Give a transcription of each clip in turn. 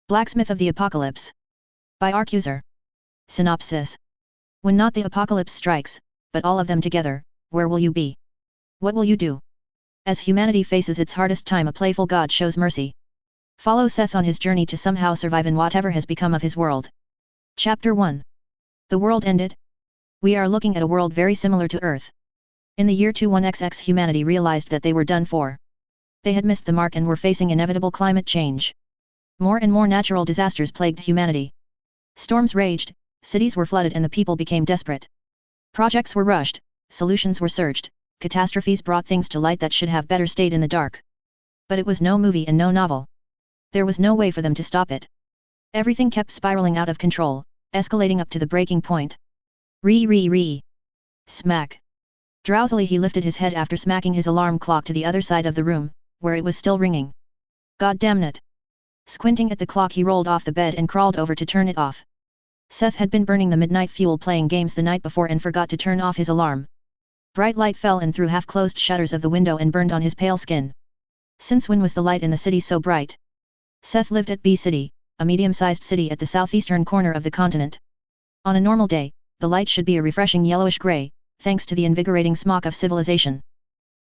Blacksmith of the Apocalypse. By Arcuser. Synopsis. When not the apocalypse strikes, but all of them together, where will you be? What will you do? As humanity faces its hardest time, a playful God shows mercy. Follow Seth on his journey to somehow survive in whatever has become of his world. Chapter 1. The world ended? We are looking at a world very similar to Earth. In the year 21XX, humanity realized that they were done for. They had missed the mark and were facing inevitable climate change. More and more natural disasters plagued humanity. Storms raged, cities were flooded and the people became desperate. Projects were rushed, solutions were searched, catastrophes brought things to light that should have better stayed in the dark. But it was no movie and no novel. There was no way for them to stop it. Everything kept spiraling out of control, escalating up to the breaking point. Smack. Drowsily he lifted his head after smacking his alarm clock to the other side of the room, where it was still ringing. God damn it. Squinting at the clock, he rolled off the bed and crawled over to turn it off. Seth had been burning the midnight fuel playing games the night before and forgot to turn off his alarm. Bright light fell in through half-closed shutters of the window and burned on his pale skin. Since when was the light in the city so bright? Seth lived at B City, a medium-sized city at the southeastern corner of the continent. On a normal day, the light should be a refreshing yellowish-gray, thanks to the invigorating smoke of civilization.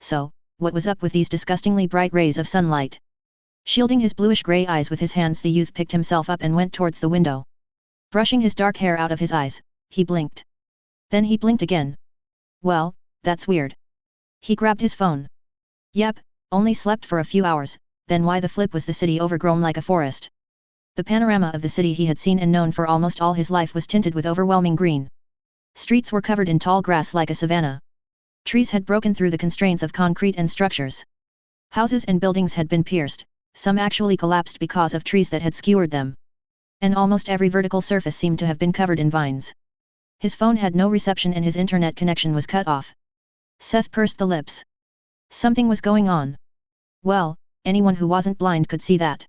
So, what was up with these disgustingly bright rays of sunlight? Shielding his bluish-gray eyes with his hands, the youth picked himself up and went towards the window. Brushing his dark hair out of his eyes, he blinked. Then he blinked again. Well, that's weird. He grabbed his phone. Yep, only slept for a few hours, then why the flip was the city overgrown like a forest? The panorama of the city he had seen and known for almost all his life was tinted with overwhelming green. Streets were covered in tall grass like a savanna. Trees had broken through the constraints of concrete and structures. Houses and buildings had been pierced, some actually collapsed because of trees that had skewered them. And almost every vertical surface seemed to have been covered in vines. His phone had no reception and his internet connection was cut off. Seth pursed the lips. Something was going on. Well, anyone who wasn't blind could see that.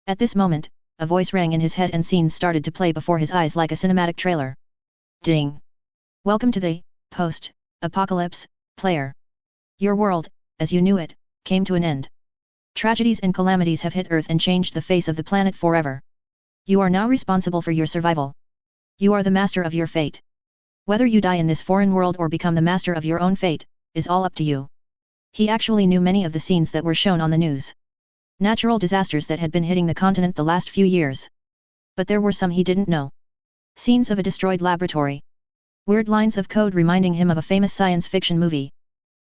At this moment, a voice rang in his head and scenes started to play before his eyes like a cinematic trailer. Ding! Welcome to the post-apocalypse, player. Your world, as you knew it, came to an end. Tragedies and calamities have hit Earth and changed the face of the planet forever. You are now responsible for your survival. You are the master of your fate. Whether you die in this foreign world or become the master of your own fate, is all up to you. He actually knew many of the scenes that were shown on the news. Natural disasters that had been hitting the continent the last few years. But there were some he didn't know. Scenes of a destroyed laboratory. Weird lines of code reminding him of a famous science fiction movie.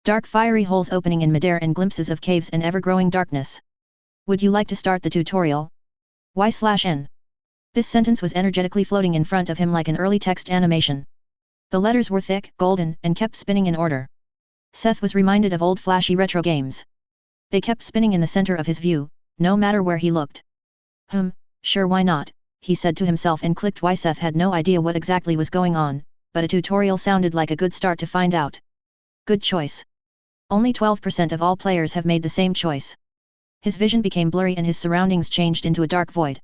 Dark fiery holes opening in midair and glimpses of caves and ever-growing darkness. Would you like to start the tutorial? Y/N. This sentence was energetically floating in front of him like an early text animation. The letters were thick, golden, and kept spinning in order. Seth was reminded of old flashy retro games. They kept spinning in the center of his view, no matter where he looked. Sure, why not, he said to himself and clicked Y. Seth had no idea what exactly was going on, but a tutorial sounded like a good start to find out. Good choice. Only 12% of all players have made the same choice. His vision became blurry and his surroundings changed into a dark void.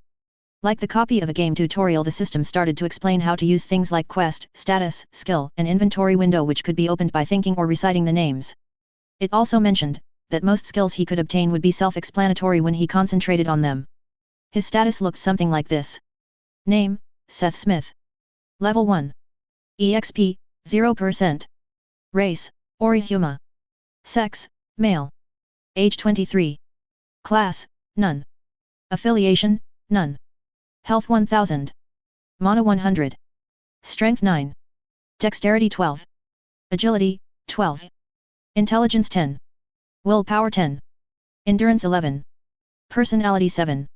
Like the copy of a game tutorial, the system started to explain how to use things like quest, status, skill, and inventory window, which could be opened by thinking or reciting the names. It also mentioned that most skills he could obtain would be self-explanatory when he concentrated on them. His status looked something like this. Name, Seth Smith. Level 1. EXP, 0%. Race, Orihuma. Sex, male. Age 23. Class, none. Affiliation, none. Health 1000. Mana 100. Strength 9. Dexterity 12. Agility, 12. Intelligence 10. Willpower 10. Endurance 11. Personality 7.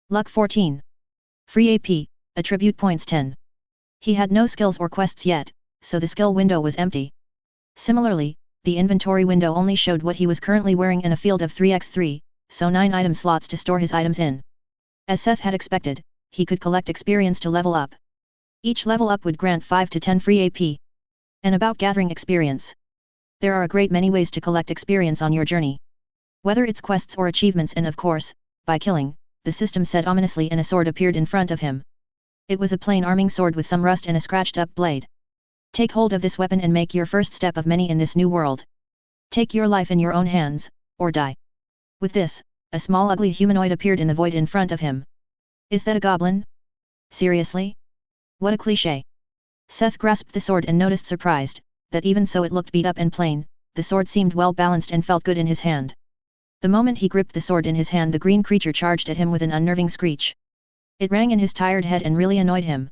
Luck 14. Free AP, attribute points 10. He had no skills or quests yet, so the skill window was empty. Similarly, the inventory window only showed what he was currently wearing in a field of 3x3, so 9 item slots to store his items in. As Seth had expected, he could collect experience to level up. Each level up would grant 5 to 10 free AP. And about gathering experience. There are a great many ways to collect experience on your journey. Whether it's quests or achievements, and of course, by killing, the system said ominously, and a sword appeared in front of him. It was a plain arming sword with some rust and a scratched-up blade. Take hold of this weapon and make your first step of many in this new world. Take your life in your own hands, or die. With this, a small ugly humanoid appeared in the void in front of him. Is that a goblin? Seriously? What a cliché. Seth grasped the sword and noticed surprised, that even so it looked beat up and plain, the sword seemed well balanced and felt good in his hand. The moment he gripped the sword in his hand, the green creature charged at him with an unnerving screech. It rang in his tired head and really annoyed him.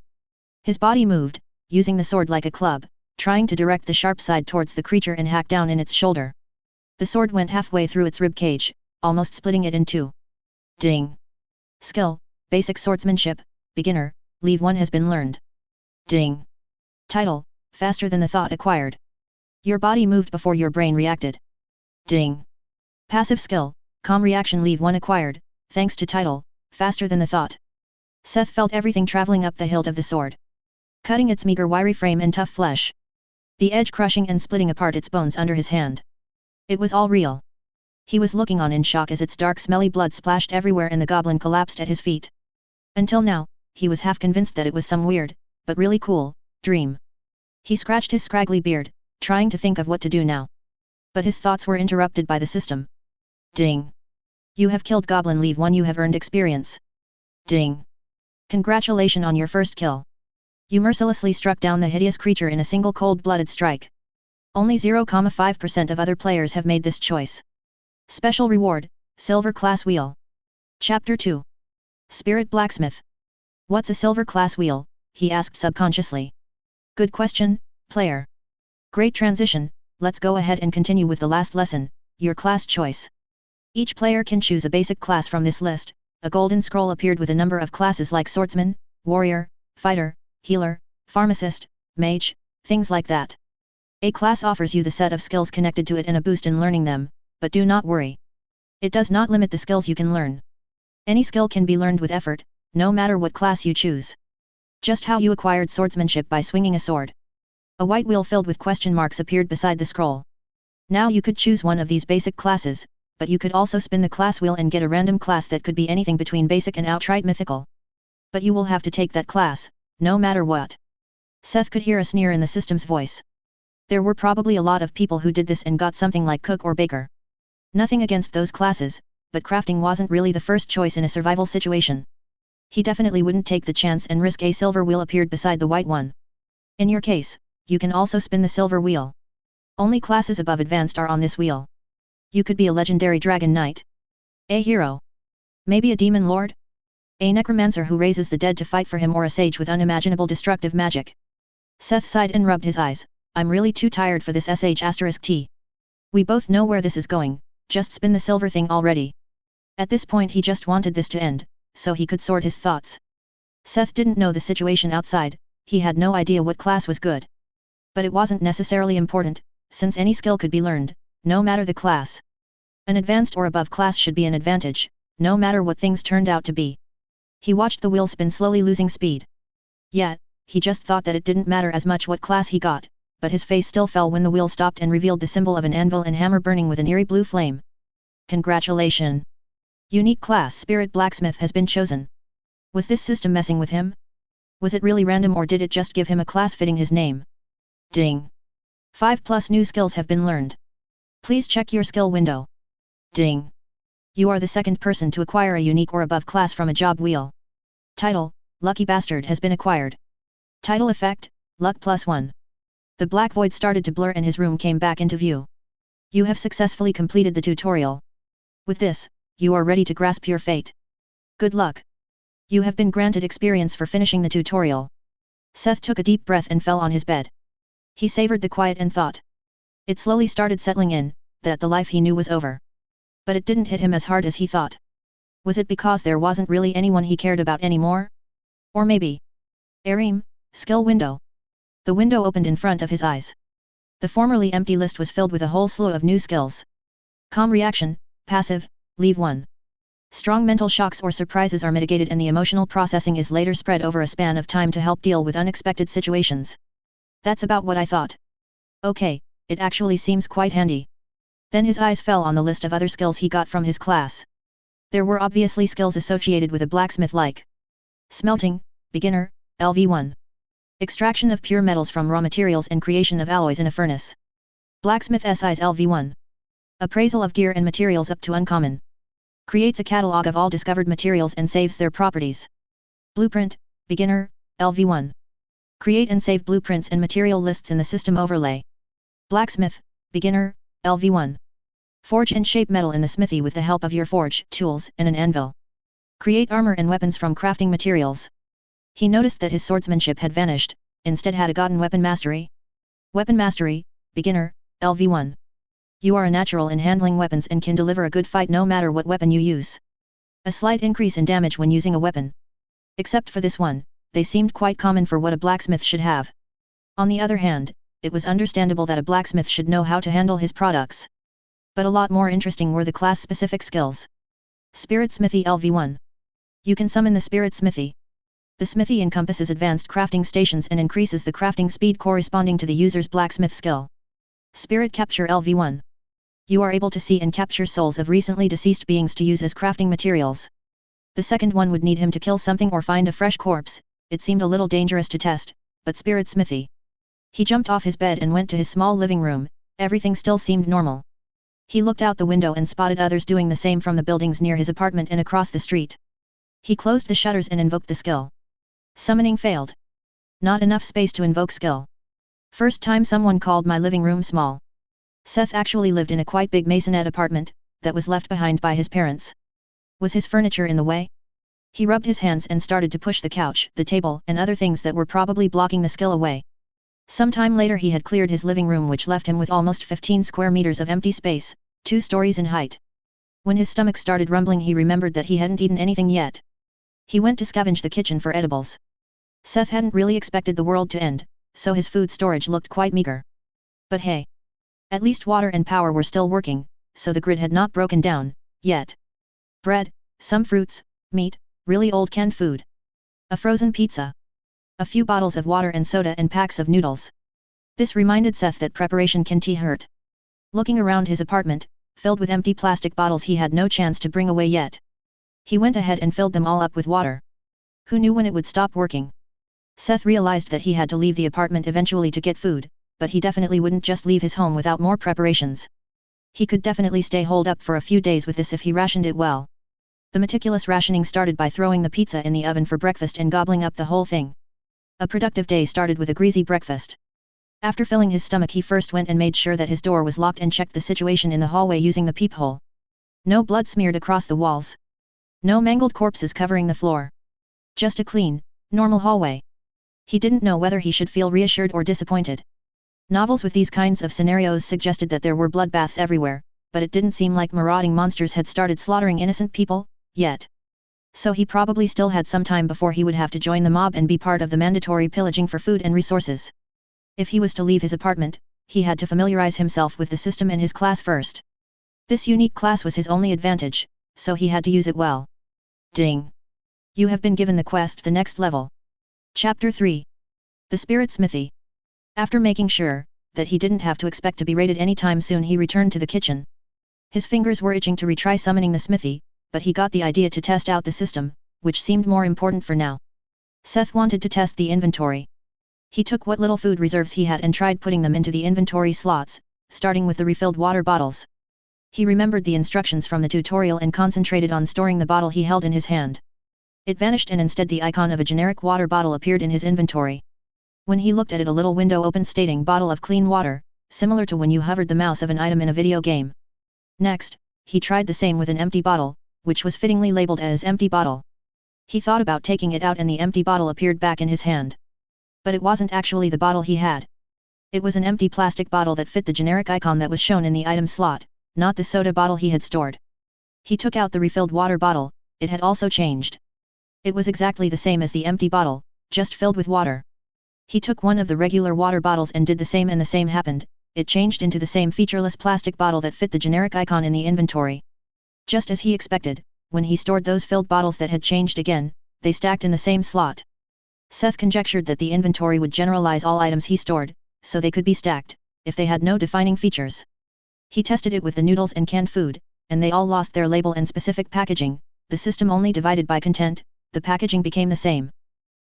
His body moved, using the sword like a club, trying to direct the sharp side towards the creature and hack down in its shoulder. The sword went halfway through its rib cage, almost splitting it in two. Ding! Skill, Basic Swordsmanship, Beginner, Leave 1 has been learned. Ding! Title, Faster than the thought acquired. Your body moved before your brain reacted. Ding! Passive skill, Calm Reaction Leave 1 acquired, thanks to title, Faster than the thought. Seth felt everything traveling up the hilt of the sword, cutting its meager wiry frame and tough flesh. The edge crushing and splitting apart its bones under his hand. It was all real. He was looking on in shock as its dark smelly blood splashed everywhere and the goblin collapsed at his feet. Until now, he was half convinced that it was some weird, but really cool, dream. He scratched his scraggly beard, trying to think of what to do now. But his thoughts were interrupted by the system. Ding! You have killed Goblin Leave 1, you have earned experience. Ding! Congratulations on your first kill. You mercilessly struck down the hideous creature in a single cold-blooded strike. Only 0.5% of other players have made this choice. Special reward, Silver Class Wheel. Chapter 2. Spirit Blacksmith. What's a silver class wheel? He asked subconsciously. Good question, player. Great transition, let's go ahead and continue with the last lesson, your class choice. Each player can choose a basic class from this list. A golden scroll appeared with a number of classes like swordsman, warrior, fighter, healer, pharmacist, mage, things like that. A class offers you the set of skills connected to it and a boost in learning them, but do not worry. It does not limit the skills you can learn. Any skill can be learned with effort, no matter what class you choose. Just how you acquired swordsmanship by swinging a sword. A white wheel filled with question marks appeared beside the scroll. Now you could choose one of these basic classes, but you could also spin the class wheel and get a random class that could be anything between basic and outright mythical. But you will have to take that class, no matter what. Seth could hear a sneer in the system's voice. There were probably a lot of people who did this and got something like cook or baker. Nothing against those classes, but crafting wasn't really the first choice in a survival situation. He definitely wouldn't take the chance and risk a silver wheel appeared beside the white one. In your case, you can also spin the silver wheel. Only classes above advanced are on this wheel. You could be a legendary dragon knight. A hero. Maybe a demon lord? A necromancer who raises the dead to fight for him, or a sage with unimaginable destructive magic. Seth sighed and rubbed his eyes. I'm really too tired for this sh*t. We both know where this is going, just spin the silver thing already. At this point he just wanted this to end, so he could sort his thoughts. Seth didn't know the situation outside, he had no idea what class was good. But it wasn't necessarily important, since any skill could be learned, no matter the class. An advanced or above class should be an advantage, no matter what things turned out to be. He watched the wheel spin, slowly losing speed. Yet, he just thought that it didn't matter as much what class he got, but his face still fell when the wheel stopped and revealed the symbol of an anvil and hammer burning with an eerie blue flame. Congratulations! Unique class Spirit Blacksmith has been chosen. Was this system messing with him? Was it really random, or did it just give him a class fitting his name? Ding! 5+ new skills have been learned. Please check your skill window. Ding! You are the second person to acquire a unique or above class from a job wheel. Title, Lucky Bastard has been acquired. Title effect, Luck +1. The black void started to blur and his room came back into view. You have successfully completed the tutorial. With this, you are ready to grasp your fate. Good luck. You have been granted experience for finishing the tutorial. Seth took a deep breath and fell on his bed. He savored the quiet and thought. It slowly started settling in, that the life he knew was over. But it didn't hit him as hard as he thought. Was it because there wasn't really anyone he cared about anymore? Or maybe... Arim, skill window. The window opened in front of his eyes. The formerly empty list was filled with a whole slew of new skills. Calm reaction, passive, leave 1. Strong mental shocks or surprises are mitigated and the emotional processing is later spread over a span of time to help deal with unexpected situations. That's about what I thought. Okay, it actually seems quite handy. Then his eyes fell on the list of other skills he got from his class. There were obviously skills associated with a blacksmith like smelting, beginner, LV1. Extraction of pure metals from raw materials and creation of alloys in a furnace. Blacksmith SI's LV1. Appraisal of gear and materials up to uncommon. Creates a catalog of all discovered materials and saves their properties. Blueprint, Beginner, LV1. Create and save blueprints and material lists in the system overlay. Blacksmith, Beginner, LV1. Forge and shape metal in the smithy with the help of your forge, tools, and an anvil. Create armor and weapons from crafting materials. He noticed that his swordsmanship had vanished, instead had gotten weapon mastery. Weapon mastery, Beginner, LV1. You are a natural in handling weapons and can deliver a good fight no matter what weapon you use. A slight increase in damage when using a weapon. Except for this one, they seemed quite common for what a blacksmith should have. On the other hand, it was understandable that a blacksmith should know how to handle his products. But a lot more interesting were the class-specific skills. Spirit Smithy LV1. You can summon the Spirit Smithy. The smithy encompasses advanced crafting stations and increases the crafting speed corresponding to the user's blacksmith skill. Spirit Capture LV1. You are able to see and capture souls of recently deceased beings to use as crafting materials. The second one would need him to kill something or find a fresh corpse. It seemed a little dangerous to test, but Spirit Smithy. He jumped off his bed and went to his small living room. Everything still seemed normal. He looked out the window and spotted others doing the same from the buildings near his apartment and across the street. He closed the shutters and invoked the skill. Summoning failed. Not enough space to invoke skill. First time someone called my living room small. Seth actually lived in a quite big masonette apartment, that was left behind by his parents. Was his furniture in the way? He rubbed his hands and started to push the couch, the table, and other things that were probably blocking the skill away. Sometime later he had cleared his living room, which left him with almost 15 square meters of empty space, 2 stories in height. When his stomach started rumbling, he remembered that he hadn't eaten anything yet. He went to scavenge the kitchen for edibles. Seth hadn't really expected the world to end, so his food storage looked quite meager. But hey! At least water and power were still working, so the grid had not broken down, yet. Bread, some fruits, meat, really old canned food. A frozen pizza. A few bottles of water and soda and packs of noodles. This reminded Seth that preparation can hurt. Looking around his apartment, filled with empty plastic bottles he had no chance to bring away yet. He went ahead and filled them all up with water. Who knew when it would stop working? Seth realized that he had to leave the apartment eventually to get food, but he definitely wouldn't just leave his home without more preparations. He could definitely stay holed up for a few days with this if he rationed it well. The meticulous rationing started by throwing the pizza in the oven for breakfast and gobbling up the whole thing. A productive day started with a greasy breakfast. After filling his stomach, he first went and made sure that his door was locked and checked the situation in the hallway using the peephole. No blood smeared across the walls. No mangled corpses covering the floor. Just a clean, normal hallway. He didn't know whether he should feel reassured or disappointed. Novels with these kinds of scenarios suggested that there were bloodbaths everywhere, but it didn't seem like marauding monsters had started slaughtering innocent people, yet. So he probably still had some time before he would have to join the mob and be part of the mandatory pillaging for food and resources. If he was to leave his apartment, he had to familiarize himself with the system and his class first. This unique class was his only advantage, so he had to use it well. Ding! You have been given the quest The Next Level. Chapter 3. The Spirit Smithy. After making sure that he didn't have to expect to be raided anytime soon, he returned to the kitchen. His fingers were itching to retry summoning the smithy, but he got the idea to test out the system, which seemed more important for now. Seth wanted to test the inventory. He took what little food reserves he had and tried putting them into the inventory slots, starting with the refilled water bottles. He remembered the instructions from the tutorial and concentrated on storing the bottle he held in his hand. It vanished and instead the icon of a generic water bottle appeared in his inventory. When he looked at it, a little window opened stating "Bottle of clean water," similar to when you hovered the mouse of an item in a video game. Next, he tried the same with an empty bottle, which was fittingly labeled as "empty bottle." He thought about taking it out and the empty bottle appeared back in his hand. But it wasn't actually the bottle he had. It was an empty plastic bottle that fit the generic icon that was shown in the item slot, not the soda bottle he had stored. He took out the refilled water bottle. It had also changed. It was exactly the same as the empty bottle, just filled with water. He took one of the regular water bottles and did the same, and the same happened. It changed into the same featureless plastic bottle that fit the generic icon in the inventory. Just as he expected, when he stored those filled bottles that had changed again, they stacked in the same slot. Seth conjectured that the inventory would generalize all items he stored, so they could be stacked, if they had no defining features. He tested it with the noodles and canned food, and they all lost their label and specific packaging. The system only divided by content, the packaging became the same.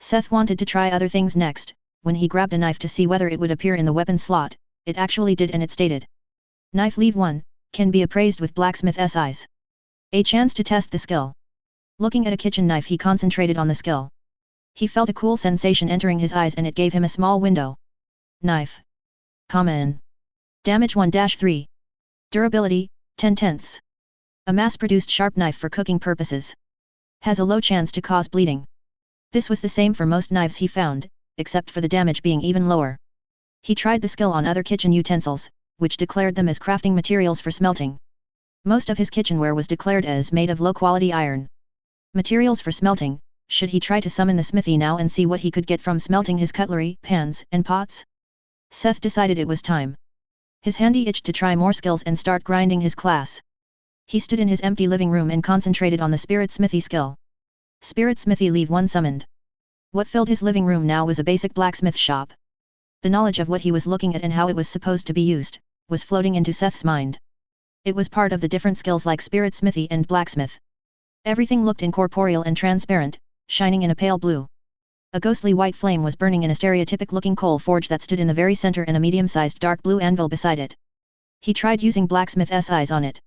Seth wanted to try other things next. When he grabbed a knife to see whether it would appear in the weapon slot, it actually did, and it stated, "Knife leave 1, can be appraised with Blacksmith SIs. A chance to test the skill." Looking at a kitchen knife, he concentrated on the skill. He felt a cool sensation entering his eyes and it gave him a small window. Knife. Common. Damage 1-3. Durability, 10/10. A mass-produced sharp knife for cooking purposes. Has a low chance to cause bleeding. This was the same for most knives he found, except for the damage being even lower. He tried the skill on other kitchen utensils, which declared them as crafting materials for smelting. Most of his kitchenware was declared as made of low-quality iron. Materials for smelting. Should he try to summon the smithy now and see what he could get from smelting his cutlery, pans, and pots? Seth decided it was time. His handy itched to try more skills and start grinding his class. He stood in his empty living room and concentrated on the spirit smithy skill. Spirit smithy leave 1 summoned. What filled his living room now was a basic blacksmith shop. The knowledge of what he was looking at and how it was supposed to be used, was floating into Seth's mind. It was part of the different skills like spirit smithy and blacksmith. Everything looked incorporeal and transparent, shining in a pale blue. A ghostly white flame was burning in a stereotypic-looking coal forge that stood in the very center and a medium-sized dark blue anvil beside it. He tried using blacksmith's eyes on it.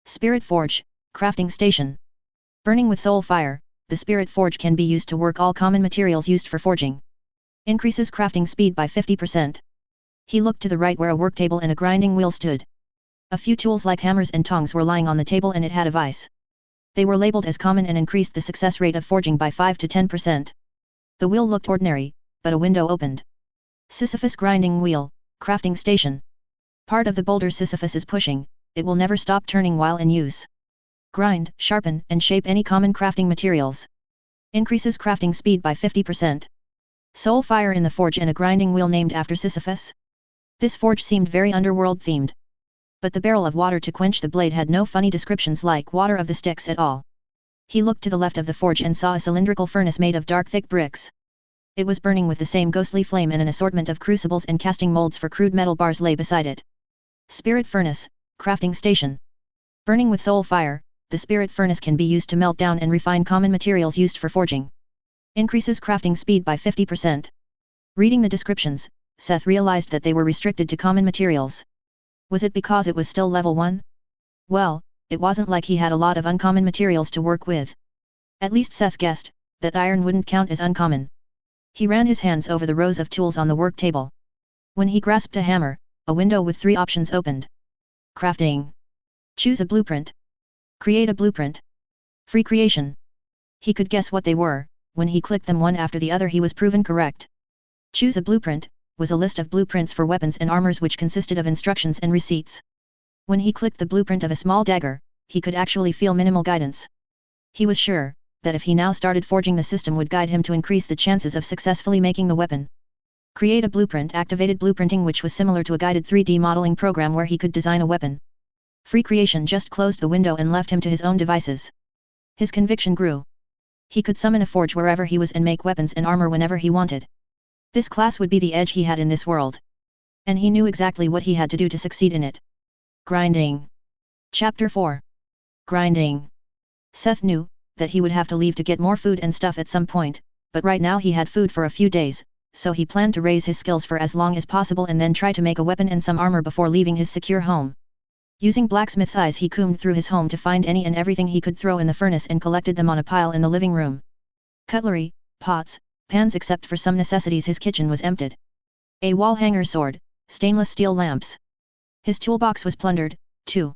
Spirit forge, crafting station. Burning with soul fire, the spirit forge can be used to work all common materials used for forging. Increases crafting speed by 50%. He looked to the right where a worktable and a grinding wheel stood. A few tools like hammers and tongs were lying on the table and it had a vise. They were labeled as common and increased the success rate of forging by 5 to 10%. The wheel looked ordinary, but a window opened. Sisyphus grinding wheel, crafting station. Part of the boulder Sisyphus is pushing, it will never stop turning while in use. Grind, sharpen, and shape any common crafting materials. Increases crafting speed by 50%. Soul fire in the forge and a grinding wheel named after Sisyphus. This forge seemed very underworld themed. But the barrel of water to quench the blade had no funny descriptions like water of the Styx at all. He looked to the left of the forge and saw a cylindrical furnace made of dark thick bricks. It was burning with the same ghostly flame and an assortment of crucibles and casting molds for crude metal bars lay beside it. Spirit furnace, crafting station. Burning with soul fire, the spirit furnace can be used to melt down and refine common materials used for forging. Increases crafting speed by 50%. Reading the descriptions, Seth realized that they were restricted to common materials. Was it because it was still level 1? Well, it wasn't like he had a lot of uncommon materials to work with. At least Seth guessed, that iron wouldn't count as uncommon. He ran his hands over the rows of tools on the work table. When he grasped a hammer, a window with 3 options opened. Crafting. Choose a blueprint. Create a blueprint. Free creation. He could guess what they were. When he clicked them one after the other he was proven correct. Choose a blueprint, was a list of blueprints for weapons and armors which consisted of instructions and receipts. When he clicked the blueprint of a small dagger, he could actually feel minimal guidance. He was sure, that if he now started forging the system would guide him to increase the chances of successfully making the weapon. Create a blueprint activated blueprinting which was similar to a guided 3D modeling program where he could design a weapon. Free creation just closed the window and left him to his own devices. His conviction grew. He could summon a forge wherever he was and make weapons and armor whenever he wanted. This class would be the edge he had in this world. And he knew exactly what he had to do to succeed in it. Grinding. Chapter 4. Grinding. Seth knew, that he would have to leave to get more food and stuff at some point, but right now he had food for a few days, so he planned to raise his skills for as long as possible and then try to make a weapon and some armor before leaving his secure home. Using blacksmith's eyes he combed through his home to find any and everything he could throw in the furnace and collected them on a pile in the living room. Cutlery, pots, pans except for some necessities his kitchen was emptied. A wall hanger sword, stainless steel lamps. His toolbox was plundered, too.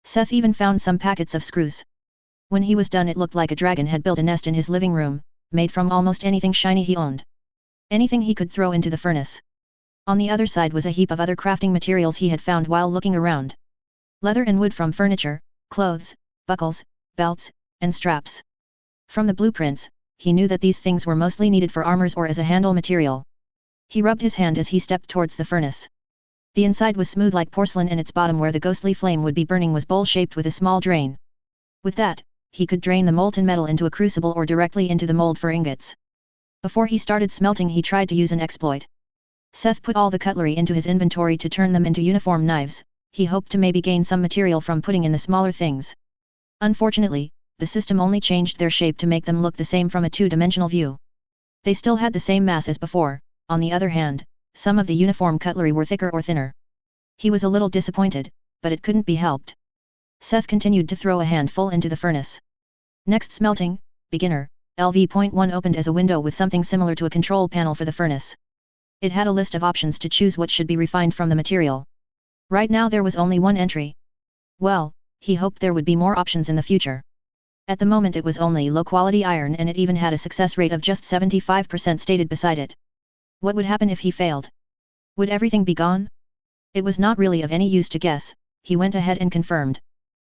Seth even found some packets of screws. When he was done it looked like a dragon had built a nest in his living room, made from almost anything shiny he owned. Anything he could throw into the furnace. On the other side was a heap of other crafting materials he had found while looking around. Leather and wood from furniture, clothes, buckles, belts, and straps. From the blueprints, he knew that these things were mostly needed for armors or as a handle material. He rubbed his hand as he stepped towards the furnace. The inside was smooth like porcelain and its bottom where the ghostly flame would be burning was bowl-shaped with a small drain. With that, he could drain the molten metal into a crucible or directly into the mold for ingots. Before he started smelting he tried to use an exploit. Seth put all the cutlery into his inventory to turn them into uniform knives. He hoped to maybe gain some material from putting in the smaller things. Unfortunately, the system only changed their shape to make them look the same from a two-dimensional view. They still had the same mass as before. On the other hand, some of the uniform cutlery were thicker or thinner. He was a little disappointed, but it couldn't be helped. Seth continued to throw a handful into the furnace. Next smelting, beginner, LV.1 opened as a window with something similar to a control panel for the furnace. It had a list of options to choose what should be refined from the material. Right now there was only one entry. Well, he hoped there would be more options in the future. At the moment it was only low-quality iron and it even had a success rate of just 75% stated beside it. What would happen if he failed? Would everything be gone? It was not really of any use to guess, he went ahead and confirmed.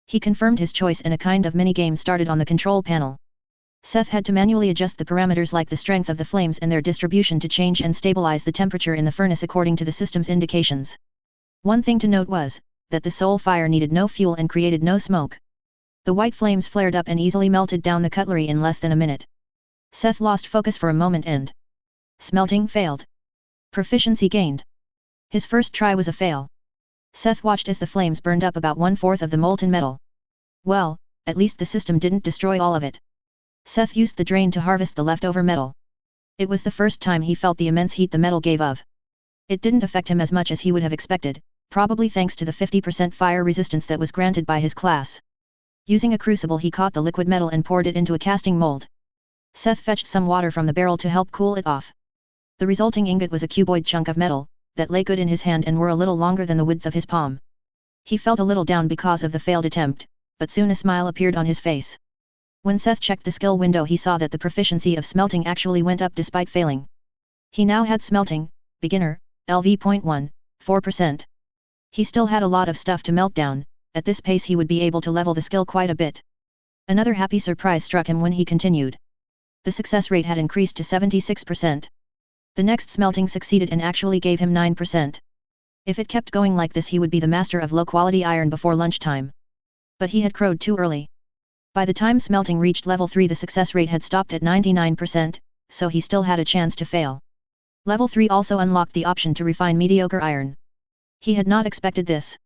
He confirmed his choice and a kind of mini-game started on the control panel. Seth had to manually adjust the parameters like the strength of the flames and their distribution to change and stabilize the temperature in the furnace according to the system's indications. One thing to note was, that the soul fire needed no fuel and created no smoke. The white flames flared up and easily melted down the cutlery in less than a minute. Seth lost focus for a moment and smelting failed. Proficiency gained. His first try was a fail. Seth watched as the flames burned up about 1/4 of the molten metal. Well, at least the system didn't destroy all of it. Seth used the drain to harvest the leftover metal. It was the first time he felt the immense heat the metal gave off. It didn't affect him as much as he would have expected, probably thanks to the 50% fire resistance that was granted by his class. Using a crucible he caught the liquid metal and poured it into a casting mold. Seth fetched some water from the barrel to help cool it off. The resulting ingot was a cuboid chunk of metal, that lay good in his hand and were a little longer than the width of his palm. He felt a little down because of the failed attempt, but soon a smile appeared on his face. When Seth checked the skill window he saw that the proficiency of smelting actually went up despite failing. He now had smelting, beginner, LV.1, 4%. He still had a lot of stuff to melt down, at this pace he would be able to level the skill quite a bit. Another happy surprise struck him when he continued. The success rate had increased to 76%. The next smelting succeeded and actually gave him 9%. If it kept going like this he would be the master of low-quality iron before lunchtime. But he had crowed too early. By the time smelting reached level 3 the success rate had stopped at 99%, so he still had a chance to fail. Level 3 also unlocked the option to refine mediocre iron. He had not expected this.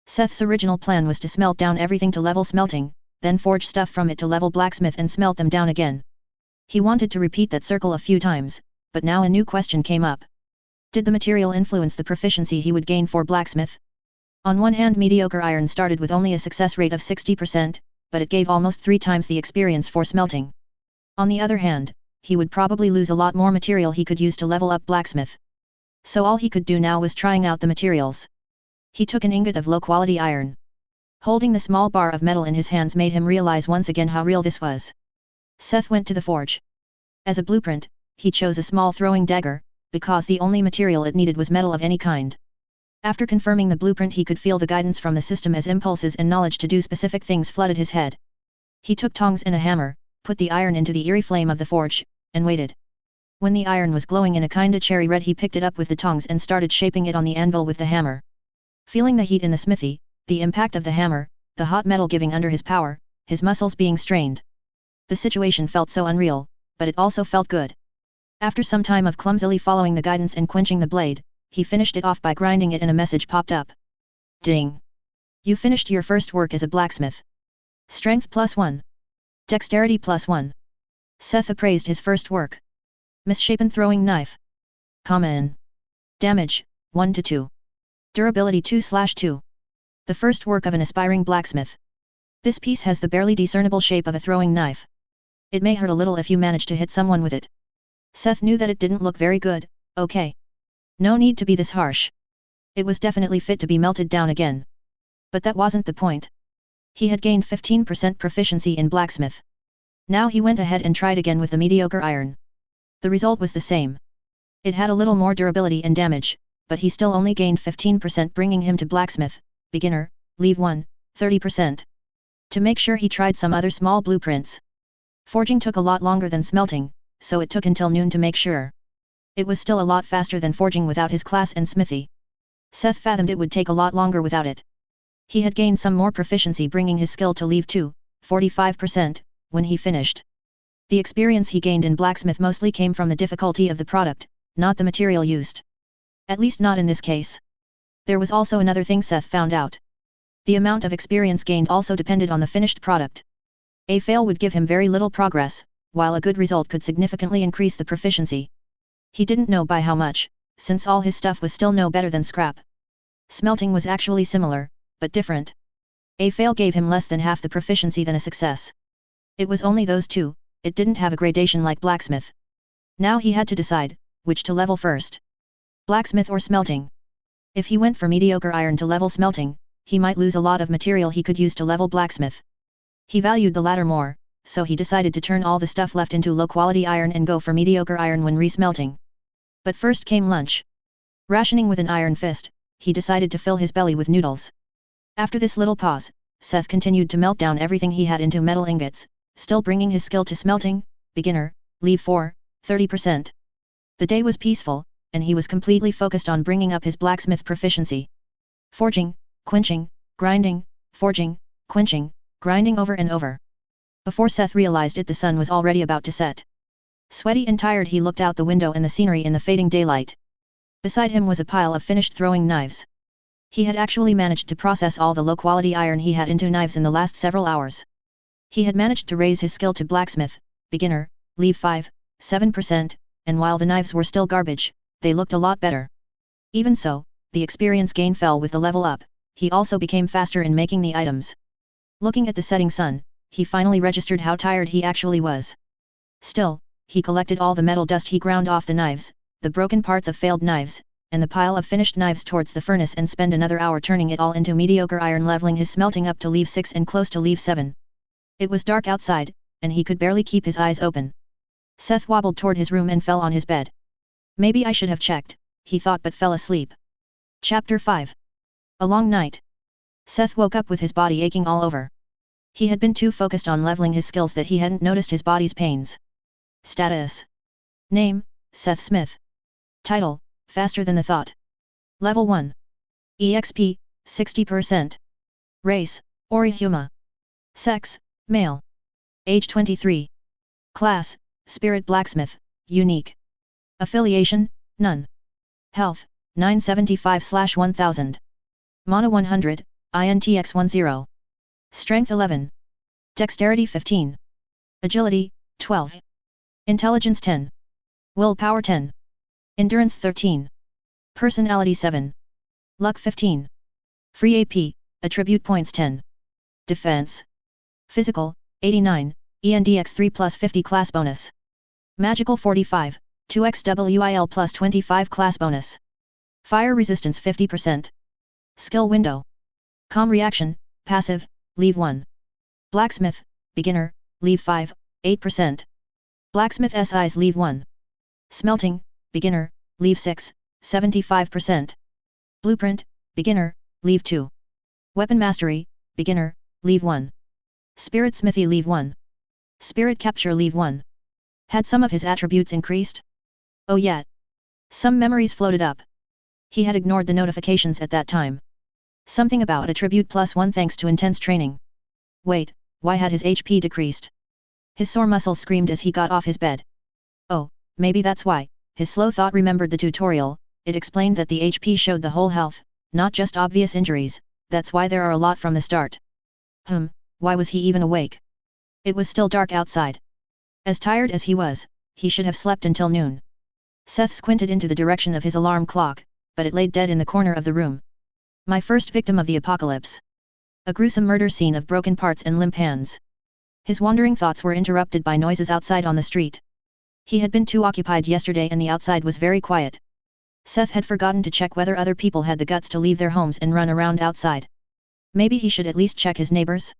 Seth's original plan was to smelt down everything to level smelting, then forge stuff from it to level blacksmith and smelt them down again. He wanted to repeat that circle a few times, but now a new question came up. Did the material influence the proficiency he would gain for blacksmith? On one hand mediocre iron started with only a success rate of 60%, but it gave almost 3 times the experience for smelting. On the other hand, he would probably lose a lot more material he could use to level up blacksmith. So all he could do now was trying out the materials. He took an ingot of low-quality iron. Holding the small bar of metal in his hands made him realize once again how real this was. Seth went to the forge. As a blueprint, he chose a small throwing dagger, because the only material it needed was metal of any kind. After confirming the blueprint he could feel the guidance from the system as impulses and knowledge to do specific things flooded his head. He took tongs and a hammer, put the iron into the eerie flame of the forge, and waited. When the iron was glowing in a kinda cherry red he picked it up with the tongs and started shaping it on the anvil with the hammer. Feeling the heat in the smithy, the impact of the hammer, the hot metal giving under his power, his muscles being strained. The situation felt so unreal, but it also felt good. After some time of clumsily following the guidance and quenching the blade, he finished it off by grinding it and a message popped up. Ding! You finished your first work as a blacksmith. Strength +1. Dexterity +1. Seth appraised his first work. Misshapen throwing knife. Common. Damage, 1-2. Durability 2/2. The first work of an aspiring blacksmith. This piece has the barely discernible shape of a throwing knife. It may hurt a little if you manage to hit someone with it. Seth knew that it didn't look very good, okay. No need to be this harsh. It was definitely fit to be melted down again. But that wasn't the point. He had gained 15% proficiency in blacksmith. Now he went ahead and tried again with the mediocre iron. The result was the same. It had a little more durability and damage, but he still only gained 15% bringing him to blacksmith, beginner, leave 1, 30%. To make sure he tried some other small blueprints. Forging took a lot longer than smelting, so it took until noon to make sure. It was still a lot faster than forging without his class and smithy. Seth fathomed it would take a lot longer without it. He had gained some more proficiency bringing his skill to leave 2, 45%, when he finished. The experience he gained in blacksmith mostly came from the difficulty of the product, not the material used. At least not in this case. There was also another thing Seth found out. The amount of experience gained also depended on the finished product. A fail would give him very little progress, while a good result could significantly increase the proficiency. He didn't know by how much, since all his stuff was still no better than scrap. Smelting was actually similar, but different. A fail gave him less than half the proficiency than a success. It was only those two, it didn't have a gradation like Blacksmith. Now he had to decide, which to level first. Blacksmith or smelting. If he went for mediocre iron to level smelting, he might lose a lot of material he could use to level Blacksmith. He valued the latter more, so he decided to turn all the stuff left into low-quality iron and go for mediocre iron when resmelting. But first came lunch. Rationing with an iron fist, he decided to fill his belly with noodles. After this little pause, Seth continued to melt down everything he had into metal ingots, still bringing his skill to smelting, beginner, leave 4, 30%. The day was peaceful, and he was completely focused on bringing up his blacksmith proficiency. Forging, quenching, grinding, forging, quenching, grinding over and over. Before Seth realized it, the sun was already about to set. Sweaty and tired, he looked out the window and the scenery in the fading daylight. Beside him was a pile of finished throwing knives. He had actually managed to process all the low-quality iron he had into knives in the last several hours. He had managed to raise his skill to blacksmith, beginner, leave 5, 7%, and while the knives were still garbage, they looked a lot better. Even so, the experience gain fell with the level up. He also became faster in making the items. Looking at the setting sun, he finally registered how tired he actually was. Still, he collected all the metal dust he ground off the knives, the broken parts of failed knives, and the pile of finished knives towards the furnace and spent another hour turning it all into mediocre iron, leveling his smelting up to leave 6 and close to leave 7. It was dark outside, and he could barely keep his eyes open. Seth wobbled toward his room and fell on his bed. Maybe I should have checked, he thought, but fell asleep. Chapter 5. A long night. Seth woke up with his body aching all over. He had been too focused on leveling his skills that he hadn't noticed his body's pains. Status. Name, Seth Smith. Title, Faster Than the Thought. Level 1. EXP, 60%. Race, Orihuma. Sex, male. Age 23. Class, Spirit Blacksmith, unique. Affiliation, none. Health, 975/1000. Mana 100, INTX 10. Strength 11. Dexterity 15. Agility, 12. Intelligence 10. Willpower 10. Endurance 13. Personality 7. Luck 15. Free AP, Attribute Points 10. Defense. Physical, 89, ENDX 3 plus 50 class bonus. Magical 45, 2XWIL plus 25 class bonus. Fire resistance 50%. Skill window. Calm reaction, passive, leave 1. Blacksmith, beginner, leave 5, 8%. Blacksmith SIs leave 1. Smelting, beginner, leave 6, 75%. Blueprint, beginner, leave 2. Weapon mastery, beginner, leave 1. Spirit smithy leave 1. Spirit capture leave 1. Had some of his attributes increased? Oh yeah. Some memories floated up. He had ignored the notifications at that time. Something about attribute +1 thanks to intense training. Wait, why had his HP decreased? His sore muscles screamed as he got off his bed. Oh, maybe that's why. His slow thought remembered the tutorial. It explained that the HP showed the whole health, not just obvious injuries. That's why there are a lot from the start. Why was he even awake? It was still dark outside. As tired as he was, he should have slept until noon. Seth squinted into the direction of his alarm clock, but it laid dead in the corner of the room. My first victim of the apocalypse. A gruesome murder scene of broken parts and limp hands. His wandering thoughts were interrupted by noises outside on the street. He had been too occupied yesterday and the outside was very quiet. Seth had forgotten to check whether other people had the guts to leave their homes and run around outside. Maybe he should at least check his neighbors?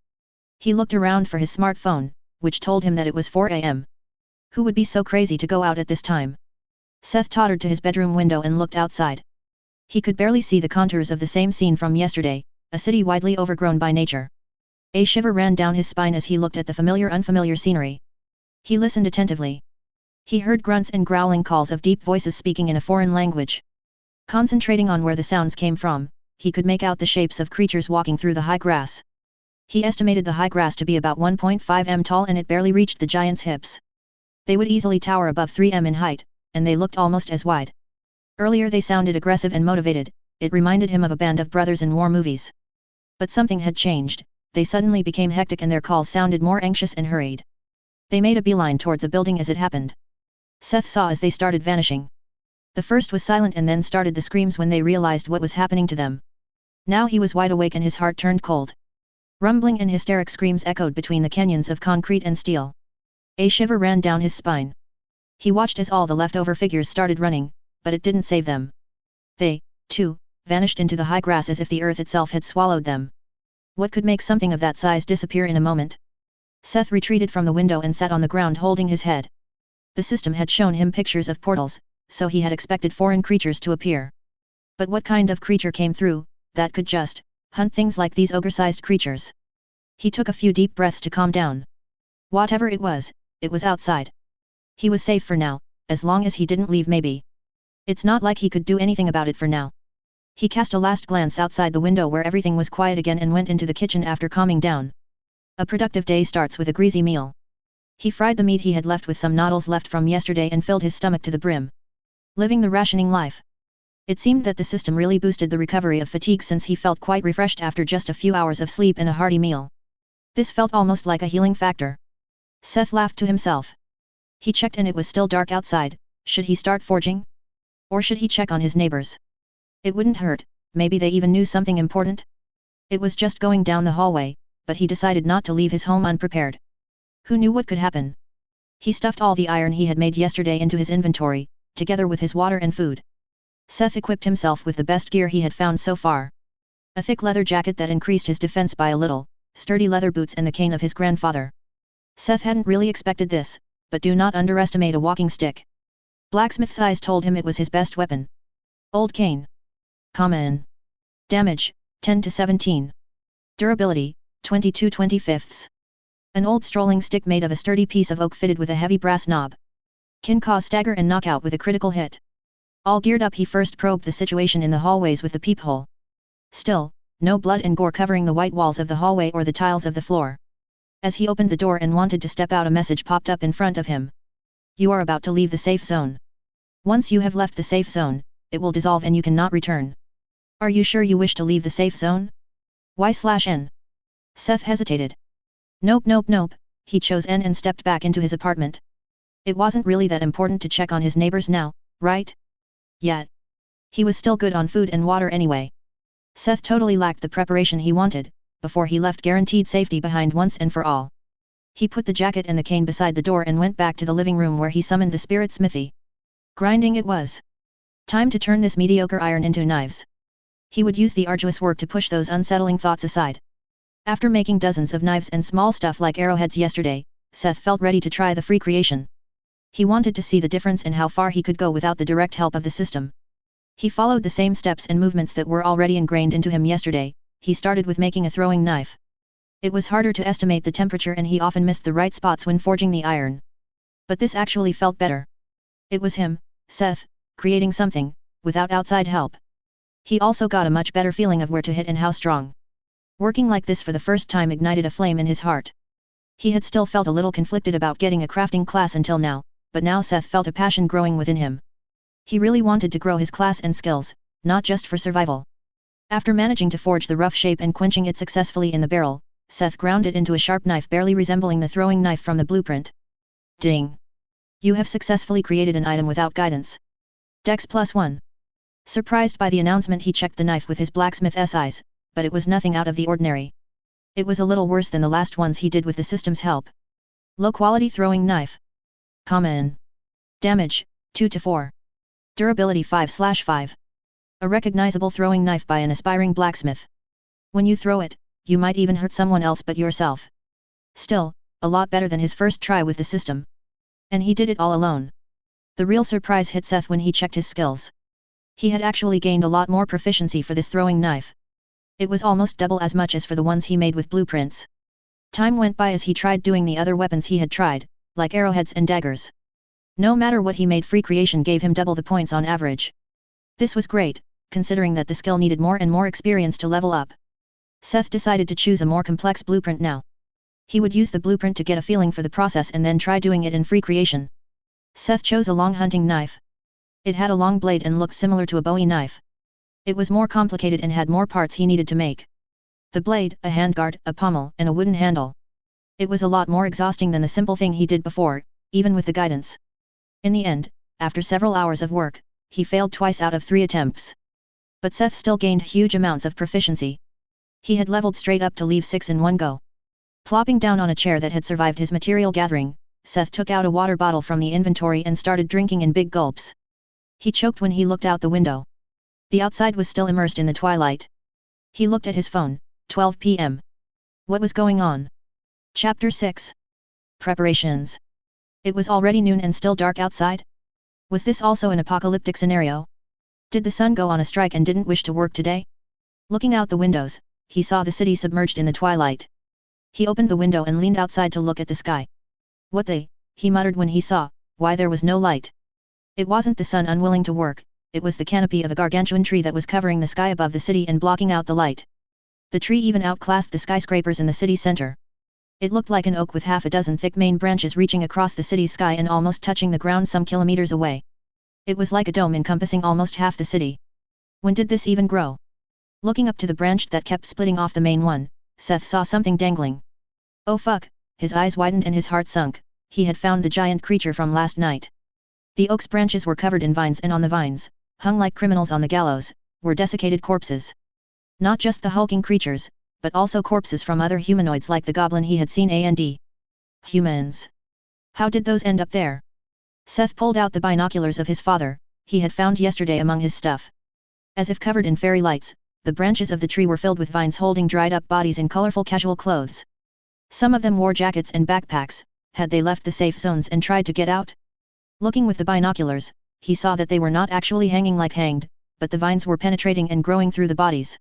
He looked around for his smartphone, which told him that it was 4 a.m. Who would be so crazy to go out at this time? Seth tottered to his bedroom window and looked outside. He could barely see the contours of the same scene from yesterday, a city widely overgrown by nature. A shiver ran down his spine as he looked at the unfamiliar scenery. He listened attentively. He heard grunts and growling calls of deep voices speaking in a foreign language. Concentrating on where the sounds came from, he could make out the shapes of creatures walking through the high grass. He estimated the high grass to be about 1.5 m tall and it barely reached the giant's hips. They would easily tower above 3 m in height, and they looked almost as wide. Earlier they sounded aggressive and motivated, it reminded him of a band of brothers in war movies. But something had changed, they suddenly became hectic and their calls sounded more anxious and hurried. They made a beeline towards a building as it happened. Seth saw as they started vanishing. The first was silent and then started the screams when they realized what was happening to them. Now he was wide awake and his heart turned cold. Rumbling and hysteric screams echoed between the canyons of concrete and steel. A shiver ran down his spine. He watched as all the leftover figures started running, but it didn't save them. They, too, vanished into the high grass as if the earth itself had swallowed them. What could make something of that size disappear in a moment? Seth retreated from the window and sat on the ground holding his head. The system had shown him pictures of portals, so he had expected foreign creatures to appear. But what kind of creature came through, that could just hunt things like these ogre-sized creatures? He took a few deep breaths to calm down. Whatever it was outside. He was safe for now, as long as he didn't leave maybe. It's not like he could do anything about it for now. He cast a last glance outside the window where everything was quiet again and went into the kitchen after calming down. A productive day starts with a greasy meal. He fried the meat he had left with some noodles left from yesterday and filled his stomach to the brim. Living the rationing life. It seemed that the system really boosted the recovery of fatigue since he felt quite refreshed after just a few hours of sleep and a hearty meal. This felt almost like a healing factor. Seth laughed to himself. He checked and it was still dark outside. Should he start forging? Or should he check on his neighbors? It wouldn't hurt, maybe they even knew something important. It was just going down the hallway, but he decided not to leave his home unprepared. Who knew what could happen? He stuffed all the iron he had made yesterday into his inventory, together with his water and food. Seth equipped himself with the best gear he had found so far. A thick leather jacket that increased his defense by a little, sturdy leather boots and the cane of his grandfather. Seth hadn't really expected this, but do not underestimate a walking stick. Blacksmith's eyes told him it was his best weapon. Old cane. Common. Damage, 10 to 17. Durability, 22/25. An old strolling stick made of a sturdy piece of oak fitted with a heavy brass knob. Can cause stagger and knockout with a critical hit. All geared up, he first probed the situation in the hallways with the peephole. Still, no blood and gore covering the white walls of the hallway or the tiles of the floor. As he opened the door and wanted to step out, a message popped up in front of him. You are about to leave the safe zone. Once you have left the safe zone, it will dissolve and you cannot return. Are you sure you wish to leave the safe zone? Why/N? Seth hesitated. Nope, he chose N and stepped back into his apartment. It wasn't really that important to check on his neighbors now, right? Yet. He was still good on food and water anyway. Seth totally lacked the preparation he wanted, before he left guaranteed safety behind once and for all. He put the jacket and the cane beside the door and went back to the living room where he summoned the spirit smithy. Grinding it was. Time to turn this mediocre iron into knives. He would use the arduous work to push those unsettling thoughts aside. After making dozens of knives and small stuff like arrowheads yesterday, Seth felt ready to try the free creation. He wanted to see the difference in how far he could go without the direct help of the system. He followed the same steps and movements that were already ingrained into him yesterday. He started with making a throwing knife. It was harder to estimate the temperature and he often missed the right spots when forging the iron. But this actually felt better. It was him, Seth, creating something, without outside help. He also got a much better feeling of where to hit and how strong. Working like this for the first time ignited a flame in his heart. He had still felt a little conflicted about getting a crafting class until now, but now Seth felt a passion growing within him. He really wanted to grow his class and skills, not just for survival. After managing to forge the rough shape and quenching it successfully in the barrel, Seth ground it into a sharp knife barely resembling the throwing knife from the blueprint. Ding! You have successfully created an item without guidance. Dex +1. Surprised by the announcement, he checked the knife with his blacksmith's eyes, but it was nothing out of the ordinary. It was a little worse than the last ones he did with the system's help. Low-quality throwing knife. Common. Damage, 2 to 4. Durability 5/5. A recognizable throwing knife by an aspiring blacksmith. When you throw it, you might even hurt someone else but yourself. Still, a lot better than his first try with the system. And he did it all alone. The real surprise hit Seth when he checked his skills. He had actually gained a lot more proficiency for this throwing knife. It was almost double as much as for the ones he made with blueprints. Time went by as he tried doing the other weapons he had tried, like arrowheads and daggers. No matter what he made, free creation gave him double the points on average. This was great, considering that the skill needed more and more experience to level up. Seth decided to choose a more complex blueprint now. He would use the blueprint to get a feeling for the process and then try doing it in free creation. Seth chose a long hunting knife. It had a long blade and looked similar to a Bowie knife. It was more complicated and had more parts he needed to make. The blade, a handguard, a pommel, and a wooden handle. It was a lot more exhausting than the simple thing he did before, even with the guidance. In the end, after several hours of work, he failed twice out of 3 attempts. But Seth still gained huge amounts of proficiency. He had leveled straight up to leave 6 in one go. Plopping down on a chair that had survived his material gathering, Seth took out a water bottle from the inventory and started drinking in big gulps. He choked when he looked out the window. The outside was still immersed in the twilight. He looked at his phone, 12 p.m. What was going on? Chapter 6. Preparations. It was already noon and still dark outside? Was this also an apocalyptic scenario? Did the sun go on a strike and didn't wish to work today? Looking out the windows, he saw the city submerged in the twilight. He opened the window and leaned outside to look at the sky. What the, he muttered when he saw, why there was no light. It wasn't the sun unwilling to work, it was the canopy of a gargantuan tree that was covering the sky above the city and blocking out the light. The tree even outclassed the skyscrapers in the city center. It looked like an oak with half a dozen thick main branches reaching across the city's sky and almost touching the ground some kilometers away. It was like a dome encompassing almost half the city. When did this even grow? Looking up to the branch that kept splitting off the main one, Seth saw something dangling. Oh fuck, his eyes widened and his heart sunk, he had found the giant creature from last night. The oak's branches were covered in vines and on the vines, hung like criminals on the gallows, were desiccated corpses. Not just the hulking creatures, but also corpses from other humanoids like the goblin he had seen and humans. How did those end up there? Seth pulled out the binoculars of his father, he had found yesterday among his stuff. As if covered in fairy lights, the branches of the tree were filled with vines holding dried up bodies in colorful casual clothes. Some of them wore jackets and backpacks, had they left the safe zones and tried to get out? Looking with the binoculars, he saw that they were not actually hanging like hanged, but the vines were penetrating and growing through the bodies.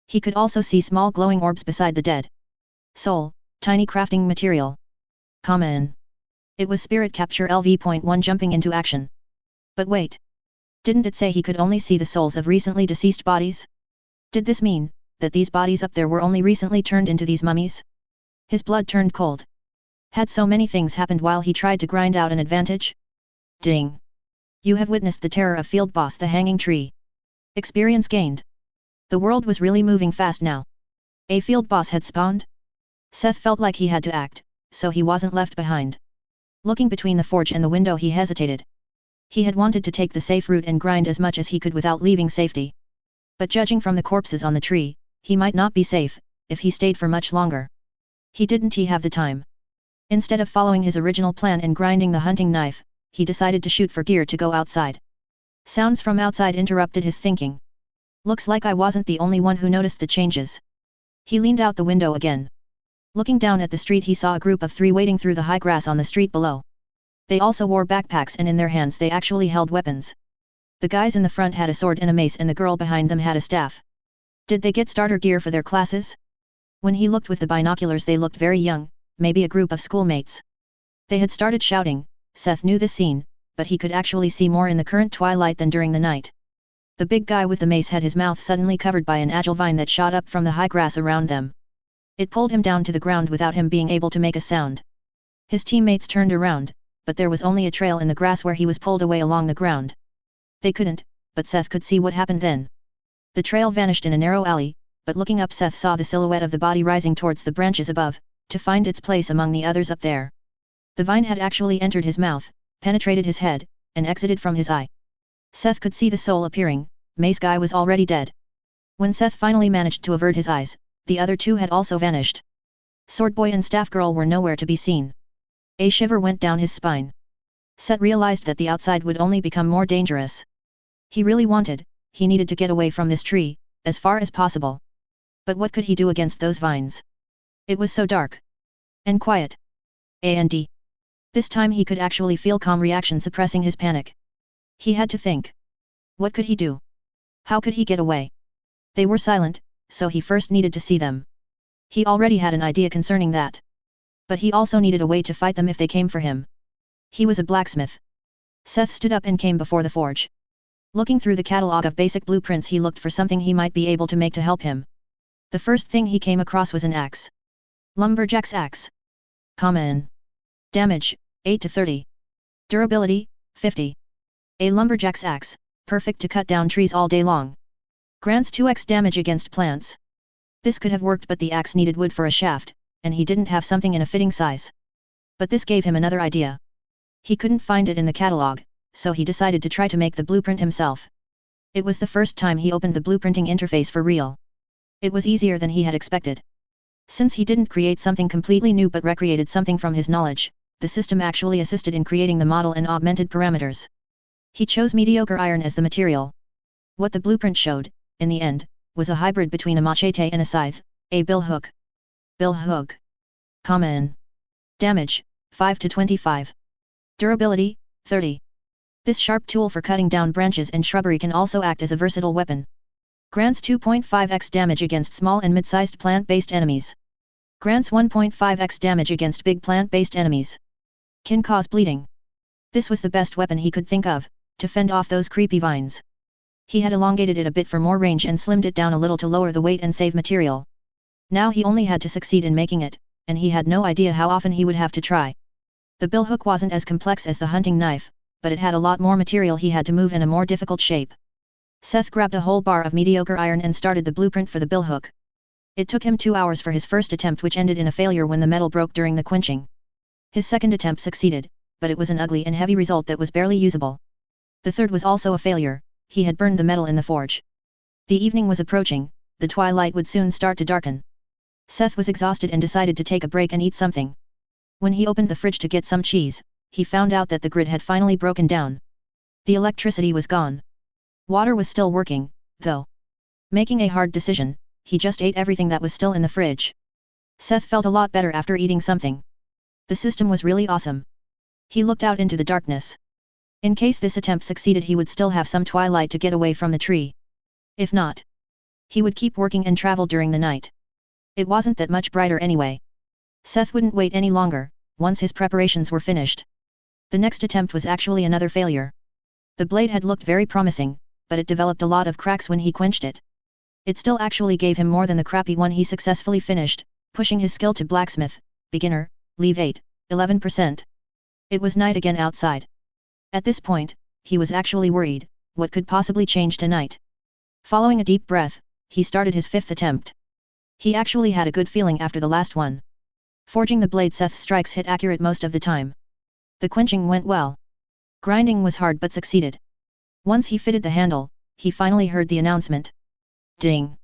He could also see small glowing orbs beside the dead soul, tiny crafting material. Common. It was spirit capture LV.1 jumping into action. But wait. Didn't it say he could only see the souls of recently deceased bodies? Did this mean, that these bodies up there were only recently turned into these mummies? His blood turned cold. Had so many things happened while he tried to grind out an advantage? Ding. You have witnessed the terror of Field Boss the Hanging Tree. Experience gained. The world was really moving fast now. A field boss had spawned? Seth felt like he had to act, so he wasn't left behind. Looking between the forge and the window he hesitated. He had wanted to take the safe route and grind as much as he could without leaving safety. But judging from the corpses on the tree, he might not be safe, if he stayed for much longer. Didn't he have the time? Instead of following his original plan and grinding the hunting knife, he decided to shoot for gear to go outside. Sounds from outside interrupted his thinking. Looks like I wasn't the only one who noticed the changes. He leaned out the window again. Looking down at the street he saw a group of 3 wading through the high grass on the street below. They also wore backpacks and in their hands they actually held weapons. The guys in the front had a sword and a mace and the girl behind them had a staff. Did they get starter gear for their classes? When he looked with the binoculars they looked very young, maybe a group of schoolmates. They had started shouting. Seth knew this scene, but he could actually see more in the current twilight than during the night. The big guy with the mace had his mouth suddenly covered by an agile vine that shot up from the high grass around them. It pulled him down to the ground without him being able to make a sound. His teammates turned around, but there was only a trail in the grass where he was pulled away along the ground. They couldn't, but Seth could see what happened then. The trail vanished in a narrow alley, but looking up Seth saw the silhouette of the body rising towards the branches above, to find its place among the others up there. The vine had actually entered his mouth, penetrated his head, and exited from his eye. Seth could see the soul appearing. Mace guy was already dead. When Seth finally managed to avert his eyes, the other 2 had also vanished. Swordboy and staff girl were nowhere to be seen. A shiver went down his spine. Seth realized that the outside would only become more dangerous. He needed to get away from this tree, as far as possible. But what could he do against those vines? It was so dark. And quiet. And this time he could actually feel calm reaction suppressing his panic. He had to think. What could he do? How could he get away? They were silent, so he first needed to see them. He already had an idea concerning that. But he also needed a way to fight them if they came for him. He was a blacksmith. Seth stood up and came before the forge. Looking through the catalog of basic blueprints he looked for something he might be able to make to help him. The first thing he came across was an axe. Lumberjack's axe. Common. Damage, 8 to 30. Durability, 50. A lumberjack's axe, perfect to cut down trees all day long. Grants 2x damage against plants. This could have worked but the axe needed wood for a shaft, and he didn't have something in a fitting size. But this gave him another idea. He couldn't find it in the catalog, so he decided to try to make the blueprint himself. It was the first time he opened the blueprinting interface for real. It was easier than he had expected. Since he didn't create something completely new but recreated something from his knowledge, the system actually assisted in creating the model and augmented parameters. He chose mediocre iron as the material. What the blueprint showed, in the end, was a hybrid between a machete and a scythe, a bill hook. Bill hook. Common. Damage, 5 to 25. Durability, 30. This sharp tool for cutting down branches and shrubbery can also act as a versatile weapon. Grants 2.5x damage against small and mid-sized plant-based enemies. Grants 1.5x damage against big plant-based enemies. Can cause bleeding. This was the best weapon he could think of, to fend off those creepy vines. He had elongated it a bit for more range and slimmed it down a little to lower the weight and save material. Now he only had to succeed in making it, and he had no idea how often he would have to try. The billhook wasn't as complex as the hunting knife, but it had a lot more material he had to move in a more difficult shape. Seth grabbed a whole bar of mediocre iron and started the blueprint for the billhook. It took him 2 hours for his first attempt, which ended in a failure when the metal broke during the quenching. His second attempt succeeded, but it was an ugly and heavy result that was barely usable. The third was also a failure. He had burned the metal in the forge. The evening was approaching, the twilight would soon start to darken. Seth was exhausted and decided to take a break and eat something. When he opened the fridge to get some cheese, he found out that the grid had finally broken down. The electricity was gone. Water was still working, though. Making a hard decision, he just ate everything that was still in the fridge. Seth felt a lot better after eating something. The system was really awesome. He looked out into the darkness. In case this attempt succeeded, he would still have some twilight to get away from the tree. If not, he would keep working and travel during the night. It wasn't that much brighter anyway. Seth wouldn't wait any longer, once his preparations were finished. The next attempt was actually another failure. The blade had looked very promising, but it developed a lot of cracks when he quenched it. It still actually gave him more than the crappy one he successfully finished, pushing his skill to Blacksmith, beginner, leave 8, 11%. It was night again outside. At this point, he was actually worried, what could possibly change tonight? Following a deep breath, he started his 5th attempt. He actually had a good feeling after the last one. Forging the blade, Seth's strikes hit accurate most of the time. The quenching went well. Grinding was hard but succeeded. Once he fitted the handle, he finally heard the announcement. Ding!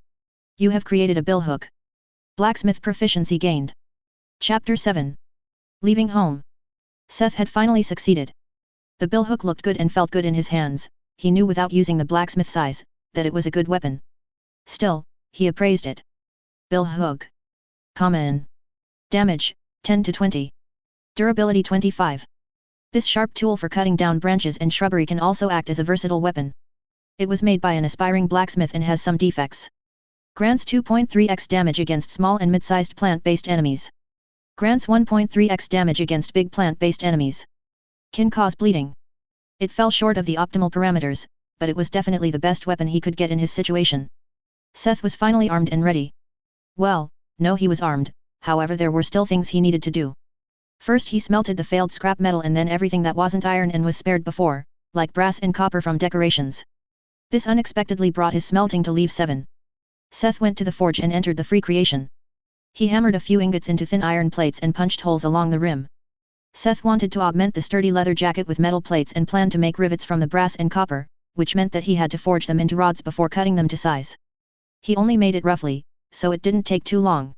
You have created a billhook. Blacksmith proficiency gained. Chapter 7. Leaving home. Seth had finally succeeded. The billhook looked good and felt good in his hands. He knew without using the blacksmith's eyes, that it was a good weapon. Still, he appraised it. Billhook. Common. Damage, 10 to 20. Durability 25. This sharp tool for cutting down branches and shrubbery can also act as a versatile weapon. It was made by an aspiring blacksmith and has some defects. Grants 2.3x damage against small and mid-sized plant-based enemies. Grants 1.3x damage against big plant-based enemies. Can cause bleeding. It fell short of the optimal parameters, but it was definitely the best weapon he could get in his situation. Seth was finally armed and ready. Well, no, he was armed, however there were still things he needed to do. First he smelted the failed scrap metal and then everything that wasn't iron and was spared before, like brass and copper from decorations. This unexpectedly brought his smelting to leave 7. Seth went to the forge and entered the free creation. He hammered a few ingots into thin iron plates and punched holes along the rim. Seth wanted to augment the sturdy leather jacket with metal plates and planned to make rivets from the brass and copper, which meant that he had to forge them into rods before cutting them to size. He only made it roughly, so it didn't take too long.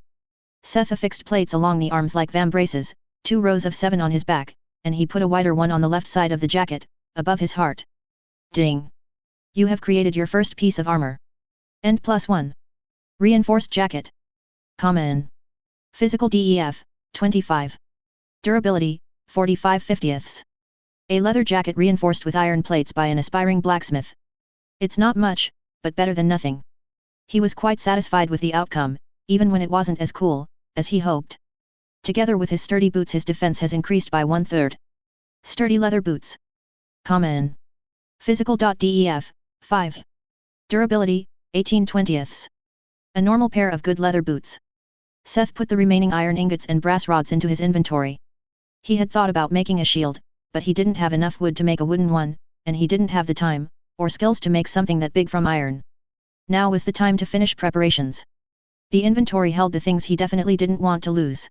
Seth affixed plates along the arms like vambraces, 2 rows of 7 on his back, and he put a wider one on the left side of the jacket, above his heart. Ding! You have created your first piece of armor. End +1. Reinforced jacket. Common. Physical DEF, 25. Durability, 45/50. A leather jacket reinforced with iron plates by an aspiring blacksmith. It's not much, but better than nothing. He was quite satisfied with the outcome, even when it wasn't as cool as he hoped. Together with his sturdy boots, his defense has increased by 1/3. Sturdy leather boots. Common. Physical.def, 5. Durability, 18/20. A normal pair of good leather boots. Seth put the remaining iron ingots and brass rods into his inventory. He had thought about making a shield, but he didn't have enough wood to make a wooden one, and he didn't have the time, or skills to make something that big from iron. Now was the time to finish preparations. The inventory held the things he definitely didn't want to lose.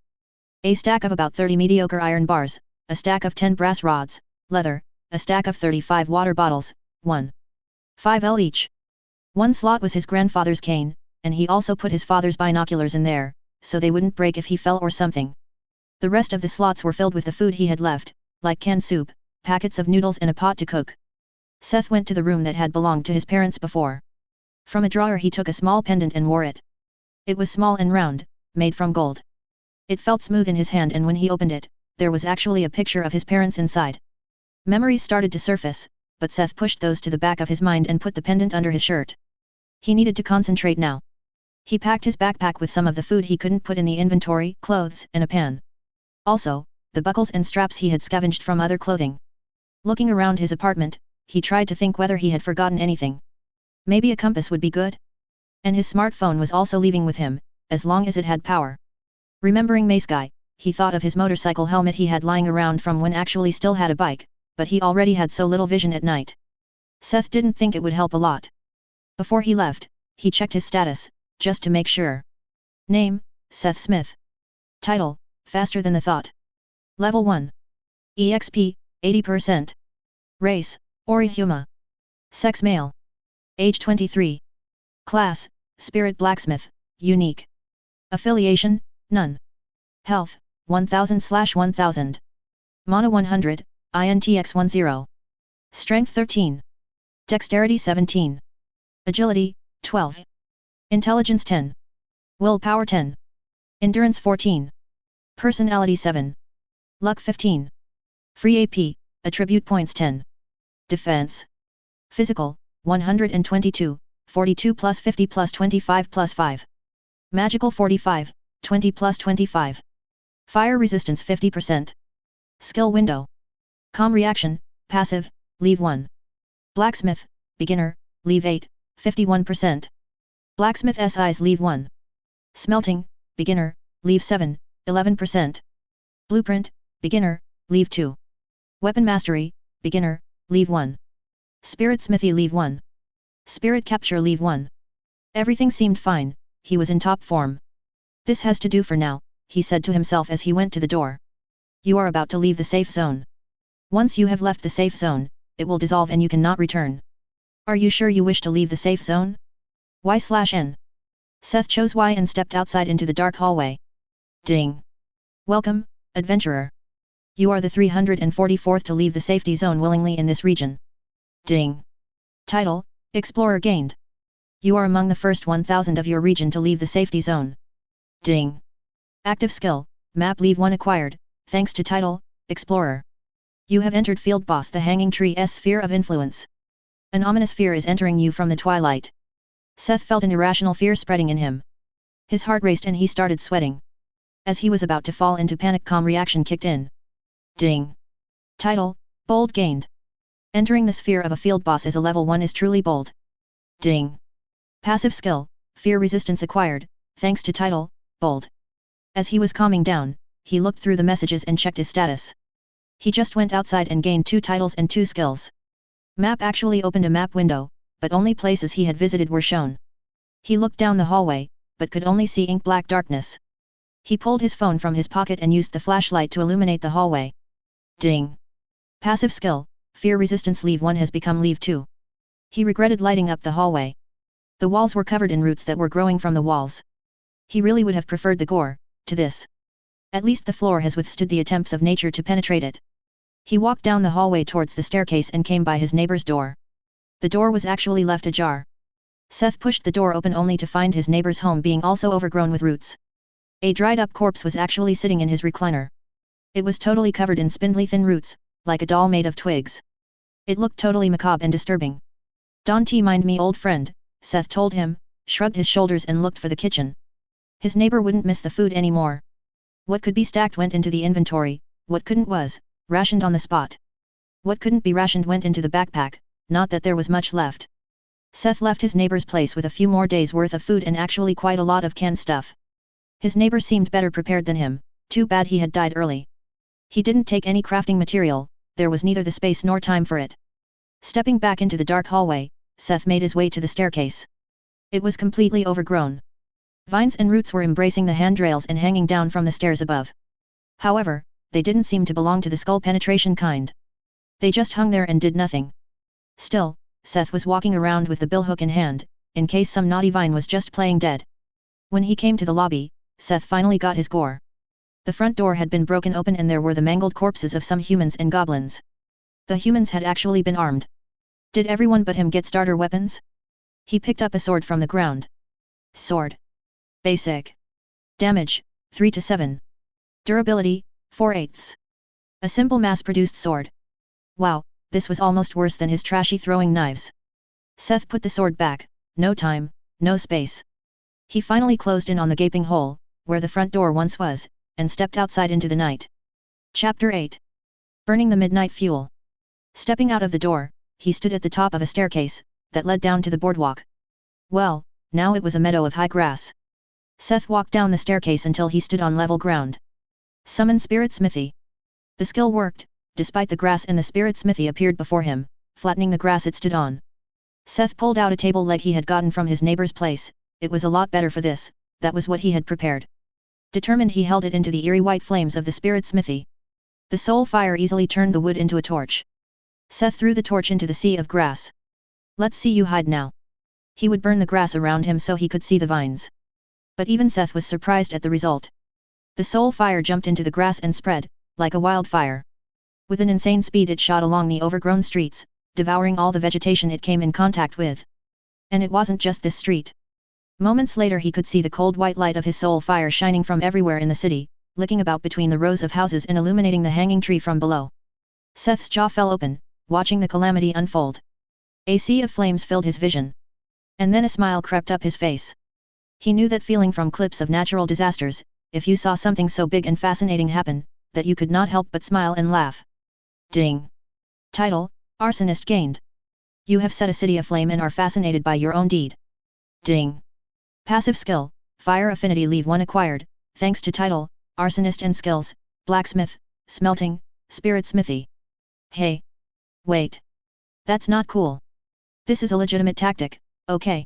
A stack of about 30 mediocre iron bars, a stack of 10 brass rods, leather, a stack of 35 water bottles, 1.5L each. One slot was his grandfather's cane, and he also put his father's binoculars in there, so they wouldn't break if he fell or something. The rest of the slots were filled with the food he had left, like canned soup, packets of noodles and a pot to cook. Seth went to the room that had belonged to his parents before. From a drawer he took a small pendant and wore it. It was small and round, made from gold. It felt smooth in his hand, and when he opened it, there was actually a picture of his parents inside. Memories started to surface, but Seth pushed those to the back of his mind and put the pendant under his shirt. He needed to concentrate now. He packed his backpack with some of the food he couldn't put in the inventory, clothes, and a pan. Also, the buckles and straps he had scavenged from other clothing. Looking around his apartment, he tried to think whether he had forgotten anything. Maybe a compass would be good? And his smartphone was also leaving with him, as long as it had power. Remembering Mace-Guy, he thought of his motorcycle helmet he had lying around from when actually still had a bike, but he already had so little vision at night. Seth didn't think it would help a lot. Before he left, he checked his status, just to make sure. Name, Seth Smith. Title, Faster Than the Thought. Level 1. EXP, 80%. Race, Orihuma. Sex male. Age 23. Class, Spirit Blacksmith, unique. Affiliation, none. Health, 1000/1000. Mana 100, INTX 10. Strength 13. Dexterity 17. Agility, 12. Intelligence 10. Willpower 10. Endurance 14. Personality 7. Luck 15. Free AP, attribute points 10. Defense. Physical, 122, 42 plus 50 plus 25 plus 5. Magical 45, 20 plus 25. Fire resistance 50%. Skill window. Calm reaction, passive, leave 1. Blacksmith, beginner, leave 8, 51%. Blacksmith SIs leave 1. Smelting, beginner, leave 7, 11%. Blueprint, beginner, leave 2. Weapon mastery, beginner, leave 1. Spirit smithy leave 1. Spirit capture leave 1. Everything seemed fine, he was in top form. This has to do for now, he said to himself as he went to the door. You are about to leave the safe zone. Once you have left the safe zone, it will dissolve and you cannot return. Are you sure you wish to leave the safe zone? Y/N. Seth chose Y and stepped outside into the dark hallway. Ding. Welcome, adventurer. You are the 344th to leave the safety zone willingly in this region. Ding. Title, Explorer gained. You are among the first 1000 of your region to leave the safety zone. Ding. Active skill, Map Leave 1 acquired, thanks to title, Explorer. You have entered Field Boss the Hanging Tree's sphere of influence. An ominous fear is entering you from the twilight. Seth felt an irrational fear spreading in him. His heart raced and he started sweating. As he was about to fall into panic, calm reaction kicked in. Ding. Title, Bold gained. Entering the sphere of a field boss as a level 1 is truly bold. Ding. Passive skill, Fear resistance acquired, thanks to title, Bold. As he was calming down, he looked through the messages and checked his status. He just went outside and gained 2 titles and 2 skills. Map actually opened a map window, but only places he had visited were shown. He looked down the hallway, but could only see ink-black darkness. He pulled his phone from his pocket and used the flashlight to illuminate the hallway. Ding. Passive skill, Fear resistance leave 1 has become leave 2. He regretted lighting up the hallway. The walls were covered in roots that were growing from the walls. He really would have preferred the gore, to this. At least the floor has withstood the attempts of nature to penetrate it. He walked down the hallway towards the staircase and came by his neighbor's door. The door was actually left ajar. Seth pushed the door open only to find his neighbor's home being also overgrown with roots. A dried-up corpse was actually sitting in his recliner. It was totally covered in spindly thin roots, like a doll made of twigs. It looked totally macabre and disturbing. "Don't mind me, old friend," Seth told him, shrugged his shoulders and looked for the kitchen. His neighbor wouldn't miss the food anymore. What could be stacked went into the inventory, what couldn't was rationed on the spot. What couldn't be rationed went into the backpack, not that there was much left. Seth left his neighbor's place with a few more days' worth of food and actually quite a lot of canned stuff. His neighbor seemed better prepared than him, too bad he had died early. He didn't take any crafting material, there was neither the space nor time for it. Stepping back into the dark hallway, Seth made his way to the staircase. It was completely overgrown. Vines and roots were embracing the handrails and hanging down from the stairs above. However, they didn't seem to belong to the skull penetration kind. They just hung there and did nothing. Still, Seth was walking around with the billhook in hand, in case some naughty vine was just playing dead. When he came to the lobby, Seth finally got his gore. The front door had been broken open and there were the mangled corpses of some humans and goblins. The humans had actually been armed. Did everyone but him get starter weapons? He picked up a sword from the ground. Sword. Basic. Damage, 3 to 7. Durability, 4/8. A simple mass-produced sword. Wow, this was almost worse than his trashy throwing knives. Seth put the sword back, no time, no space. He finally closed in on the gaping hole, where the front door once was, and stepped outside into the night. Chapter 8. Burning the midnight fuel. Stepping out of the door, he stood at the top of a staircase, that led down to the boardwalk. Well, now it was a meadow of high grass. Seth walked down the staircase until he stood on level ground. Summon Spirit Smithy. The skill worked, despite the grass, and the Spirit Smithy appeared before him, flattening the grass it stood on. Seth pulled out a table leg he had gotten from his neighbor's place. It was a lot better for this, that was what he had prepared. Determined, he held it into the eerie white flames of the Spirit Smithy. The soul fire easily turned the wood into a torch. Seth threw the torch into the sea of grass. Let's see you hide now. He would burn the grass around him so he could see the vines. But even Seth was surprised at the result. The soul fire jumped into the grass and spread, like a wildfire. With an insane speed it shot along the overgrown streets, devouring all the vegetation it came in contact with. And it wasn't just this street. Moments later he could see the cold white light of his soul fire shining from everywhere in the city, licking about between the rows of houses and illuminating the hanging tree from below. Seth's jaw fell open, watching the calamity unfold. A sea of flames filled his vision. And then a smile crept up his face. He knew that feeling from clips of natural disasters, if you saw something so big and fascinating happen, that you could not help but smile and laugh. Ding! Title, Arsonist gained. You have set a city aflame and are fascinated by your own deed. Ding! Passive skill, Fire Affinity Leave 1 acquired, thanks to title, Arsonist and skills, Blacksmith, Smelting, Spirit Smithy. Hey! Wait! That's not cool. This is a legitimate tactic, okay?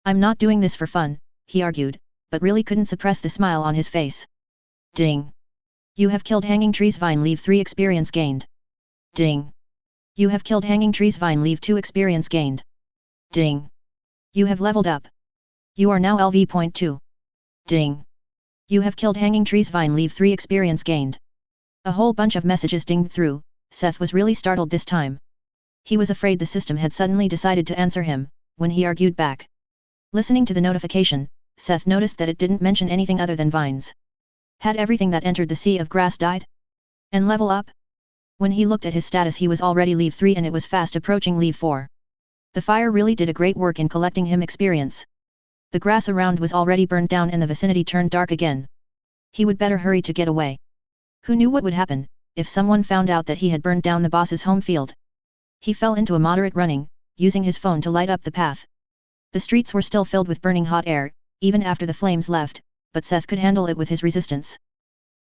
I'm not doing this for fun, he argued, but really couldn't suppress the smile on his face. Ding! You have killed Hanging Tree's Vine, leave 3 experience gained. Ding! You have killed Hanging Tree's Vine, leave 2 experience gained. Ding! You have leveled up. You are now LV.2. Ding! You have killed Hanging Tree's Vine, leave 3 experience gained. A whole bunch of messages dinged through. Seth was really startled this time. He was afraid the system had suddenly decided to answer him, when he argued back. Listening to the notification, Seth noticed that it didn't mention anything other than vines. Had everything that entered the sea of grass died? And level up? When he looked at his status he was already leave 3 and it was fast approaching leave 4. The fire really did a great work in collecting him experience. The grass around was already burned down and the vicinity turned dark again. He would better hurry to get away. Who knew what would happen, if someone found out that he had burned down the boss's home field? He fell into a moderate running, using his phone to light up the path. The streets were still filled with burning hot air, even after the flames left, but Seth could handle it with his resistance.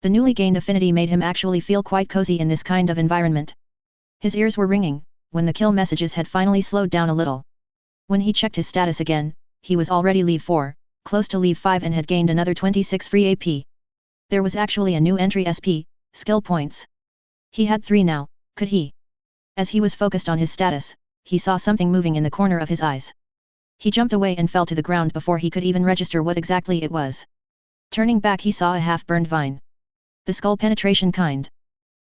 The newly gained affinity made him actually feel quite cozy in this kind of environment. His ears were ringing, when the kill messages had finally slowed down a little. When he checked his status again, he was already leave 4, close to leave 5 and had gained another 26 free AP. There was actually a new entry SP, skill points. He had 3 now, could he? As he was focused on his status, he saw something moving in the corner of his eyes. He jumped away and fell to the ground before he could even register what exactly it was. Turning back he saw a half-burned vine. The skull penetration kind.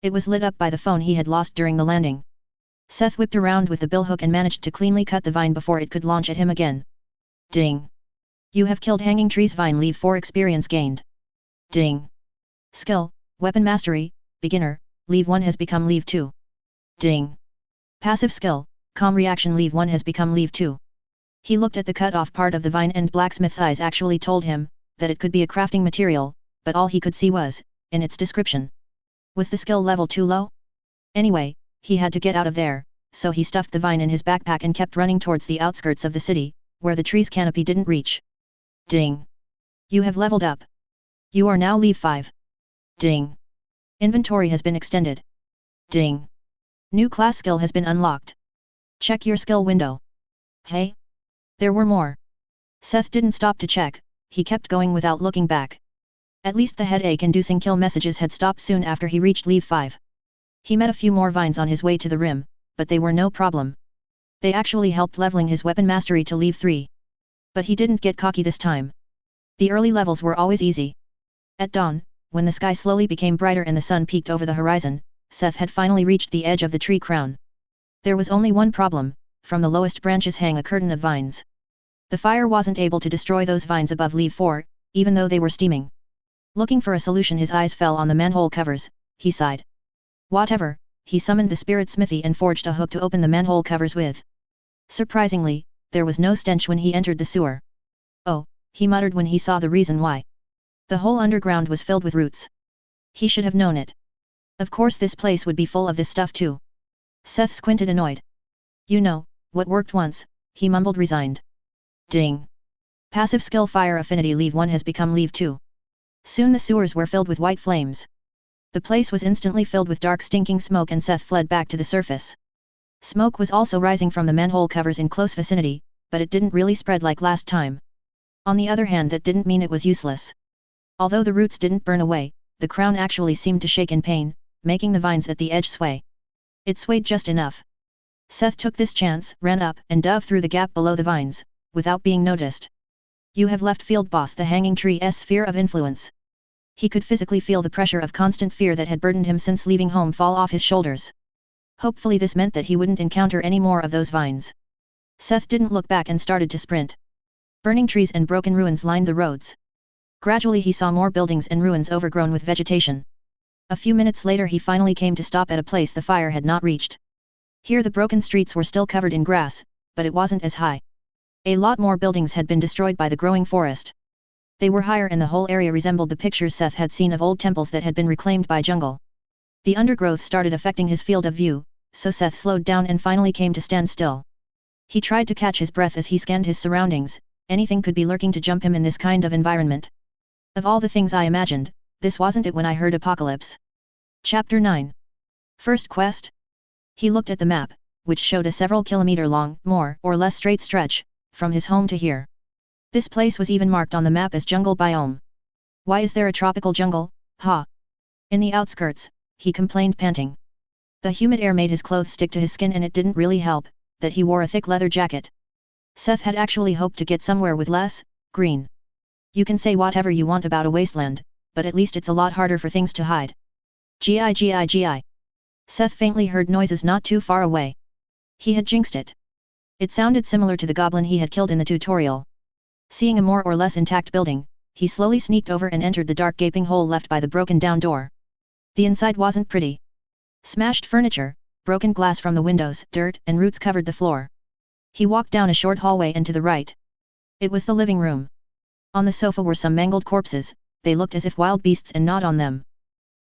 It was lit up by the phone he had lost during the landing. Seth whipped around with the billhook and managed to cleanly cut the vine before it could launch at him again. Ding! You have killed Hanging Tree's Vine, leave 4 experience gained. Ding! Skill, Weapon Mastery, Beginner, leave 1 has become leave 2. Ding! Passive skill, Calm Reaction, leave 1 has become leave 2. He looked at the cut-off part of the vine and Blacksmith's eyes actually told him, that it could be a crafting material, but all he could see was, in its description. Was the skill level too low? Anyway, he had to get out of there, so he stuffed the vine in his backpack and kept running towards the outskirts of the city, where the tree's canopy didn't reach. Ding! You have leveled up. You are now leave 5. Ding! Inventory has been extended. Ding! New class skill has been unlocked. Check your skill window. Hey? There were more. Seth didn't stop to check, he kept going without looking back. At least the headache-inducing kill messages had stopped soon after he reached leave 5. He met a few more vines on his way to the rim, but they were no problem. They actually helped leveling his weapon mastery to leave 3. But he didn't get cocky this time. The early levels were always easy. At dawn, When the sky slowly became brighter and the sun peeked over the horizon, Seth had finally reached the edge of the tree crown. There was only one problem: from the lowest branches hang a curtain of vines. The fire wasn't able to destroy those vines above leaf 4, even though they were steaming. Looking for a solution, his eyes fell on the manhole covers. He sighed. Whatever, he summoned the spirit smithy and forged a hook to open the manhole covers with. Surprisingly, there was no stench when he entered the sewer. Oh, he muttered when he saw the reason why. The whole underground was filled with roots. He should have known it. Of course this place would be full of this stuff too. Seth squinted, annoyed. You know, what worked once, he mumbled, resigned. Ding. Passive skill fire affinity leave 1 has become leave 2. Soon the sewers were filled with white flames. The place was instantly filled with dark stinking smoke and Seth fled back to the surface. Smoke was also rising from the manhole covers in close vicinity, but it didn't really spread like last time. On the other hand, that didn't mean it was useless. Although the roots didn't burn away, the crown actually seemed to shake in pain, making the vines at the edge sway. It swayed just enough. Seth took this chance, ran up, and dove through the gap below the vines, without being noticed. You have left Field Boss the hanging tree's sphere of influence. He could physically feel the pressure of constant fear that had burdened him since leaving home fall off his shoulders. Hopefully this meant that he wouldn't encounter any more of those vines. Seth didn't look back and started to sprint. Burning trees and broken ruins lined the roads. Gradually he saw more buildings and ruins overgrown with vegetation. A few minutes later he finally came to stop at a place the fire had not reached. Here the broken streets were still covered in grass, but it wasn't as high. A lot more buildings had been destroyed by the growing forest. They were higher and the whole area resembled the pictures Seth had seen of old temples that had been reclaimed by jungle. The undergrowth started affecting his field of view, so Seth slowed down and finally came to stand still. He tried to catch his breath as he scanned his surroundings. Anything could be lurking to jump him in this kind of environment. Of all the things I imagined, this wasn't it when I heard apocalypse. Chapter 9. First quest? He looked at the map, which showed a several kilometer long, more or less straight stretch, from his home to here. This place was even marked on the map as jungle biome. Why is there a tropical jungle, huh? In the outskirts, he complained, panting. The humid air made his clothes stick to his skin and it didn't really help that he wore a thick leather jacket. Seth had actually hoped to get somewhere with less green. You can say whatever you want about a wasteland, but at least it's a lot harder for things to hide. Gi. Seth faintly heard noises not too far away. He had jinxed it. It sounded similar to the goblin he had killed in the tutorial. Seeing a more or less intact building, he slowly sneaked over and entered the dark gaping hole left by the broken down door. The inside wasn't pretty. Smashed furniture, broken glass from the windows, dirt and roots covered the floor. He walked down a short hallway and to the right. It was the living room. On the sofa were some mangled corpses. They looked as if wild beasts and gnawed on them.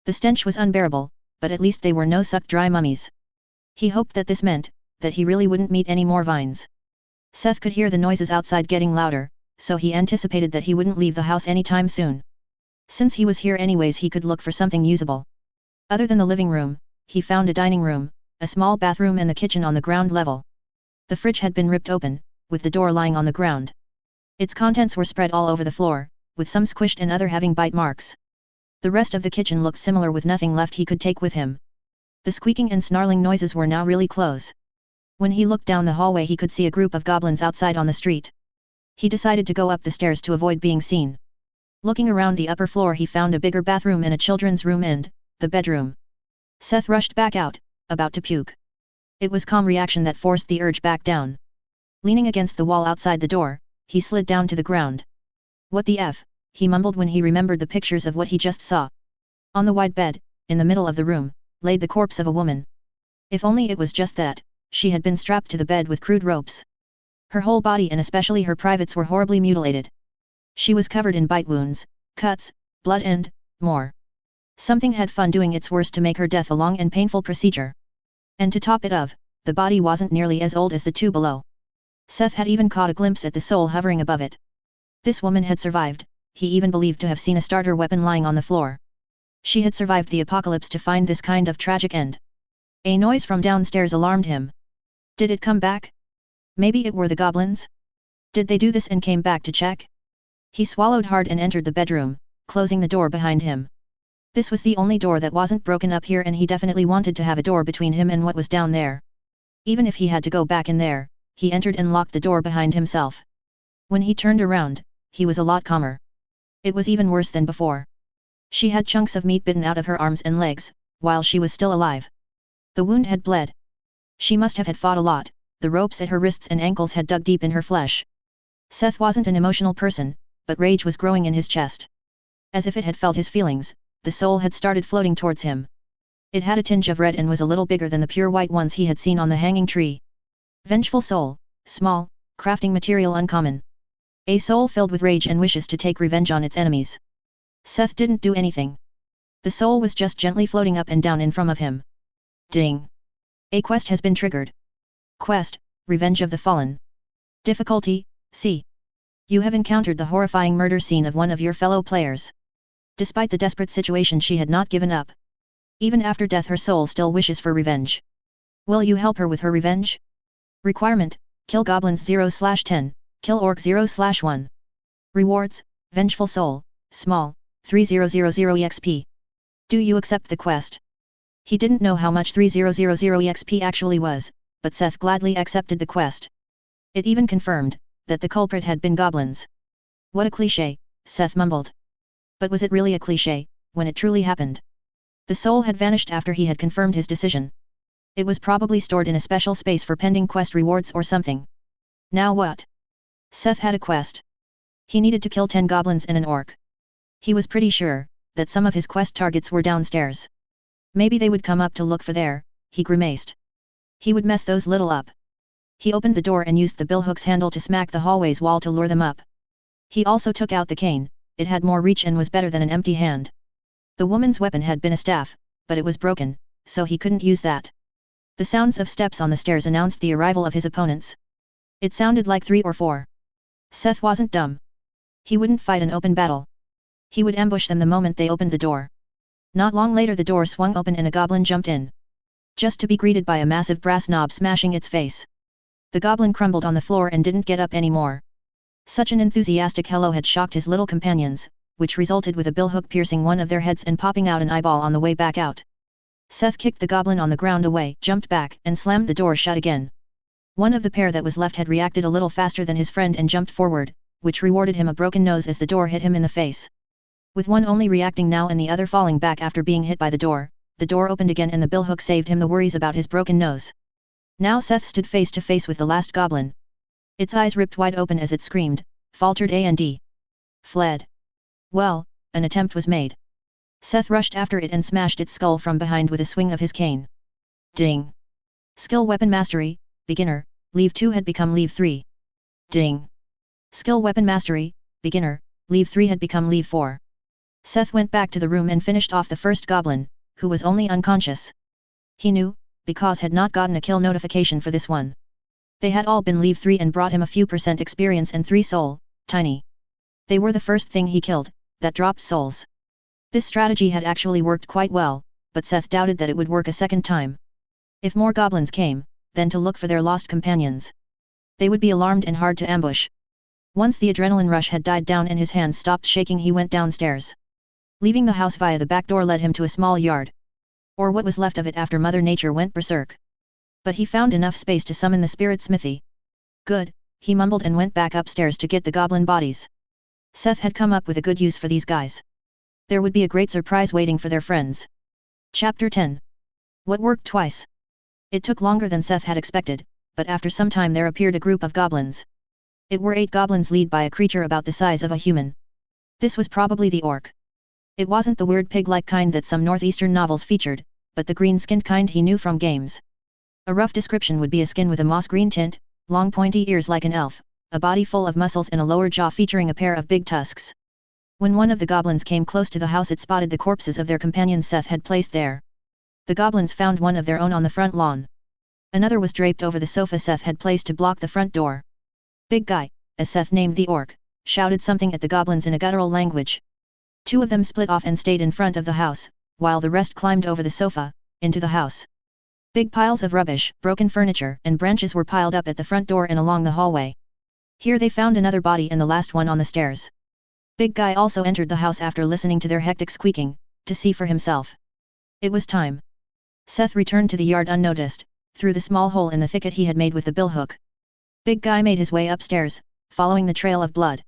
The stench was unbearable, but at least they were no sucked dry mummies. He hoped that this meant that he really wouldn't meet any more vines. Seth could hear the noises outside getting louder, so he anticipated that he wouldn't leave the house anytime soon. Since he was here anyways, he could look for something usable. Other than the living room, he found a dining room, a small bathroom and the kitchen on the ground level. The fridge had been ripped open, with the door lying on the ground. Its contents were spread all over the floor, with some squished and other having bite marks. The rest of the kitchen looked similar, with nothing left he could take with him. The squeaking and snarling noises were now really close. When he looked down the hallway he could see a group of goblins outside on the street. He decided to go up the stairs to avoid being seen. Looking around the upper floor he found a bigger bathroom and a children's room and the bedroom. Seth rushed back out, about to puke. It was calm reaction that forced the urge back down. Leaning against the wall outside the door, he slid down to the ground. What the F, he mumbled when he remembered the pictures of what he just saw. On the wide bed, in the middle of the room, laid the corpse of a woman. If only it was just that, she had been strapped to the bed with crude ropes. Her whole body and especially her privates were horribly mutilated. She was covered in bite wounds, cuts, blood and more. Something had fun doing its worst to make her death a long and painful procedure. And to top it off, the body wasn't nearly as old as the two below. Seth had even caught a glimpse at the soul hovering above it. This woman had survived, he even believed to have seen a starter weapon lying on the floor. She had survived the apocalypse to find this kind of tragic end. A noise from downstairs alarmed him. Did it come back? Maybe it were the goblins? Did they do this and came back to check? He swallowed hard and entered the bedroom, closing the door behind him. This was the only door that wasn't broken up here and he definitely wanted to have a door between him and what was down there. Even if he had to go back in there, he entered and locked the door behind himself. When he turned around, he was a lot calmer. It was even worse than before. She had chunks of meat bitten out of her arms and legs, while she was still alive. The wound had bled. She must have had fought a lot, the ropes at her wrists and ankles had dug deep in her flesh. Seth wasn't an emotional person, but rage was growing in his chest. As if it had felt his feelings, the soul had started floating towards him. It had a tinge of red and was a little bigger than the pure white ones he had seen on the hanging tree. Vengeful soul, small, crafting material uncommon. A soul filled with rage and wishes to take revenge on its enemies. Seth didn't do anything. The soul was just gently floating up and down in front of him. Ding! A quest has been triggered. Quest, Revenge of the Fallen. Difficulty, C. You have encountered the horrifying murder scene of one of your fellow players. Despite the desperate situation, she had not given up. Even after death, her soul still wishes for revenge. Will you help her with her revenge? Requirement, kill goblins 0/10, kill orc 0/1. Rewards, Vengeful Soul, small, 3000 EXP. Do you accept the quest? He didn't know how much 3000 EXP actually was, but Seth gladly accepted the quest. It even confirmed that the culprit had been goblins. What a cliché, Seth mumbled. But was it really a cliché, when it truly happened? The soul had vanished after he had confirmed his decision. It was probably stored in a special space for pending quest rewards or something. Now what? Seth had a quest. He needed to kill 10 goblins and an orc. He was pretty sure that some of his quest targets were downstairs. Maybe they would come up to look for there, he grimaced. He would mess those little up. He opened the door and used the billhook's handle to smack the hallway's wall to lure them up. He also took out the cane, it had more reach and was better than an empty hand. The woman's weapon had been a staff, but it was broken, so he couldn't use that. The sounds of steps on the stairs announced the arrival of his opponents. It sounded like 3 or 4. Seth wasn't dumb. He wouldn't fight an open battle. He would ambush them the moment they opened the door. Not long later the door swung open and a goblin jumped in. Just to be greeted by a massive brass knob smashing its face. The goblin crumbled on the floor and didn't get up anymore. Such an enthusiastic hello had shocked his little companions, which resulted with a billhook piercing one of their heads and popping out an eyeball on the way back out. Seth kicked the goblin on the ground away, jumped back, and slammed the door shut again. One of the pair that was left had reacted a little faster than his friend and jumped forward, which rewarded him a broken nose as the door hit him in the face. With one only reacting now and the other falling back after being hit by the door opened again and the billhook saved him the worries about his broken nose. Now Seth stood face to face with the last goblin. Its eyes ripped wide open as it screamed, faltered and fled. Well, an attempt was made. Seth rushed after it and smashed its skull from behind with a swing of his cane. Ding! Skill Weapon Mastery, Beginner, Leave 2 had become Leave 3. Ding! Skill Weapon Mastery, Beginner, Leave 3 had become Leave 4. Seth went back to the room and finished off the first goblin, who was only unconscious. He knew, because had not gotten a kill notification for this one. They had all been Leave 3 and brought him a few % experience and 3 soul, tiny. They were the first thing he killed, that dropped souls. This strategy had actually worked quite well, but Seth doubted that it would work a second time. If more goblins came, then to look for their lost companions. They would be alarmed and hard to ambush. Once the adrenaline rush had died down and his hands stopped shaking, he went downstairs. Leaving the house via the back door led him to a small yard. Or what was left of it after Mother Nature went berserk. But he found enough space to summon the spirit smithy. Good, he mumbled and went back upstairs to get the goblin bodies. Seth had come up with a good use for these guys. There would be a great surprise waiting for their friends. Chapter 10. What worked twice? It took longer than Seth had expected, but after some time there appeared a group of goblins. It were 8 goblins led by a creature about the size of a human. This was probably the orc. It wasn't the weird pig-like kind that some northeastern novels featured, but the green-skinned kind he knew from games. A rough description would be a skin with a moss-green tint, long pointy ears like an elf, a body full of muscles and a lower jaw featuring a pair of big tusks. When one of the goblins came close to the house, it spotted the corpses of their companions Seth had placed there. The goblins found one of their own on the front lawn. Another was draped over the sofa Seth had placed to block the front door. Big Guy, as Seth named the orc, shouted something at the goblins in a guttural language. 2 of them split off and stayed in front of the house, while the rest climbed over the sofa, into the house. Big piles of rubbish, broken furniture, and branches were piled up at the front door and along the hallway. Here they found another body and the last one on the stairs. Big Guy also entered the house after listening to their hectic squeaking, to see for himself. It was time. Seth returned to the yard unnoticed, through the small hole in the thicket he had made with the billhook. Big Guy made his way upstairs, following the trail of blood.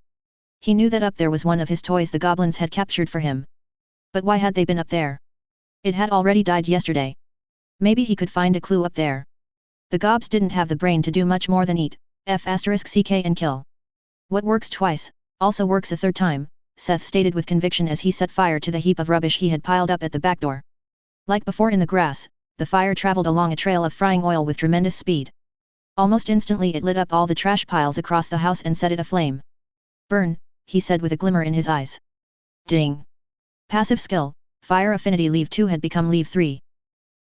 He knew that up there was one of his toys the goblins had captured for him. But why had they been up there? It had already died yesterday. Maybe he could find a clue up there. The gobs didn't have the brain to do much more than eat, *CK and kill. What works twice, also works a third time, Seth stated with conviction as he set fire to the heap of rubbish he had piled up at the back door. Like before in the grass, the fire traveled along a trail of frying oil with tremendous speed. Almost instantly it lit up all the trash piles across the house and set it aflame. Burn, he said with a glimmer in his eyes. Ding. Passive skill, Fire Affinity Leave 2 had become Leave 3.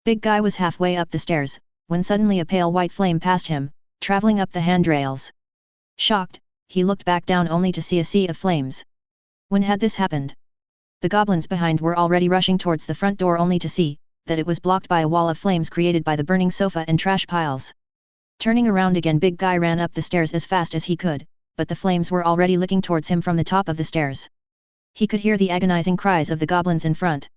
Big Guy was halfway up the stairs, when suddenly a pale white flame passed him, traveling up the handrails. Shocked, he looked back down only to see a sea of flames. When had this happened? The goblins behind were already rushing towards the front door only to see that it was blocked by a wall of flames created by the burning sofa and trash piles. Turning around again, Big Guy ran up the stairs as fast as he could, but the flames were already licking towards him from the top of the stairs. He could hear the agonizing cries of the goblins in front.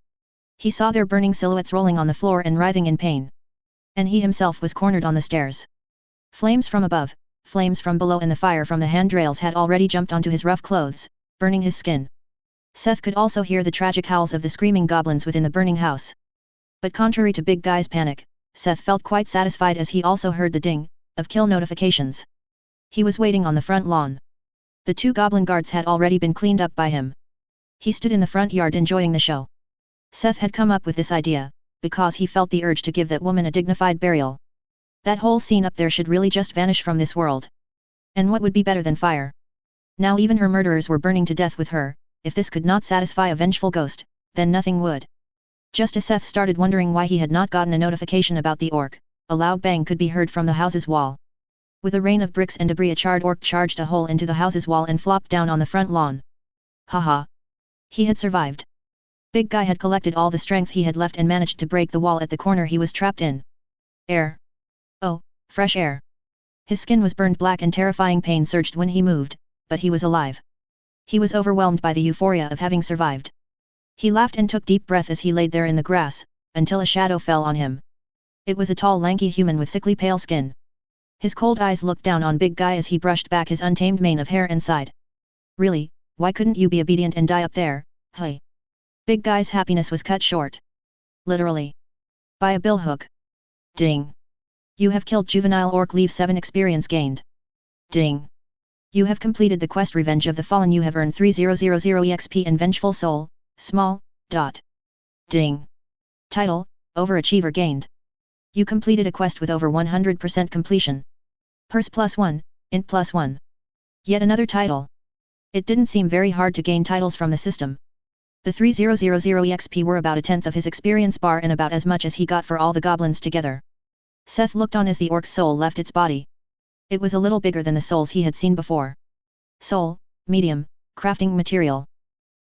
He saw their burning silhouettes rolling on the floor and writhing in pain. And he himself was cornered on the stairs. Flames from above, flames from below, and the fire from the handrails had already jumped onto his rough clothes, burning his skin. Seth could also hear the tragic howls of the screaming goblins within the burning house. But contrary to Big Guy's panic, Seth felt quite satisfied as he also heard the ding of kill notifications. He was waiting on the front lawn. The 2 goblin guards had already been cleaned up by him. He stood in the front yard enjoying the show. Seth had come up with this idea because he felt the urge to give that woman a dignified burial. That whole scene up there should really just vanish from this world. And what would be better than fire? Now even her murderers were burning to death with her. If this could not satisfy a vengeful ghost, then nothing would. Just as Seth started wondering why he had not gotten a notification about the orc, a loud bang could be heard from the house's wall. With a rain of bricks and debris, a charred orc charged a hole into the house's wall and flopped down on the front lawn. Haha. He had survived. Big Guy had collected all the strength he had left and managed to break the wall at the corner he was trapped in. Air. Oh, fresh air. His skin was burned black and terrifying pain surged when he moved, but he was alive. He was overwhelmed by the euphoria of having survived. He laughed and took deep breath as he laid there in the grass, until a shadow fell on him. It was a tall lanky human with sickly pale skin. His cold eyes looked down on Big Guy as he brushed back his untamed mane of hair and sighed. Really, why couldn't you be obedient and die up there, hey? Big Guy's happiness was cut short. Literally. By a billhook. Ding. You have killed juvenile orc, leave 7 experience gained. Ding. You have completed the quest Revenge of the Fallen. You have earned 3000 EXP and Vengeful Soul, small, dot. Ding. Title, Overachiever gained. You completed a quest with over 100% completion. Purse +1, int +1. Yet another title. It didn't seem very hard to gain titles from the system. The 3000 EXP were about a tenth of his experience bar and about as much as he got for all the goblins together. Seth looked on as the orc's soul left its body. It was a little bigger than the souls he had seen before. Soul, medium, crafting material.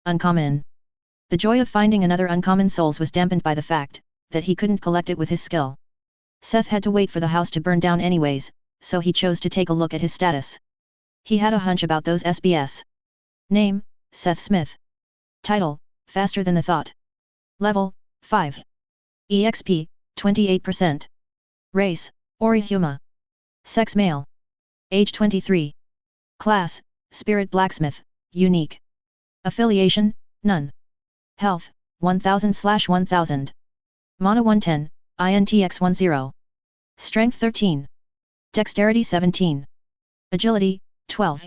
Uncommon. The joy of finding another uncommon souls was dampened by the fact that he couldn't collect it with his skill. Seth had to wait for the house to burn down anyways, so he chose to take a look at his status. He had a hunch about those SBS. Name, Seth Smith. Title, Faster Than the Thought. Level, 5. EXP, 28%. Race, Orihuma. Sex male. Age 23. Class, Spirit Blacksmith, unique. Affiliation, none. Health, 1000/1000. Mana 110, INTX 10. Strength 13. Dexterity 17. Agility, 12.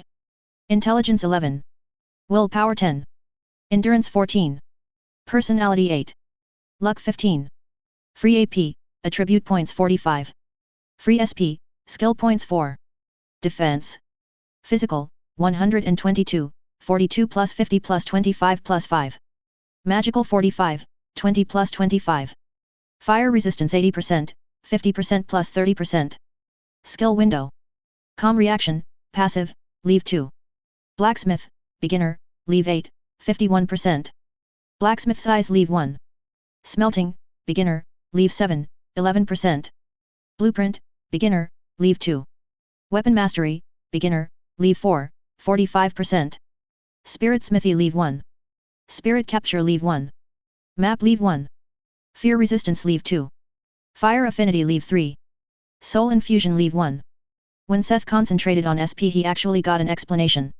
Intelligence 11. Willpower 10. Endurance 14. Personality 8. Luck 15. Free AP, Attribute Points 45. Free SP, Skill Points 4. Defense. Physical, 122, 42 plus 50 plus 25 plus 5. Magical 45, 20 plus 25. Fire resistance 80%, 50% plus 30%. Skill window. Calm reaction, passive, leave 2. Blacksmith, beginner, leave 8, 51%. Blacksmith size leave 1. Smelting, beginner, leave 7, 11%. Blueprint, beginner, leave 2. Weapon mastery, beginner, leave 4, 45%. Spirit smithy leave 1. Spirit capture leave 1. Map leave 1. Fear resistance leave 2. Fire affinity leave 3. Soul infusion leave 1. When Seth concentrated on SP, he actually got an explanation.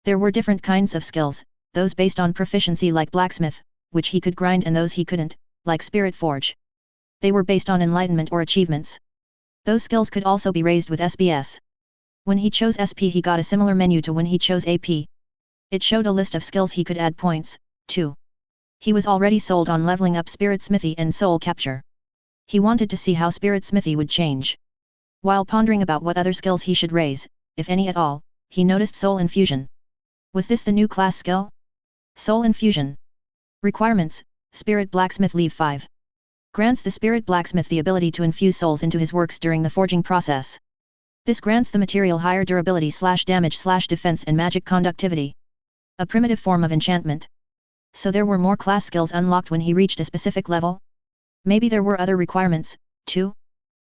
There were different kinds of skills, those based on proficiency like blacksmith, which he could grind and those he couldn't, like Spirit Forge. They were based on enlightenment or achievements. Those skills could also be raised with SBS. When he chose SP he got a similar menu to when he chose AP. It showed a list of skills he could add points, to. He was already sold on leveling up Spirit Smithy and Soul Capture. He wanted to see how Spirit Smithy would change. While pondering about what other skills he should raise, if any at all, he noticed Soul Infusion. Was this the new class skill? Soul Infusion. Requirements: Spirit Blacksmith Leave 5. Grants the Spirit Blacksmith the ability to infuse souls into his works during the forging process. This grants the material higher durability / damage / defense and magic conductivity. A primitive form of enchantment. So there were more class skills unlocked when he reached a specific level? Maybe there were other requirements, too?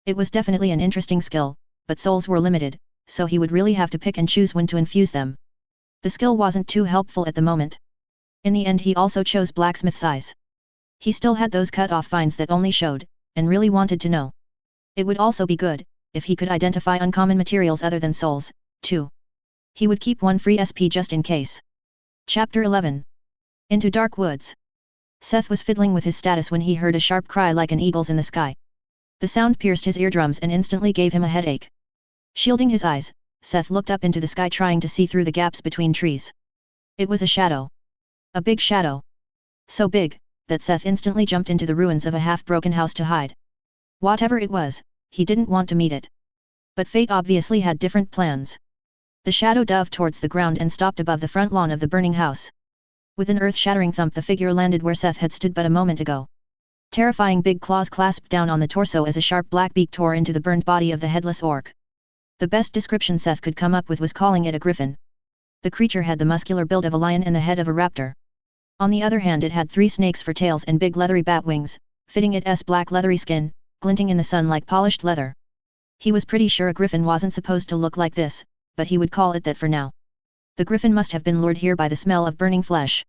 It was definitely an interesting skill, but souls were limited, so he would really have to pick and choose when to infuse them. The skill wasn't too helpful at the moment. In the end he also chose Blacksmith's Eyes. He still had those cut-off vines that only showed, and really wanted to know. It would also be good, if he could identify uncommon materials other than souls, too. He would keep one free SP just in case. Chapter 11. Into Dark Woods. Seth was fiddling with his status when he heard a sharp cry like an eagle's in the sky. The sound pierced his eardrums and instantly gave him a headache. Shielding his eyes, Seth looked up into the sky trying to see through the gaps between trees. It was a shadow. A big shadow. So big, that Seth instantly jumped into the ruins of a half-broken house to hide. Whatever it was, he didn't want to meet it. But fate obviously had different plans. The shadow dove towards the ground and stopped above the front lawn of the burning house. With an earth-shattering thump the figure landed where Seth had stood but a moment ago. Terrifying big claws clasped down on the torso as a sharp black beak tore into the burned body of the headless orc. The best description Seth could come up with was calling it a griffin. The creature had the muscular build of a lion and the head of a raptor. On the other hand it had 3 snakes for tails and big leathery bat wings, fitting its black leathery skin, glinting in the sun like polished leather. He was pretty sure a griffin wasn't supposed to look like this, but he would call it that for now. The griffin must have been lured here by the smell of burning flesh.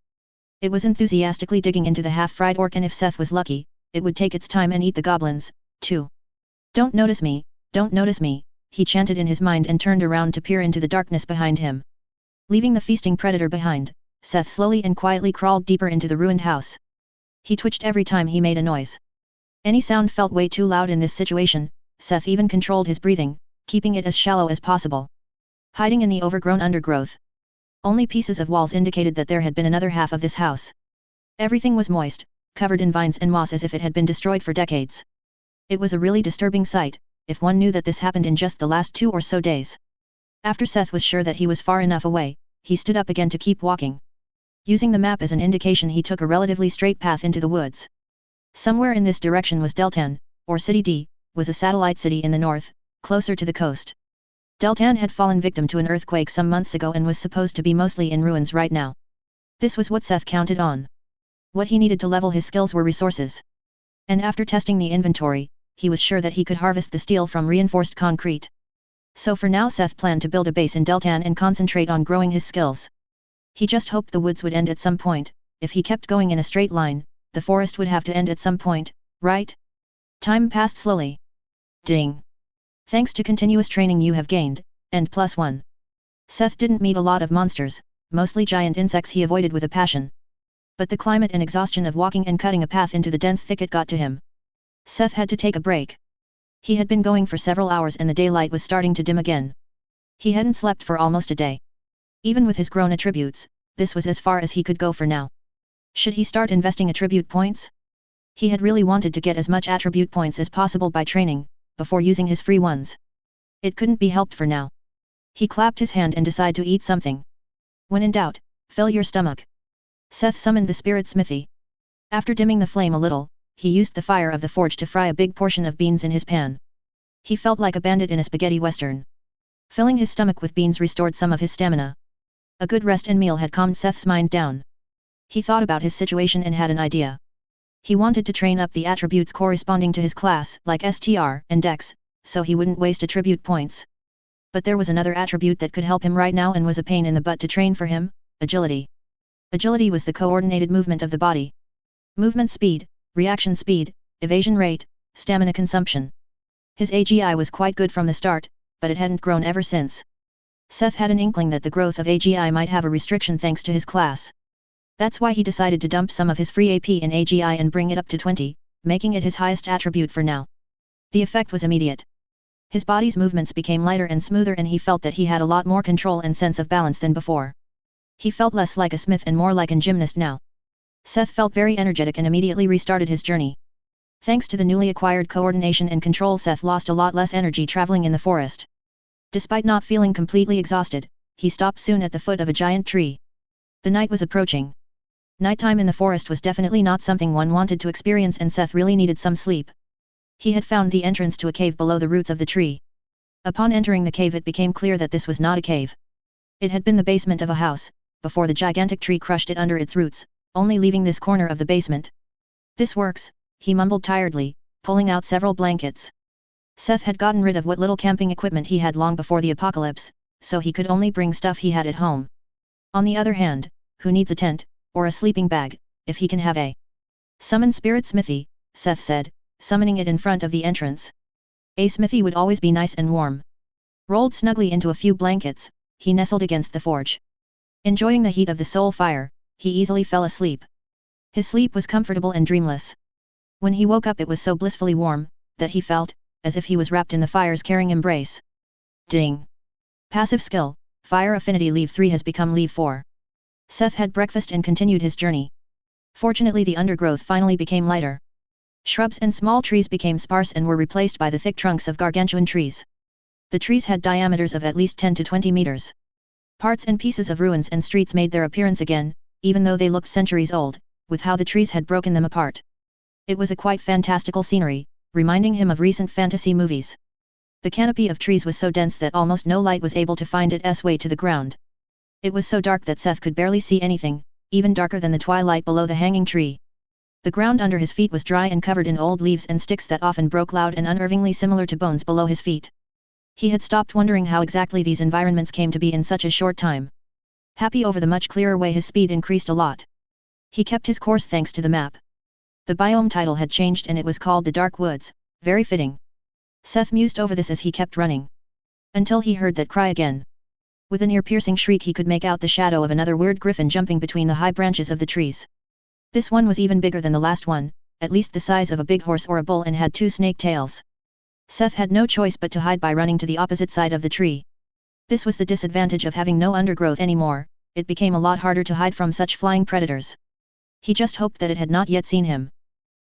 It was enthusiastically digging into the half-fried orc and if Seth was lucky, it would take its time and eat the goblins, too. Don't notice me, he chanted in his mind and turned around to peer into the darkness behind him. Leaving the feasting predator behind, Seth slowly and quietly crawled deeper into the ruined house. He twitched every time he made a noise. Any sound felt way too loud in this situation. Seth even controlled his breathing, keeping it as shallow as possible. Hiding in the overgrown undergrowth. Only pieces of walls indicated that there had been another half of this house. Everything was moist, covered in vines and moss as if it had been destroyed for decades. It was a really disturbing sight, if one knew that this happened in just the last 2 or so days. After Seth was sure that he was far enough away, he stood up again to keep walking. Using the map as an indication he took a relatively straight path into the woods. Somewhere in this direction was Deltan, or City D, was a satellite city in the north, closer to the coast. Deltan had fallen victim to an earthquake some months ago and was supposed to be mostly in ruins right now. This was what Seth counted on. What he needed to level his skills were resources. And after testing the inventory, he was sure that he could harvest the steel from reinforced concrete. So for now Seth planned to build a base in Deltan and concentrate on growing his skills. He just hoped the woods would end at some point. If he kept going in a straight line, the forest would have to end at some point, right? Time passed slowly. Ding. Thanks to continuous training you have gained, and +1. Seth didn't meet a lot of monsters, mostly giant insects he avoided with a passion. But the climate and exhaustion of walking and cutting a path into the dense thicket got to him. Seth had to take a break. He had been going for several hours and the daylight was starting to dim again. He hadn't slept for almost a day. Even with his grown attributes, this was as far as he could go for now. Should he start investing attribute points? He had really wanted to get as much attribute points as possible by training, before using his free ones. It couldn't be helped for now. He clapped his hand and decided to eat something. When in doubt, fill your stomach. Seth summoned the spirit smithy. After dimming the flame a little, he used the fire of the forge to fry a big portion of beans in his pan. He felt like a bandit in a spaghetti western. Filling his stomach with beans restored some of his stamina. A good rest and meal had calmed Seth's mind down. He thought about his situation and had an idea. He wanted to train up the attributes corresponding to his class, like STR and Dex, so he wouldn't waste attribute points. But there was another attribute that could help him right now and was a pain in the butt to train for him: agility. Agility was the coordinated movement of the body. Movement speed, reaction speed, evasion rate, stamina consumption. His AGI was quite good from the start, but it hadn't grown ever since. Seth had an inkling that the growth of AGI might have a restriction thanks to his class. That's why he decided to dump some of his free AP in AGI and bring it up to 20, making it his highest attribute for now. The effect was immediate. His body's movements became lighter and smoother and he felt that he had a lot more control and sense of balance than before. He felt less like a smith and more like a gymnast now. Seth felt very energetic and immediately restarted his journey. Thanks to the newly acquired coordination and control, Seth lost a lot less energy traveling in the forest. Despite not feeling completely exhausted, he stopped soon at the foot of a giant tree. The night was approaching. Nighttime in the forest was definitely not something one wanted to experience and Seth really needed some sleep. He had found the entrance to a cave below the roots of the tree. Upon entering the cave it became clear that this was not a cave. It had been the basement of a house, before the gigantic tree crushed it under its roots, only leaving this corner of the basement. This works, he mumbled tiredly, pulling out several blankets. Seth had gotten rid of what little camping equipment he had long before the apocalypse, so he could only bring stuff he had at home. On the other hand, who needs a tent, or a sleeping bag, if he can have a summon spirit smithy, Seth said, summoning it in front of the entrance. A smithy would always be nice and warm. Rolled snugly into a few blankets, he nestled against the forge. Enjoying the heat of the soul fire, he easily fell asleep. His sleep was comfortable and dreamless. When he woke up it was so blissfully warm, that he felt, as if he was wrapped in the fire's caring embrace. Ding! Passive skill, Fire Affinity Leave 3 has become Leave 4. Seth had breakfast and continued his journey. Fortunately the undergrowth finally became lighter. Shrubs and small trees became sparse and were replaced by the thick trunks of gargantuan trees. The trees had diameters of at least 10 to 20 meters. Parts and pieces of ruins and streets made their appearance again, even though they looked centuries old, with how the trees had broken them apart. It was a quite fantastical scenery, reminding him of recent fantasy movies. The canopy of trees was so dense that almost no light was able to find its way to the ground. It was so dark that Seth could barely see anything, even darker than the twilight below the hanging tree. The ground under his feet was dry and covered in old leaves and sticks that often broke loud and unnervingly similar to bones below his feet. He had stopped wondering how exactly these environments came to be in such a short time. Happy over the much clearer way his speed increased a lot. He kept his course thanks to the map. The biome title had changed and it was called the Dark Woods, very fitting. Seth mused over this as he kept running. Until he heard that cry again. With an ear-piercing shriek he could make out the shadow of another weird griffin jumping between the high branches of the trees. This one was even bigger than the last one, at least the size of a big horse or a bull and had 2 snake tails. Seth had no choice but to hide by running to the opposite side of the tree. This was the disadvantage of having no undergrowth anymore, it became a lot harder to hide from such flying predators. He just hoped that it had not yet seen him.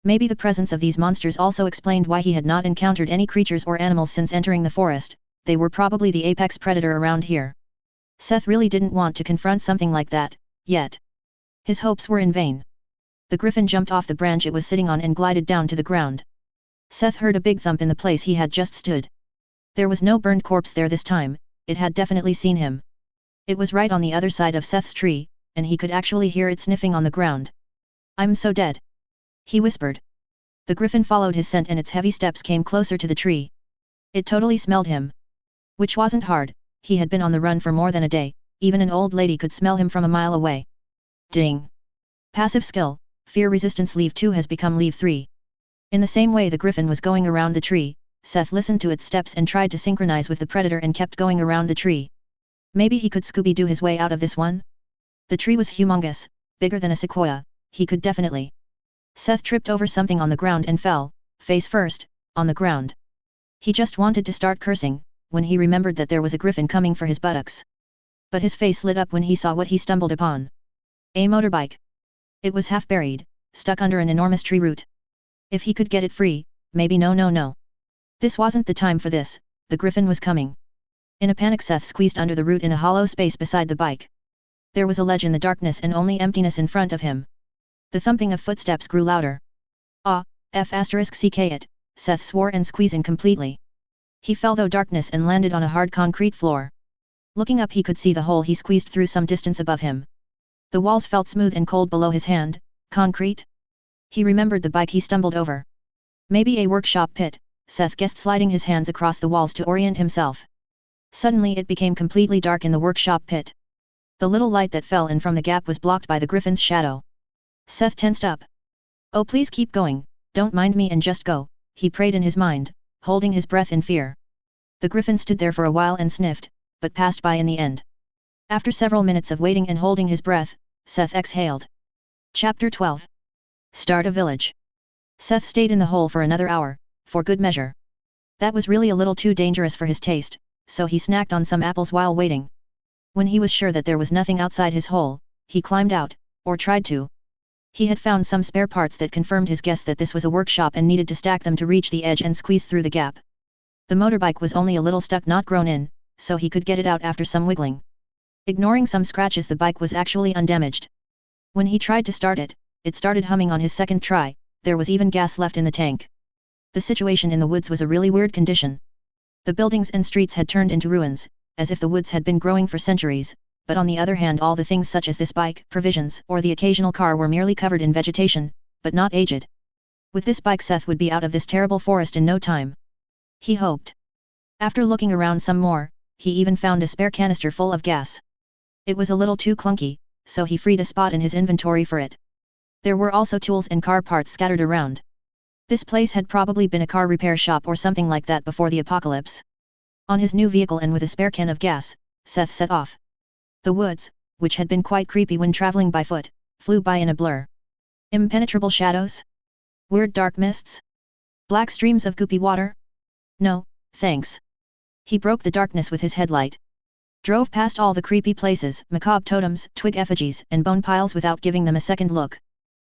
Maybe the presence of these monsters also explained why he had not encountered any creatures or animals since entering the forest, they were probably the apex predator around here. Seth really didn't want to confront something like that, yet. His hopes were in vain. The griffin jumped off the branch it was sitting on and glided down to the ground. Seth heard a big thump in the place he had just stood. There was no burned corpse there this time, it had definitely seen him. It was right on the other side of Seth's tree, and he could actually hear it sniffing on the ground. "I'm so dead," he whispered. The griffin followed his scent and its heavy steps came closer to the tree. It totally smelled him. Which wasn't hard, he had been on the run for more than a day, even an old lady could smell him from a mile away. Ding! Passive skill, Fear Resistance Leave 2 has become Leave 3. In the same way the griffin was going around the tree, Seth listened to its steps and tried to synchronize with the predator and kept going around the tree. Maybe he could Scooby-Doo his way out of this one? The tree was humongous, bigger than a sequoia, he could definitely. Seth tripped over something on the ground and fell, face first, on the ground. He just wanted to start cursing, when he remembered that there was a griffin coming for his buttocks. But his face lit up when he saw what he stumbled upon. A motorbike. It was half buried, stuck under an enormous tree root. If he could get it free, maybe no. This wasn't the time for this, the griffin was coming. In a panic Seth squeezed under the root in a hollow space beside the bike. There was a ledge in the darkness and only emptiness in front of him. The thumping of footsteps grew louder. F***ck it, Seth swore and squeezed in completely. He fell through darkness and landed on a hard concrete floor. Looking up he could see the hole he squeezed through some distance above him. The walls felt smooth and cold below his hand. Concrete? He remembered the bike he stumbled over. Maybe a workshop pit, Seth guessed, sliding his hands across the walls to orient himself. Suddenly it became completely dark in the workshop pit. The little light that fell in from the gap was blocked by the griffin's shadow. Seth tensed up. "Oh, please keep going, don't mind me and just go," he prayed in his mind, holding his breath in fear. The griffin stood there for a while and sniffed, but passed by in the end. After several minutes of waiting and holding his breath, Seth exhaled. Chapter 12. Start a village. Seth stayed in the hole for another hour, for good measure. That was really a little too dangerous for his taste, so he snacked on some apples while waiting. When he was sure that there was nothing outside his hole, he climbed out, or tried to. He had found some spare parts that confirmed his guess that this was a workshop and needed to stack them to reach the edge and squeeze through the gap. The motorbike was only a little stuck, not grown in, so he could get it out after some wiggling. Ignoring some scratches, the bike was actually undamaged. When he tried to start it, it started humming on his second try. There was even gas left in the tank. The situation in the woods was a really weird condition. The buildings and streets had turned into ruins, as if the woods had been growing for centuries, but on the other hand all the things such as this bike, provisions, or the occasional car were merely covered in vegetation, but not aged. With this bike Seth would be out of this terrible forest in no time. He hoped. After looking around some more, he even found a spare canister full of gas. It was a little too clunky, so he freed a spot in his inventory for it. There were also tools and car parts scattered around. This place had probably been a car repair shop or something like that before the apocalypse. On his new vehicle and with a spare can of gas, Seth set off. The woods, which had been quite creepy when traveling by foot, flew by in a blur. Impenetrable shadows? Weird dark mists? Black streams of goopy water? No, thanks. He broke the darkness with his headlight. Drove past all the creepy places, macabre totems, twig effigies, and bone piles without giving them a second look.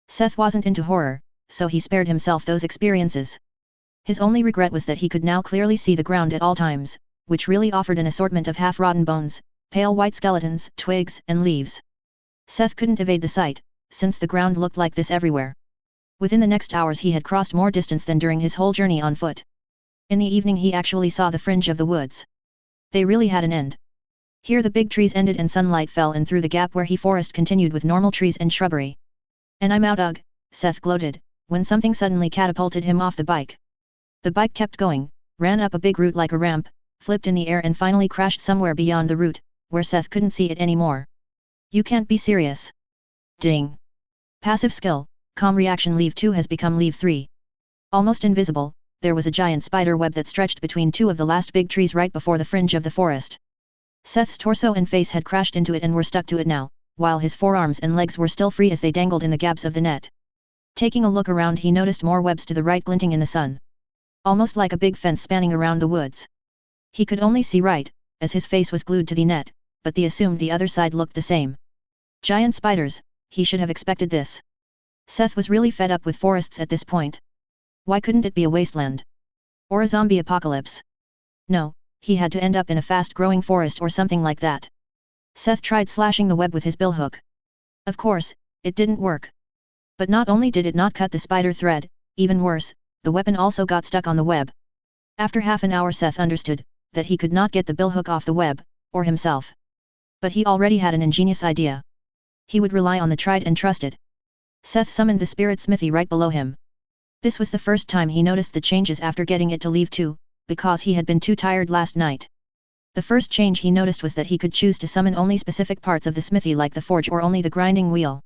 Seth wasn't into horror, so he spared himself those experiences. His only regret was that he could now clearly see the ground at all times, which really offered an assortment of half-rotten bones, pale white skeletons, twigs, and leaves. Seth couldn't evade the sight, since the ground looked like this everywhere. Within the next hours he had crossed more distance than during his whole journey on foot. In the evening he actually saw the fringe of the woods. They really had an end. Here the big trees ended and sunlight fell in through the gap where he forest continued with normal trees and shrubbery. And I'm out, ugh, Seth gloated, when something suddenly catapulted him off the bike. The bike kept going, ran up a big route like a ramp, flipped in the air and finally crashed somewhere beyond the route, where Seth couldn't see it anymore. You can't be serious. Ding. Passive skill, calm reaction leave 2 has become leave 3. Almost invisible, there was a giant spider web that stretched between two of the last big trees right before the fringe of the forest. Seth's torso and face had crashed into it and were stuck to it now, while his forearms and legs were still free as they dangled in the gaps of the net. Taking a look around he noticed more webs to the right glinting in the sun. Almost like a big fence spanning around the woods. He could only see right, as his face was glued to the net, but he assumed the other side looked the same. Giant spiders, he should have expected this. Seth was really fed up with forests at this point. Why couldn't it be a wasteland? Or a zombie apocalypse? No, he had to end up in a fast-growing forest or something like that. Seth tried slashing the web with his billhook. Of course, it didn't work. But not only did it not cut the spider thread, even worse, the weapon also got stuck on the web. After half an hour Seth understood that he could not get the billhook off the web, or himself. But he already had an ingenious idea. He would rely on the tried and trusted. Seth summoned the spirit smithy right below him. This was the first time he noticed the changes after getting it to leave 2, because he had been too tired last night. The first change he noticed was that he could choose to summon only specific parts of the smithy like the forge or only the grinding wheel.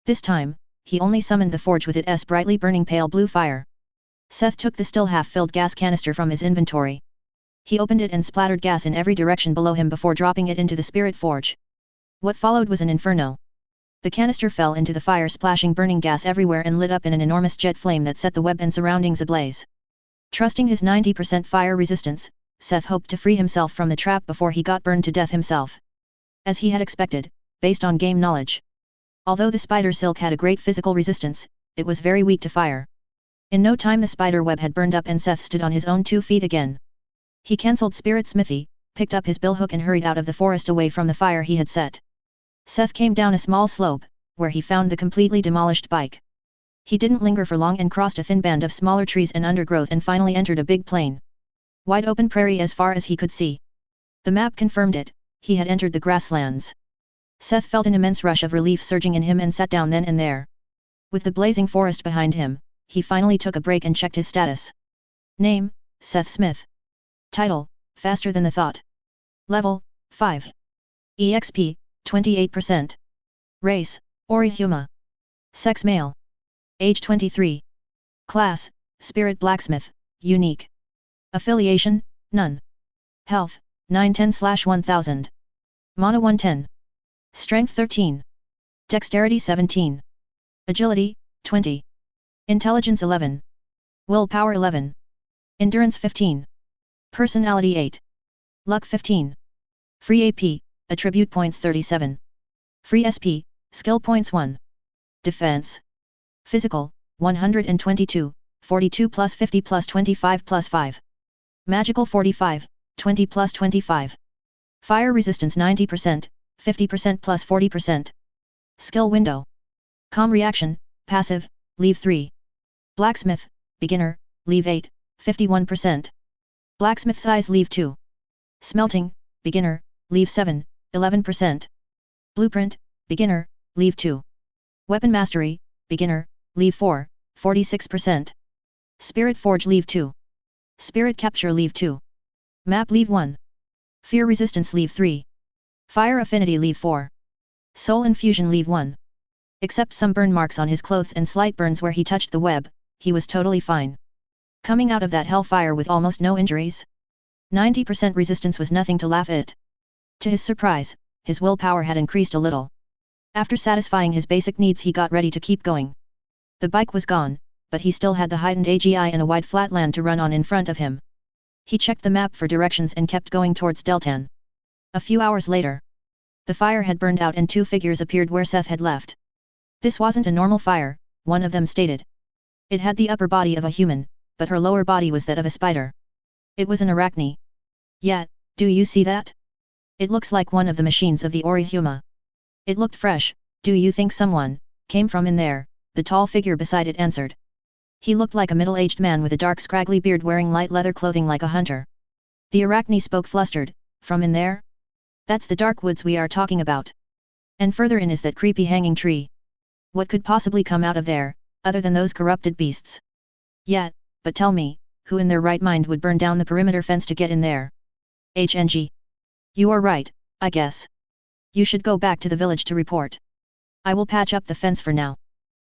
This time, he only summoned the forge with its brightly burning pale blue fire. Seth took the still half-filled gas canister from his inventory. He opened it and splattered gas in every direction below him before dropping it into the spirit forge. What followed was an inferno. The canister fell into the fire, splashing burning gas everywhere and lit up in an enormous jet flame that set the web and surroundings ablaze. Trusting his 90% fire resistance, Seth hoped to free himself from the trap before he got burned to death himself. As he had expected, based on game knowledge. Although the spider silk had a great physical resistance, it was very weak to fire. In no time the spider web had burned up and Seth stood on his own 2 feet again. He cancelled spirit smithy, picked up his billhook and hurried out of the forest away from the fire he had set. Seth came down a small slope, where he found the completely demolished bike. He didn't linger for long and crossed a thin band of smaller trees and undergrowth and finally entered a big plain. Wide open prairie as far as he could see. The map confirmed it, he had entered the grasslands. Seth felt an immense rush of relief surging in him and sat down then and there. With the blazing forest behind him, he finally took a break and checked his status. Name, Seth Smith. Title, Faster Than the Thought. Level, 5. EXP, 28%. Race, Orihuma. Sex male. Age 23. Class, Spirit Blacksmith, unique. Affiliation, none. Health, 910/1000. Mana 110. Strength 13. Dexterity 17. Agility, 20. Intelligence 11. Willpower 11. Endurance 15. Personality 8. Luck 15. Free AP, Attribute points 37. Free SP, Skill points 1. Defense. Physical, 122, 42 plus 50 plus 25 plus 5. Magical 45, 20 plus 25. Fire resistance 90%, 50% plus 40%. Skill window. Calm reaction, passive, leave 3. Blacksmith, beginner, leave 8, 51%. Blacksmith size leave 2. Smelting, beginner, leave 7, 11%. Blueprint, beginner, leave 2. Weapon mastery, beginner, leave 4, 46%. Spirit forge leave 2. Spirit capture leave 2. Map leave 1. Fear resistance leave 3. Fire affinity leave 4. Soul infusion leave 1. Except some burn marks on his clothes and slight burns where he touched the web, he was totally fine. Coming out of that hellfire with almost no injuries? 90% resistance was nothing to laugh at. To his surprise, his willpower had increased a little. After satisfying his basic needs he got ready to keep going. The bike was gone, but he still had the heightened AGI and a wide flat land to run on in front of him. He checked the map for directions and kept going towards Deltan. A few hours later, the fire had burned out and 2 figures appeared where Seth had left. This wasn't a normal fire, one of them stated. It had the upper body of a human, but her lower body was that of a spider. It was an arachne. Yeah, do you see that? It looks like one of the machines of the Orihuma. It looked fresh. Do you think someone came from in there? The tall figure beside it answered. He looked like a middle-aged man with a dark scraggly beard wearing light leather clothing like a hunter. The arachne spoke flustered. From in there? That's the dark woods we are talking about. And further in is that creepy hanging tree. What could possibly come out of there, other than those corrupted beasts? Yeah, but tell me, who in their right mind would burn down the perimeter fence to get in there? HNG. You are right, I guess. You should go back to the village to report. I will patch up the fence for now.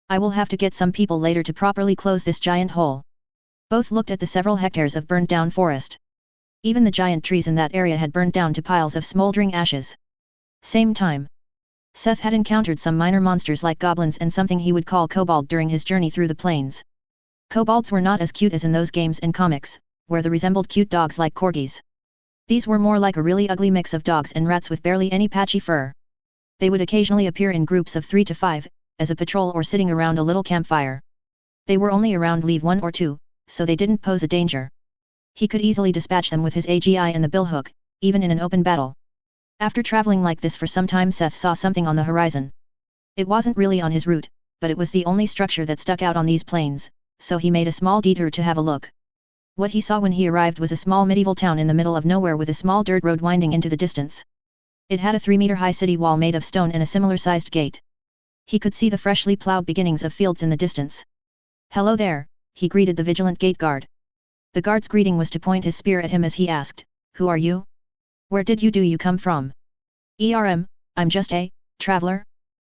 I will have to get some people later to properly close this giant hole. Both looked at the several hectares of burned down forest. Even the giant trees in that area had burned down to piles of smoldering ashes. Same time. Seth had encountered some minor monsters like goblins and something he would call kobold during his journey through the plains. Kobolds were not as cute as in those games and comics, where they resembled cute dogs like corgis. These were more like a really ugly mix of dogs and rats with barely any patchy fur. They would occasionally appear in groups of 3 to 5, as a patrol or sitting around a little campfire. They were only around leave 1 or 2, so they didn't pose a danger. He could easily dispatch them with his AGI and the billhook, even in an open battle. After traveling like this for some time Seth saw something on the horizon. It wasn't really on his route, but it was the only structure that stuck out on these plains, so he made a small detour to have a look. What he saw when he arrived was a small medieval town in the middle of nowhere with a small dirt road winding into the distance. It had a 3-meter-high city wall made of stone and a similar-sized gate. He could see the freshly plowed beginnings of fields in the distance. Hello there, he greeted the vigilant gate guard. The guard's greeting was to point his spear at him as he asked, Who are you? Where did you come from? I'm just a traveler.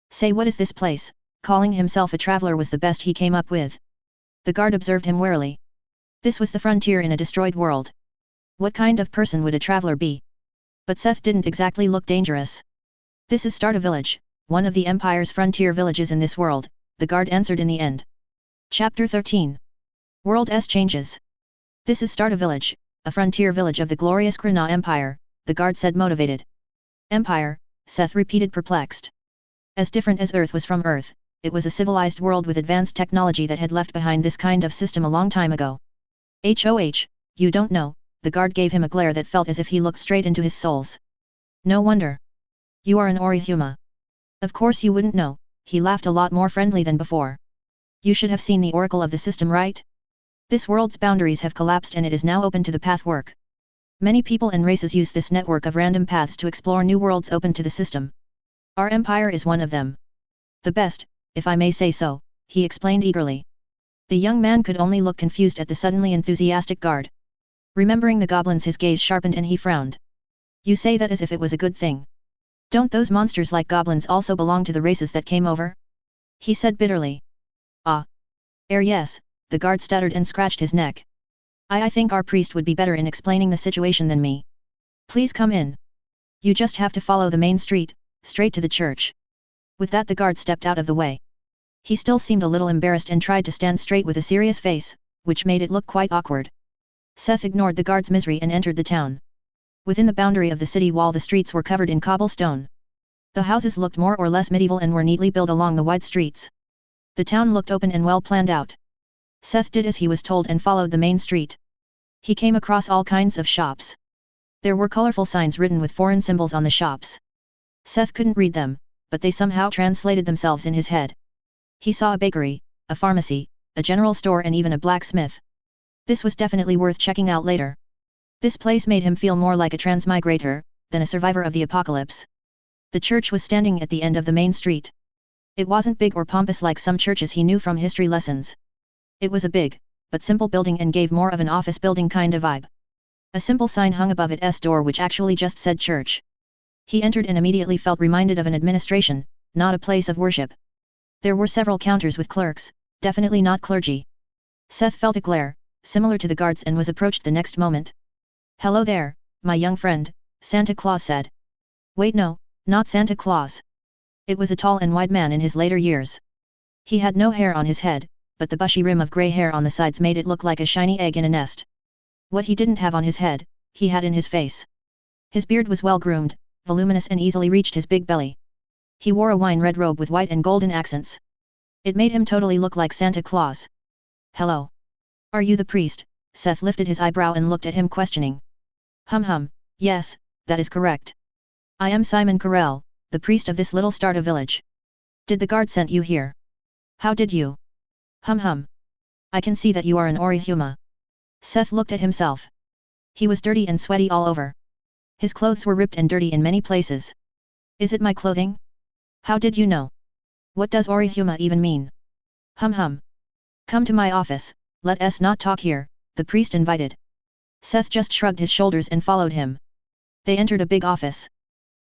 Say, what is this place? Calling himself a traveler was the best he came up with. The guard observed him warily. This was the frontier in a destroyed world. What kind of person would a traveler be? But Seth didn't exactly look dangerous. This is Starta Village, one of the Empire's frontier villages in this world, the guard answered in the end. Chapter 13. World S changes. This is Starta Village, a frontier village of the glorious Krana Empire, the guard said motivated. Empire, Seth repeated perplexed. As different as Earth was from Earth, it was a civilized world with advanced technology that had left behind this kind of system a long time ago. HOH, you don't know, the guard gave him a glare that felt as if he looked straight into his souls. No wonder. You are an Orihuma. Of course you wouldn't know, he laughed a lot more friendly than before. You should have seen the oracle of the system, right? This world's boundaries have collapsed and it is now open to the pathwork. Many people and races use this network of random paths to explore new worlds open to the system. Our empire is one of them. The best, if I may say so, he explained eagerly. The young man could only look confused at the suddenly enthusiastic guard. Remembering the goblins, his gaze sharpened and he frowned. You say that as if it was a good thing. Don't those monsters like goblins also belong to the races that came over? He said bitterly. Yes, the guard stuttered and scratched his neck. I think our priest would be better in explaining the situation than me. Please come in. You just have to follow the main street, straight to the church. With that the guard stepped out of the way. He still seemed a little embarrassed and tried to stand straight with a serious face, which made it look quite awkward. Seth ignored the guard's misery and entered the town. Within the boundary of the city wall the streets were covered in cobblestone. The houses looked more or less medieval and were neatly built along the wide streets. The town looked open and well planned out. Seth did as he was told and followed the main street. He came across all kinds of shops. There were colorful signs written with foreign symbols on the shops. Seth couldn't read them, but they somehow translated themselves in his head. He saw a bakery, a pharmacy, a general store and even a blacksmith. This was definitely worth checking out later. This place made him feel more like a transmigrator than a survivor of the apocalypse. The church was standing at the end of the main street. It wasn't big or pompous like some churches he knew from history lessons. It was a big, but simple building and gave more of an office building kind of vibe. A simple sign hung above its door which actually just said church. He entered and immediately felt reminded of an administration, not a place of worship. There were several counters with clerks, definitely not clergy. Seth felt a glare, similar to the guards, and was approached the next moment. "Hello there, my young friend," Santa Claus said. Wait, no, not Santa Claus. It was a tall and wide man in his later years. He had no hair on his head, but the bushy rim of grey hair on the sides made it look like a shiny egg in a nest. What he didn't have on his head, he had in his face. His beard was well groomed, voluminous and easily reached his big belly. He wore a wine-red robe with white and golden accents. It made him totally look like Santa Claus. "Hello. Are you the priest?" Seth lifted his eyebrow and looked at him questioning. Hum, yes, that is correct. I am Simon Carell, the priest of this little starter village. Did the guard send you here? How did you? Hum. I can see that you are an Orihuma. Seth looked at himself. He was dirty and sweaty all over. His clothes were ripped and dirty in many places. Is it my clothing? How did you know? What does Orihuma even mean? Hum. Come to my office, let us not talk here, the priest invited. Seth just shrugged his shoulders and followed him. They entered a big office.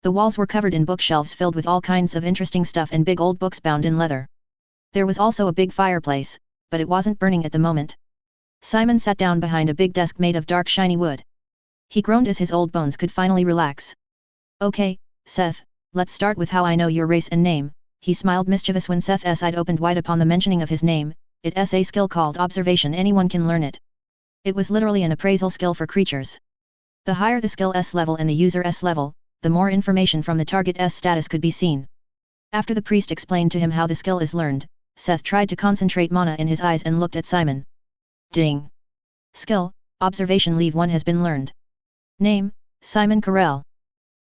The walls were covered in bookshelves filled with all kinds of interesting stuff and big old books bound in leather. There was also a big fireplace, but it wasn't burning at the moment. Simon sat down behind a big desk made of dark shiny wood. He groaned as his old bones could finally relax. Okay, Seth, let's start with how I know your race and name. He smiled mischievous when Seth's eyes opened wide upon the mentioning of his name. It's a skill called observation, anyone can learn it. It was literally an appraisal skill for creatures. The higher the skill S level and the user S level, the more information from the target's status could be seen. After the priest explained to him how the skill is learned, Seth tried to concentrate mana in his eyes and looked at Simon. Ding! Skill, observation leave 1 has been learned. Name, Simon Carell.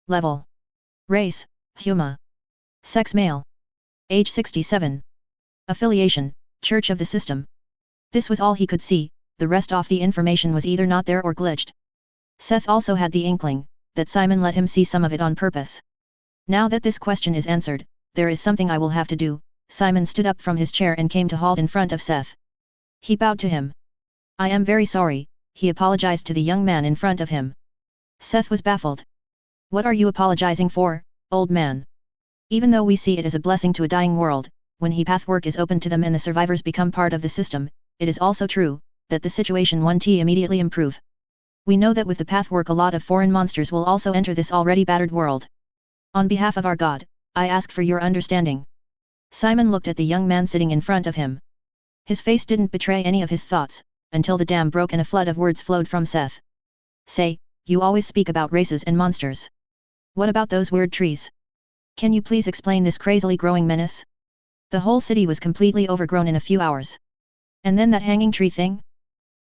Level. Race, Huma. Sex male. Age 67. Affiliation, Church of the System. This was all he could see, the rest of the information was either not there or glitched. Seth also had the inkling that Simon let him see some of it on purpose. Now that this question is answered, there is something I will have to do. Simon stood up from his chair and came to halt in front of Seth. He bowed to him. I am very sorry, he apologized to the young man in front of him. Seth was baffled. What are you apologizing for, old man? Even though we see it as a blessing to a dying world, when pathwork is open to them and the survivors become part of the system, it is also true that the situation won't immediately improve. We know that with the pathwork a lot of foreign monsters will also enter this already battered world. On behalf of our God, I ask for your understanding. Simon looked at the young man sitting in front of him. His face didn't betray any of his thoughts, until the dam broke and a flood of words flowed from Seth. Say, you always speak about races and monsters. What about those weird trees? Can you please explain this crazily growing menace? The whole city was completely overgrown in a few hours. And then that hanging tree thing?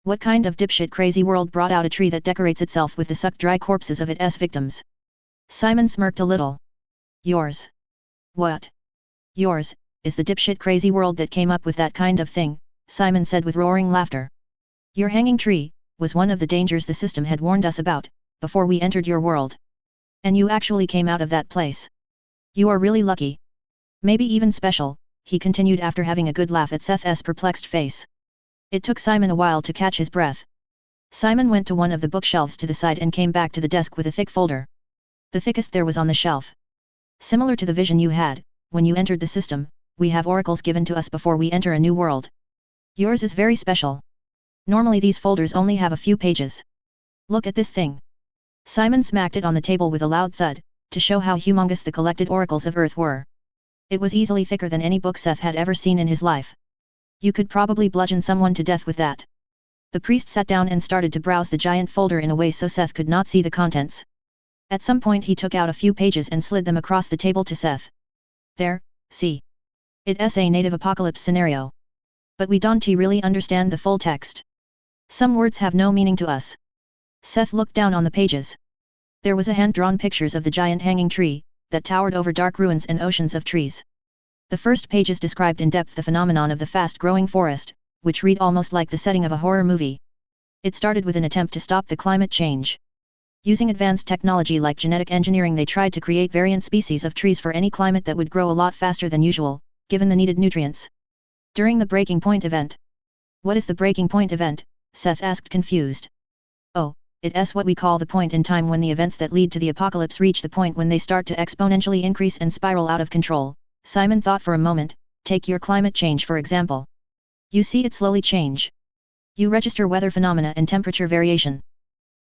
What kind of dipshit crazy world brought out a tree that decorates itself with the sucked dry corpses of its victims? Simon smirked a little. Yours. What? Yours, is the dipshit crazy world that came up with that kind of thing, Simon said with roaring laughter. Your hanging tree was one of the dangers the system had warned us about, before we entered your world. And you actually came out of that place. You are really lucky. Maybe even special, he continued after having a good laugh at Seth's perplexed face. It took Simon a while to catch his breath. Simon went to one of the bookshelves to the side and came back to the desk with a thick folder. The thickest there was on the shelf. Similar to the vision you had, when you entered the system, we have oracles given to us before we enter a new world. Yours is very special. Normally these folders only have a few pages. Look at this thing. Simon smacked it on the table with a loud thud, to show how humongous the collected oracles of Earth were. It was easily thicker than any book Seth had ever seen in his life. You could probably bludgeon someone to death with that. The priest sat down and started to browse the giant folder in a way so Seth could not see the contents. At some point he took out a few pages and slid them across the table to Seth. There, see. It's a native apocalypse scenario. But we don't really understand the full text. Some words have no meaning to us. Seth looked down on the pages. There was a hand-drawn pictures of the giant hanging tree, that towered over dark ruins and oceans of trees. The first pages described in depth the phenomenon of the fast-growing forest, which read almost like the setting of a horror movie. It started with an attempt to stop the climate change. Using advanced technology like genetic engineering they tried to create variant species of trees for any climate that would grow a lot faster than usual, given the needed nutrients. During the breaking point event. What is the breaking point event? Seth asked confused. Oh, it's what we call the point in time when the events that lead to the apocalypse reach the point when they start to exponentially increase and spiral out of control. Simon thought for a moment. Take your climate change for example. You see it slowly change. You register weather phenomena and temperature variation.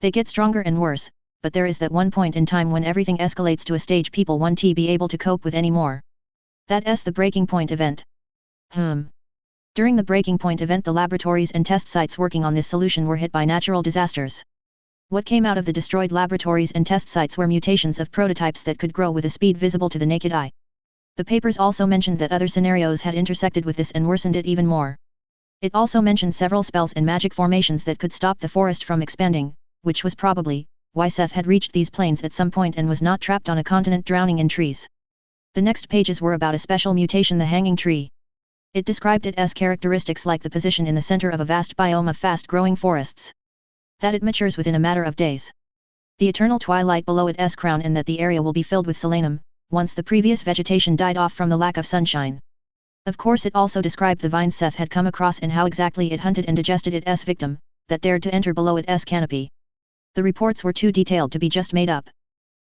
They get stronger and worse, but there is that one point in time when everything escalates to a stage people won't be able to cope with anymore. That's the breaking point event. During the breaking point event the laboratories and test sites working on this solution were hit by natural disasters. What came out of the destroyed laboratories and test sites were mutations of prototypes that could grow with a speed visible to the naked eye. The papers also mentioned that other scenarios had intersected with this and worsened it even more. It also mentioned several spells and magic formations that could stop the forest from expanding, which was probably why Seth had reached these plains at some point and was not trapped on a continent drowning in trees. The next pages were about a special mutation, the hanging tree. It described its characteristics like the position in the center of a vast biome of fast-growing forests. That it matures within a matter of days. The eternal twilight below its crown and that the area will be filled with selenum, once the previous vegetation died off from the lack of sunshine. Of course it also described the vines Seth had come across and how exactly it hunted and digested its victim, that dared to enter below its canopy. The reports were too detailed to be just made up.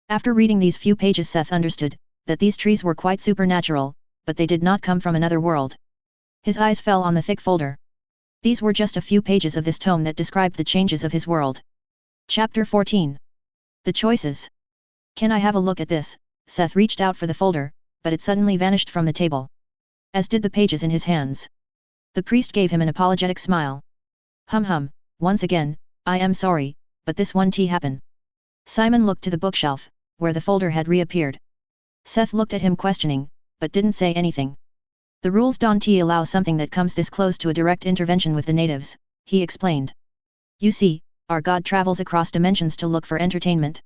After reading these few pages Seth understood, that these trees were quite supernatural, but they did not come from another world. His eyes fell on the thick folder. These were just a few pages of this tome that described the changes of his world. Chapter 14. The Choices. Can I have a look at this? Seth reached out for the folder, but it suddenly vanished from the table. As did the pages in his hands. The priest gave him an apologetic smile. Once again, I am sorry, but this won't happen. Simon looked to the bookshelf, where the folder had reappeared. Seth looked at him questioning, but didn't say anything. The rules don't allow something that comes this close to a direct intervention with the natives, he explained. You see, our god travels across dimensions to look for entertainment.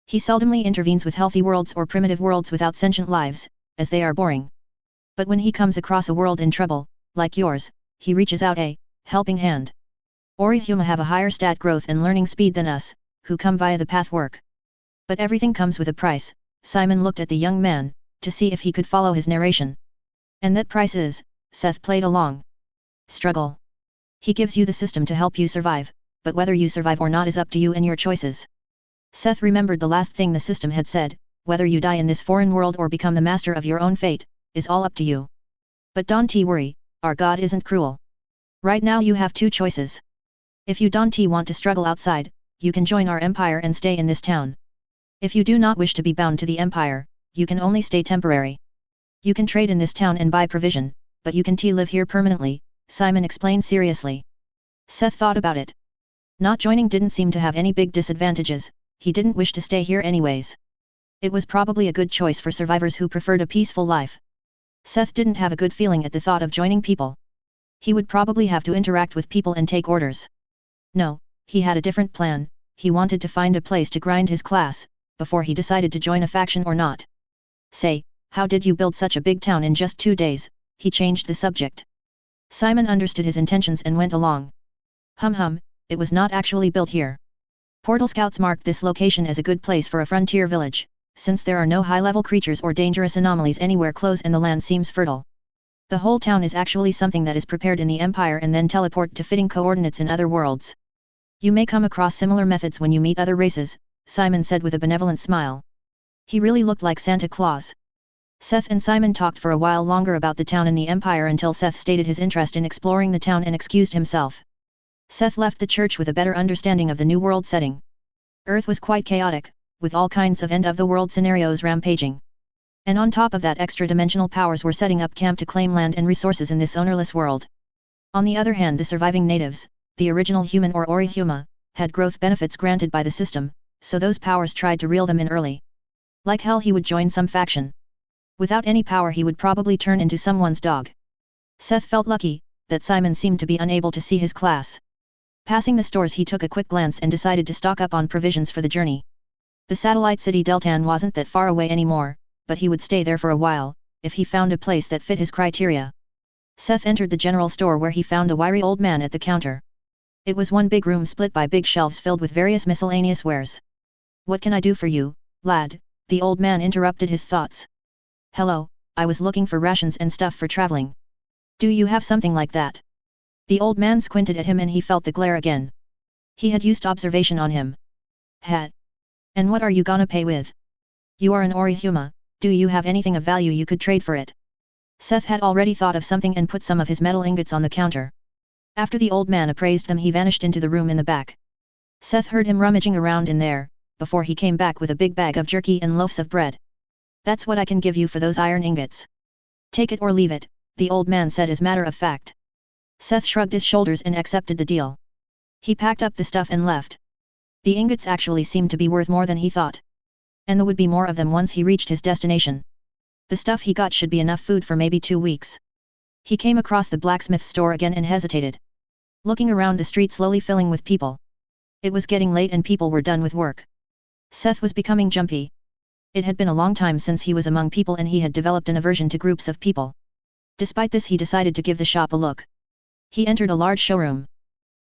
He seldomly intervenes with healthy worlds or primitive worlds without sentient lives, as they are boring. But when he comes across a world in trouble, like yours, he reaches out a helping hand. Orihuma have a higher stat growth and learning speed than us, who come via the path work. But everything comes with a price. Simon looked at the young man, to see if he could follow his narration. And that price is, Seth played along. Struggle. He gives you the system to help you survive, but whether you survive or not is up to you and your choices. Seth remembered the last thing the system had said, whether you die in this foreign world or become the master of your own fate, is all up to you. But don't worry, our god isn't cruel. Right now you have two choices. If you don't want to struggle outside, you can join our empire and stay in this town. If you do not wish to be bound to the empire, you can only stay temporary. You can trade in this town and buy provision, but you can live here permanently, Simon explained seriously. Seth thought about it. Not joining didn't seem to have any big disadvantages, he didn't wish to stay here anyways. It was probably a good choice for survivors who preferred a peaceful life. Seth didn't have a good feeling at the thought of joining people. He would probably have to interact with people and take orders. No, he had a different plan. He wanted to find a place to grind his class, before he decided to join a faction or not. Say, how did you build such a big town in just 2 days? He changed the subject. Simon understood his intentions and went along. It was not actually built here. Portal scouts marked this location as a good place for a frontier village, since there are no high-level creatures or dangerous anomalies anywhere close and the land seems fertile. The whole town is actually something that is prepared in the Empire and then teleport to fitting coordinates in other worlds. You may come across similar methods when you meet other races, Simon said with a benevolent smile. He really looked like Santa Claus. Seth and Simon talked for a while longer about the town and the Empire until Seth stated his interest in exploring the town and excused himself. Seth left the church with a better understanding of the new world setting. Earth was quite chaotic, with all kinds of end-of-the-world scenarios rampaging. And on top of that, extra-dimensional powers were setting up camp to claim land and resources in this ownerless world. On the other hand, the surviving natives, the original human or Orihuma, had growth benefits granted by the system, so those powers tried to reel them in early. Like hell he would join some faction. Without any power he would probably turn into someone's dog. Seth felt lucky that Simon seemed to be unable to see his class. Passing the stores he took a quick glance and decided to stock up on provisions for the journey. The satellite city Deltan wasn't that far away anymore, but he would stay there for a while, if he found a place that fit his criteria. Seth entered the general store where he found a wiry old man at the counter. It was one big room split by big shelves filled with various miscellaneous wares. "What can I do for you, lad?" the old man interrupted his thoughts. "Hello, I was looking for rations and stuff for traveling. Do you have something like that?" The old man squinted at him and he felt the glare again. He had used observation on him. "Hat. And what are you gonna pay with? You are an Orihuma, do you have anything of value you could trade for it?" Seth had already thought of something and put some of his metal ingots on the counter. After the old man appraised them he vanished into the room in the back. Seth heard him rummaging around in there, before he came back with a big bag of jerky and loaves of bread. "That's what I can give you for those iron ingots. Take it or leave it," the old man said as matter of fact. Seth shrugged his shoulders and accepted the deal. He packed up the stuff and left. The ingots actually seemed to be worth more than he thought. And there would be more of them once he reached his destination. The stuff he got should be enough food for maybe 2 weeks. He came across the blacksmith store again and hesitated. Looking around the street slowly filling with people. It was getting late and people were done with work. Seth was becoming jumpy. It had been a long time since he was among people and he had developed an aversion to groups of people. Despite this he decided to give the shop a look. He entered a large showroom.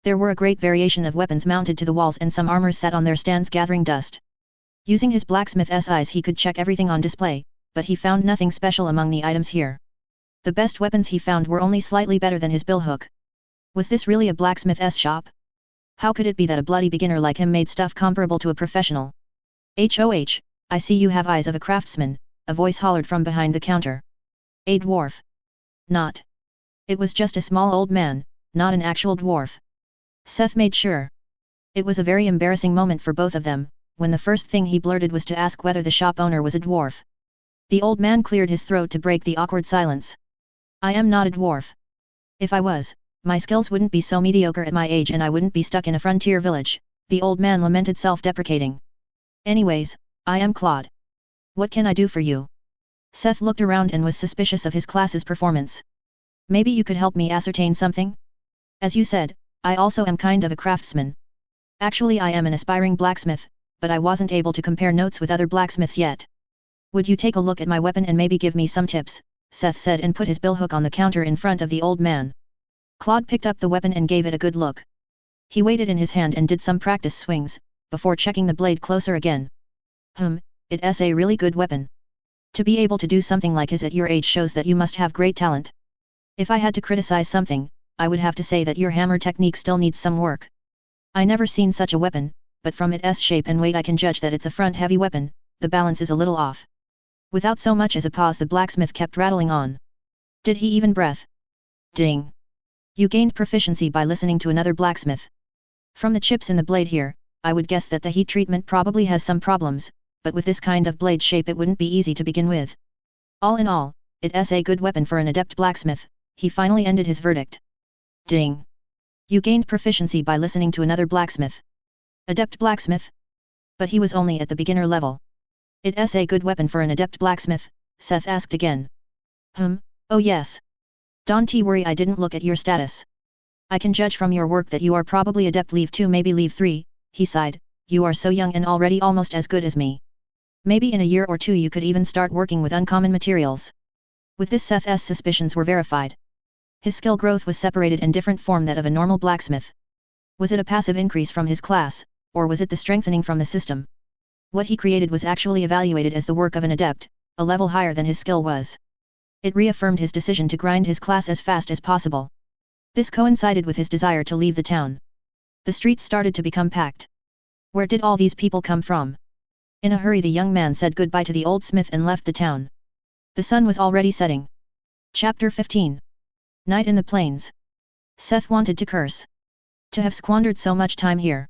There were a great variation of weapons mounted to the walls and some armors sat on their stands gathering dust. Using his blacksmith's eyes he could check everything on display, but he found nothing special among the items here. The best weapons he found were only slightly better than his billhook. Was this really a blacksmith's shop? How could it be that a bloody beginner like him made stuff comparable to a professional? "HOH, I see you have eyes of a craftsman," a voice hollered from behind the counter. "A dwarf." Not. It was just a small old man, not an actual dwarf. Seth made sure. It was a very embarrassing moment for both of them, when the first thing he blurted was to ask whether the shop owner was a dwarf. The old man cleared his throat to break the awkward silence. "I am not a dwarf. If I was, my skills wouldn't be so mediocre at my age and I wouldn't be stuck in a frontier village," the old man lamented self-deprecating. "Anyways, I am Claude. What can I do for you?" Seth looked around and was suspicious of his class's performance. "Maybe you could help me ascertain something? As you said, I also am kind of a craftsman. Actually I am an aspiring blacksmith, but I wasn't able to compare notes with other blacksmiths yet. Would you take a look at my weapon and maybe give me some tips?" Seth said and put his billhook on the counter in front of the old man. Claude picked up the weapon and gave it a good look. He weighed it in his hand and did some practice swings, before checking the blade closer again. It's a really good weapon. To be able to do something like his at your age shows that you must have great talent. If I had to criticize something, I would have to say that your hammer technique still needs some work. I never seen such a weapon, but from its shape and weight I can judge that it's a front-heavy weapon, the balance is a little off." Without so much as a pause the blacksmith kept rattling on. Did he even breath? Ding! You gained proficiency by listening to another blacksmith. From the chips in the blade here, I would guess that the heat treatment probably has some problems, but with this kind of blade shape it wouldn't be easy to begin with. All in all, it's a good weapon for an adept blacksmith, he finally ended his verdict. Ding! You gained proficiency by listening to another blacksmith. Adept blacksmith? But he was only at the beginner level. It's a good weapon for an adept blacksmith, Seth asked again. Oh yes. Don't worry, I didn't look at your status. I can judge from your work that you are probably adept level 2 maybe level 3, he sighed, you are so young and already almost as good as me. Maybe in a year or two you could even start working with uncommon materials. With this Seth's suspicions were verified. His skill growth was separated in different form that of a normal blacksmith. Was it a passive increase from his class, or was it the strengthening from the system? What he created was actually evaluated as the work of an adept, a level higher than his skill was. It reaffirmed his decision to grind his class as fast as possible. This coincided with his desire to leave the town. The streets started to become packed. Where did all these people come from? In a hurry the young man said goodbye to the old smith and left the town. The sun was already setting. Chapter 15. Night in the Plains. Seth wanted to curse. To have squandered so much time here.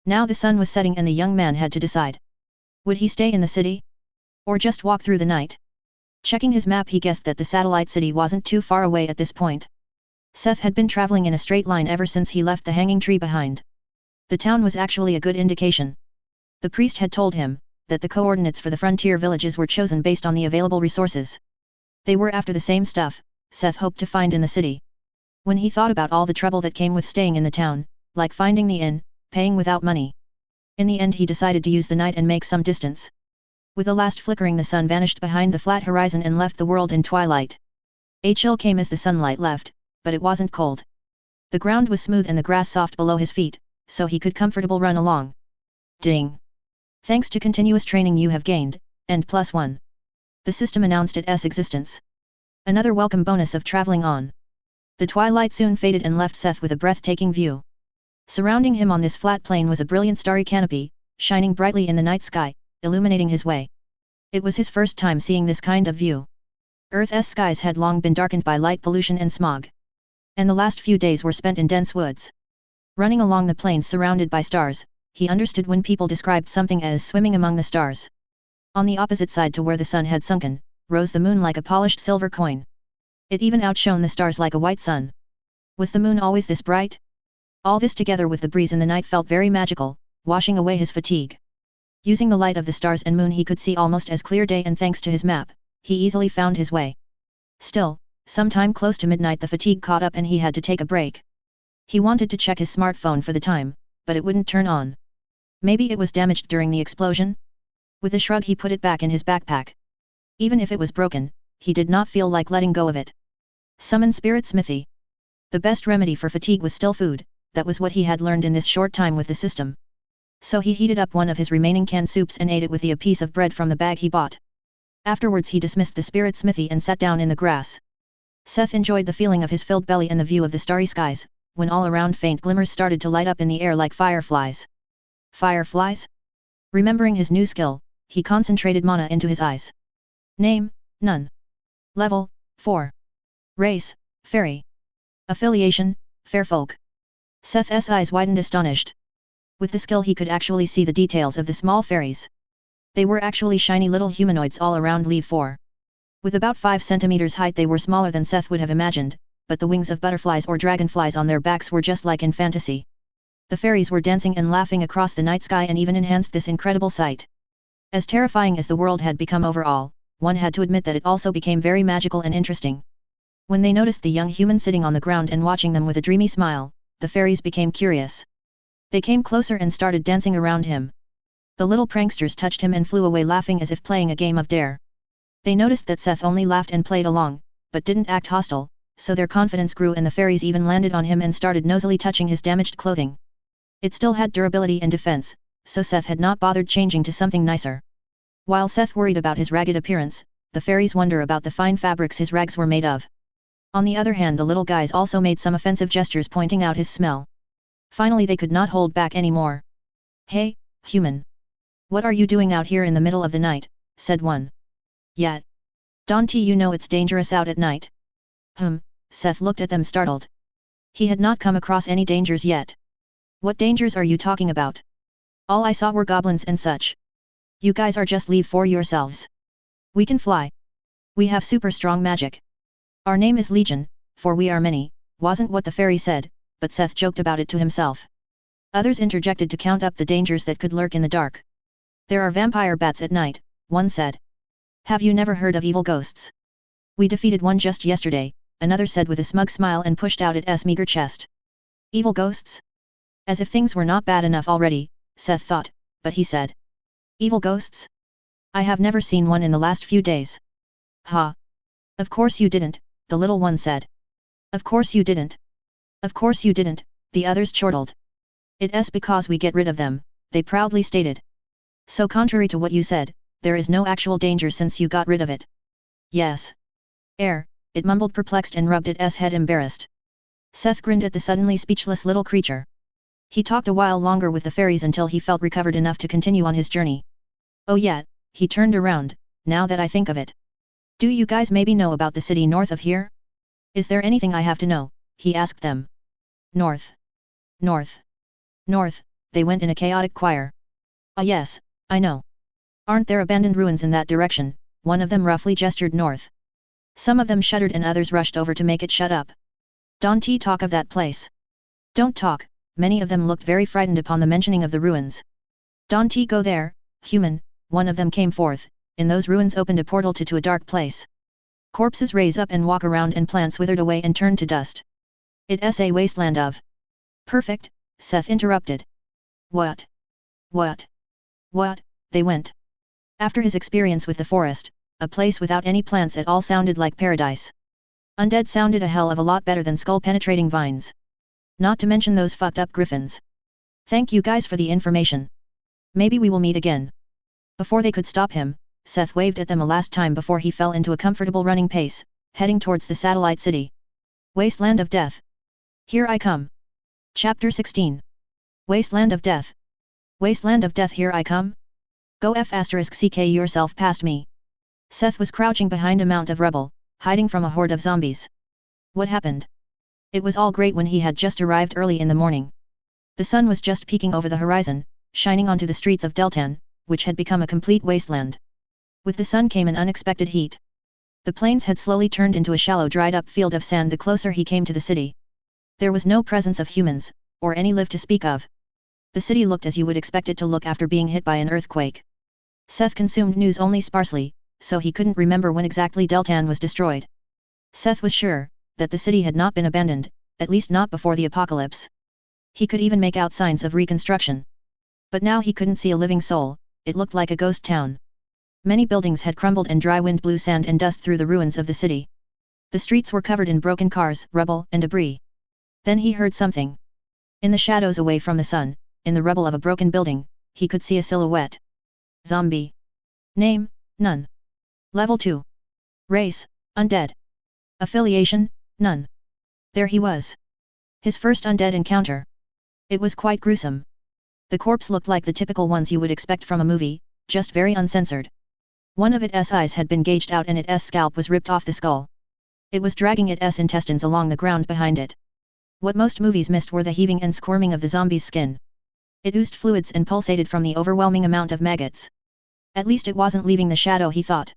Now the sun was setting and the young man had to decide. Would he stay in the city? Or just walk through the night? Checking his map, he guessed that the satellite city wasn't too far away at this point. Seth had been traveling in a straight line ever since he left the hanging tree behind. The town was actually a good indication. The priest had told him that the coordinates for the frontier villages were chosen based on the available resources. They were after the same stuff Seth hoped to find in the city. When he thought about all the trouble that came with staying in the town, like finding the inn, paying without money. In the end he decided to use the night and make some distance. With the last flickering, the sun vanished behind the flat horizon and left the world in twilight. A chill came as the sunlight left, but it wasn't cold. The ground was smooth and the grass soft below his feet, so he could comfortably run along. Ding! Thanks to continuous training you have gained, and +1. The system announced its existence. Another welcome bonus of traveling on. The twilight soon faded and left Seth with a breathtaking view. Surrounding him on this flat plain was a brilliant starry canopy, shining brightly in the night sky, illuminating his way. It was his first time seeing this kind of view. Earth's skies had long been darkened by light pollution and smog. And the last few days were spent in dense woods. Running along the plains surrounded by stars, he understood when people described something as swimming among the stars. On the opposite side to where the sun had sunken, rose the moon like a polished silver coin. It even outshone the stars like a white sun. Was the moon always this bright? All this together with the breeze in the night felt very magical, washing away his fatigue. Using the light of the stars and moon he could see almost as clear day, and thanks to his map, he easily found his way. Still, sometime close to midnight the fatigue caught up and he had to take a break. He wanted to check his smartphone for the time, but it wouldn't turn on. Maybe it was damaged during the explosion? With a shrug he put it back in his backpack. Even if it was broken, he did not feel like letting go of it. Summon Spirit Smithy. The best remedy for fatigue was still food, that was what he had learned in this short time with the system. So he heated up one of his remaining canned soups and ate it with a piece of bread from the bag he bought. Afterwards he dismissed the Spirit Smithy and sat down in the grass. Seth enjoyed the feeling of his filled belly and the view of the starry skies, when all around faint glimmers started to light up in the air like fireflies. Fireflies? Remembering his new skill, he concentrated mana into his eyes. Name, none. Level, 4. Race, fairy. Affiliation, fairfolk. Seth's eyes widened astonished. With the skill he could actually see the details of the small fairies. They were actually shiny little humanoids all around Leave 4. With about 5 centimeters height they were smaller than Seth would have imagined, but the wings of butterflies or dragonflies on their backs were just like in fantasy. The fairies were dancing and laughing across the night sky and even enhanced this incredible sight. As terrifying as the world had become overall, one had to admit that it also became very magical and interesting. When they noticed the young human sitting on the ground and watching them with a dreamy smile, the fairies became curious. They came closer and started dancing around him. The little pranksters touched him and flew away laughing as if playing a game of dare. They noticed that Seth only laughed and played along, but didn't act hostile, so their confidence grew and the fairies even landed on him and started nosily touching his damaged clothing. It still had durability and defense, so Seth had not bothered changing to something nicer. While Seth worried about his ragged appearance, the fairies wonder about the fine fabrics his rags were made of. On the other hand, the little guys also made some offensive gestures pointing out his smell. Finally they could not hold back anymore. Hey, human! What are you doing out here in the middle of the night, said one. Yet. Don't you know it's dangerous out at night? Seth looked at them startled. He had not come across any dangers yet. What dangers are you talking about? All I saw were goblins and such. You guys are just Leave 4 yourselves. We can fly. We have super strong magic. Our name is Legion, for we are many, wasn't what the fairy said, but Seth joked about it to himself. Others interjected to count up the dangers that could lurk in the dark. There are vampire bats at night, one said. Have you never heard of evil ghosts? We defeated one just yesterday, another said with a smug smile and pushed out its meager chest. Evil ghosts? As if things were not bad enough already, Seth thought, but he said. Evil ghosts? I have never seen one in the last few days. Ha! Of course you didn't, the little one said. Of course you didn't. Of course you didn't, the others chortled. It's because we get rid of them, they proudly stated. So contrary to what you said, there is no actual danger since you got rid of it. Yes. It mumbled perplexed and rubbed its head embarrassed. Seth grinned at the suddenly speechless little creature. He talked a while longer with the fairies until he felt recovered enough to continue on his journey. Oh yeah, he turned around, now that I think of it. Do you guys maybe know about the city north of here? Is there anything I have to know? He asked them. North. North. North, they went in a chaotic choir. Ah yes, I know. Aren't there abandoned ruins in that direction, one of them roughly gestured north. Some of them shuddered and others rushed over to make it shut up. Don't talk of that place. Don't talk, many of them looked very frightened upon the mentioning of the ruins. Don't go there, human, one of them came forth, in those ruins opened a portal to a dark place. Corpses raise up and walk around and plants withered away and turn to dust. It's a wasteland of... Perfect, Seth interrupted. What? What? What? They went. After his experience with the forest, a place without any plants at all sounded like paradise. Undead sounded a hell of a lot better than skull-penetrating vines. Not to mention those fucked up griffins. Thank you guys for the information. Maybe we will meet again. Before they could stop him, Seth waved at them a last time before he fell into a comfortable running pace, heading towards the satellite city. Wasteland of Death. Here I come. Chapter 16. Wasteland of Death. Wasteland of Death, here I come? Go *CK yourself past me. Seth was crouching behind a mount of rubble, hiding from a horde of zombies. What happened? It was all great when he had just arrived early in the morning. The sun was just peeking over the horizon, shining onto the streets of Deltan, which had become a complete wasteland. With the sun came an unexpected heat. The plains had slowly turned into a shallow dried-up field of sand the closer he came to the city. There was no presence of humans, or any life to speak of. The city looked as you would expect it to look after being hit by an earthquake. Seth consumed news only sparsely, so he couldn't remember when exactly Deltan was destroyed. Seth was sure that the city had not been abandoned, at least not before the apocalypse. He could even make out signs of reconstruction. But now he couldn't see a living soul, it looked like a ghost town. Many buildings had crumbled and dry wind blew sand and dust through the ruins of the city. The streets were covered in broken cars, rubble and debris. Then he heard something. In the shadows away from the sun, in the rubble of a broken building, he could see a silhouette. Zombie. Name, none. Level 2. Race, undead. Affiliation, none. There he was. His first undead encounter. It was quite gruesome. The corpse looked like the typical ones you would expect from a movie, just very uncensored. One of its eyes had been gouged out and its scalp was ripped off the skull. It was dragging its intestines along the ground behind it. What most movies missed were the heaving and squirming of the zombie's skin. It oozed fluids and pulsated from the overwhelming amount of maggots. At least it wasn't leaving the shadow, he thought.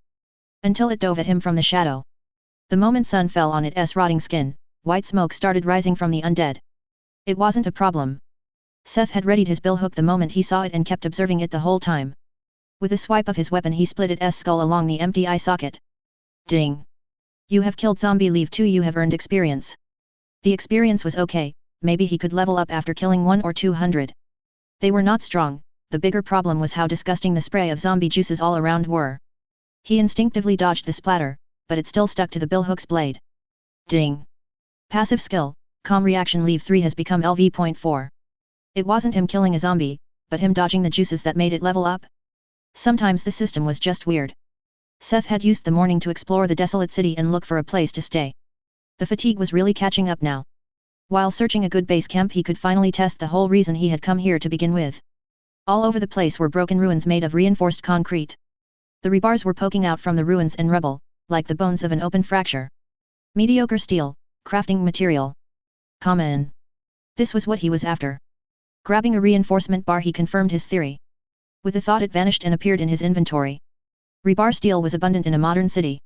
Until it dove at him from the shadow. The moment sun fell on its rotting skin, white smoke started rising from the undead. It wasn't a problem. Seth had readied his billhook the moment he saw it and kept observing it the whole time. With a swipe of his weapon he split its skull along the empty eye socket. Ding! You have killed zombie, leave 2, you have earned experience. The experience was okay, maybe he could level up after killing 1 or 200. They were not strong, the bigger problem was how disgusting the spray of zombie juices all around were. He instinctively dodged the splatter, but it still stuck to the billhook's blade. Ding! Passive skill, calm reaction, leave 3 has become LV.4. It wasn't him killing a zombie, but him dodging the juices that made it level up. Sometimes the system was just weird. Seth had used the morning to explore the desolate city and look for a place to stay. The fatigue was really catching up now. While searching a good base camp he could finally test the whole reason he had come here to begin with. All over the place were broken ruins made of reinforced concrete. The rebars were poking out from the ruins and rubble, like the bones of an open fracture. Mediocre steel, crafting material. Common. This was what he was after. Grabbing a reinforcement bar he confirmed his theory. With a thought it vanished and appeared in his inventory. Rebar steel was abundant in a modern city.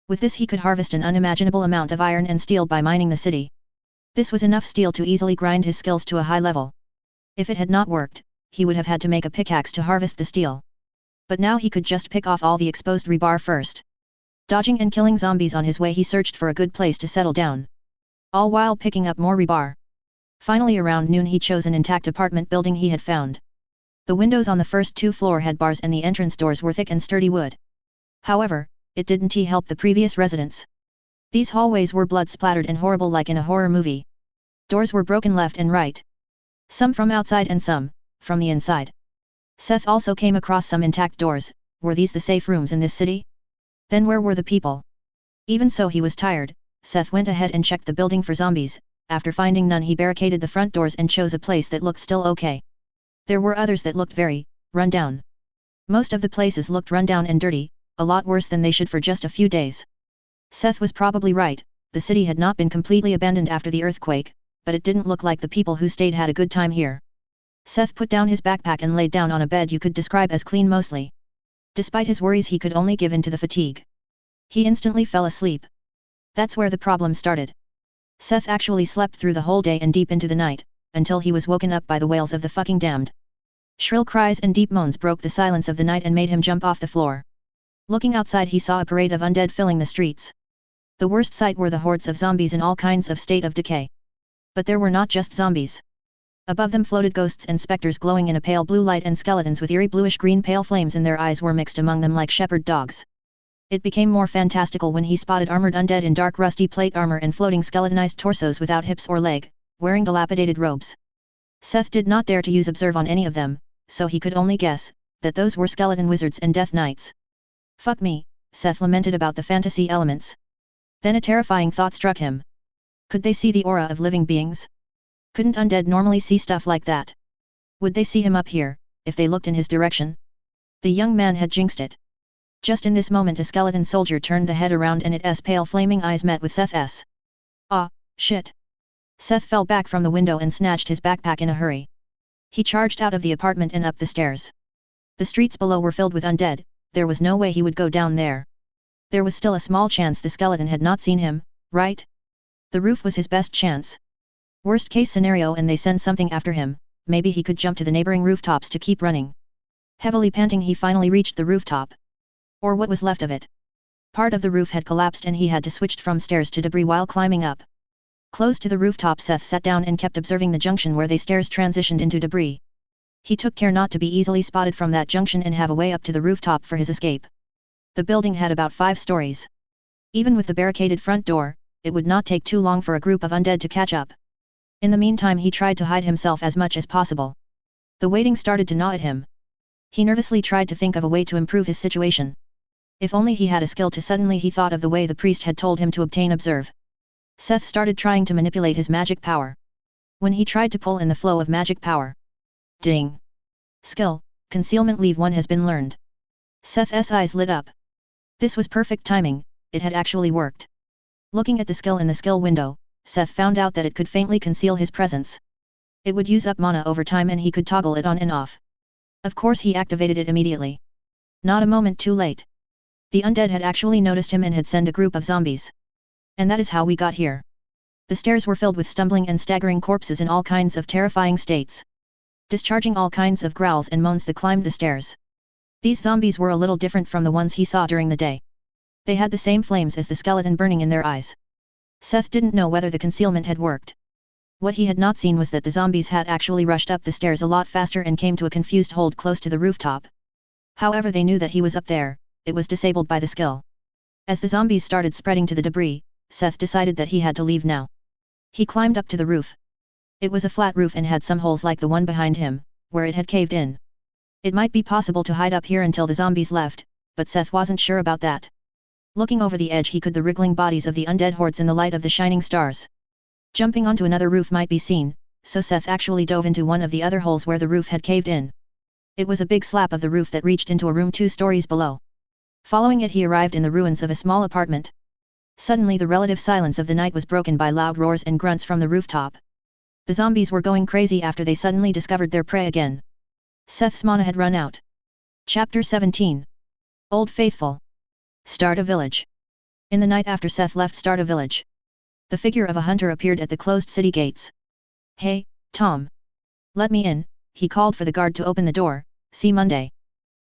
With this he could harvest an unimaginable amount of iron and steel by mining the city. This was enough steel to easily grind his skills to a high level. If it had not worked, he would have had to make a pickaxe to harvest the steel. But now he could just pick off all the exposed rebar first. Dodging and killing zombies on his way he searched for a good place to settle down. All while picking up more rebar. Finally around noon he chose an intact apartment building he had found. The windows on the first 2 floors had bars and the entrance doors were thick and sturdy wood. However, it didn't help the previous residents. These hallways were blood-splattered and horrible like in a horror movie. Doors were broken left and right. Some from outside and some from the inside. Seth also came across some intact doors. Were these the safe rooms in this city? Then where were the people? Even so he was tired. Seth went ahead and checked the building for zombies. After finding none he barricaded the front doors and chose a place that looked still okay. There were others that looked very run down. Most of the places looked run down and dirty, a lot worse than they should for just a few days. Seth was probably right, the city had not been completely abandoned after the earthquake, but it didn't look like the people who stayed had a good time here. Seth put down his backpack and laid down on a bed you could describe as clean mostly. Despite his worries, he could only give in to the fatigue. He instantly fell asleep. That's where the problem started. Seth actually slept through the whole day and deep into the night, until he was woken up by the wails of the fucking damned. Shrill cries and deep moans broke the silence of the night and made him jump off the floor. Looking outside, he saw a parade of undead filling the streets. The worst sight were the hordes of zombies in all kinds of state of decay. But there were not just zombies. Above them floated ghosts and specters glowing in a pale blue light, and skeletons with eerie bluish-green pale flames in their eyes were mixed among them like shepherd dogs. It became more fantastical when he spotted armored undead in dark rusty plate armor and floating skeletonized torsos without hips or leg, wearing dilapidated robes. Seth did not dare to use observe on any of them, so he could only guess that those were skeleton wizards and death knights. Fuck me, Seth lamented about the fantasy elements. Then a terrifying thought struck him. Could they see the aura of living beings? Couldn't undead normally see stuff like that? Would they see him up here, if they looked in his direction? The young man had jinxed it. Just in this moment a skeleton soldier turned the head around and its pale flaming eyes met with Seth's. Ah, shit. Seth fell back from the window and snatched his backpack in a hurry. He charged out of the apartment and up the stairs. The streets below were filled with undead, there was no way he would go down there. There was still a small chance the skeleton had not seen him, right? The roof was his best chance. Worst case scenario and they send something after him, maybe he could jump to the neighboring rooftops to keep running. Heavily panting, he finally reached the rooftop. Or what was left of it. Part of the roof had collapsed and he had to switch from stairs to debris while climbing up. Close to the rooftop, Seth sat down and kept observing the junction where the stairs transitioned into debris. He took care not to be easily spotted from that junction and have a way up to the rooftop for his escape. The building had about 5 stories. Even with the barricaded front door, it would not take too long for a group of undead to catch up. In the meantime, he tried to hide himself as much as possible. The waiting started to gnaw at him. He nervously tried to think of a way to improve his situation. If only he had a skill to. Suddenly he thought of the way the priest had told him to obtain observe. Seth started trying to manipulate his magic power. When he tried to pull in the flow of magic power. Ding! Skill, concealment leave 1 has been learned. Seth's eyes lit up. This was perfect timing, it had actually worked. Looking at the skill in the skill window, Seth found out that it could faintly conceal his presence. It would use up mana over time and he could toggle it on and off. Of course he activated it immediately. Not a moment too late. The undead had actually noticed him and had sent a group of zombies. And that is how we got here. The stairs were filled with stumbling and staggering corpses in all kinds of terrifying states. Discharging all kinds of growls and moans that climbed the stairs. These zombies were a little different from the ones he saw during the day. They had the same flames as the skeleton burning in their eyes. Seth didn't know whether the concealment had worked. What he had not seen was that the zombies had actually rushed up the stairs a lot faster and came to a confused hold close to the rooftop. However, they knew that he was up there, it was disabled by the skill. As the zombies started spreading to the debris, Seth decided that he had to leave now. He climbed up to the roof. It was a flat roof and had some holes like the one behind him, where it had caved in. It might be possible to hide up here until the zombies left, but Seth wasn't sure about that. Looking over the edge, he could see the wriggling bodies of the undead hordes in the light of the shining stars. Jumping onto another roof might be seen, so Seth actually dove into one of the other holes where the roof had caved in. It was a big slab of the roof that reached into a room 2 stories below. Following it, he arrived in the ruins of a small apartment. Suddenly the relative silence of the night was broken by loud roars and grunts from the rooftop. The zombies were going crazy after they suddenly discovered their prey again. Seth's mana had run out. Chapter 17. Old Faithful. Starta Village. In the night after Seth left Starta Village, the figure of a hunter appeared at the closed city gates. Hey, Tom. Let me in, he called for the guard to open the door. See Monday.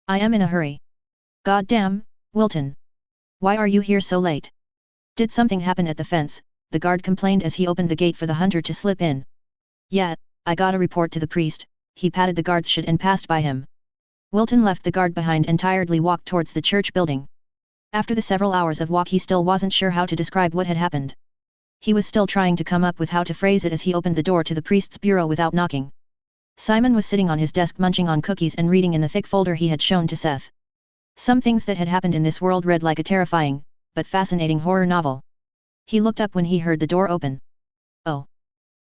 I am in a hurry. God damn, Wilton. Why are you here so late? Did something happen at the fence? The guard complained as he opened the gate for the hunter to slip in. Yeah, I got a report to the priest. He patted the guard's shin and passed by him. Wilton left the guard behind and tiredly walked towards the church building. After the several hours of walk, he still wasn't sure how to describe what had happened. He was still trying to come up with how to phrase it as he opened the door to the priest's bureau without knocking. Simon was sitting on his desk munching on cookies and reading in the thick folder he had shown to Seth. Some things that had happened in this world read like a terrifying, but fascinating horror novel. He looked up when he heard the door open. Oh.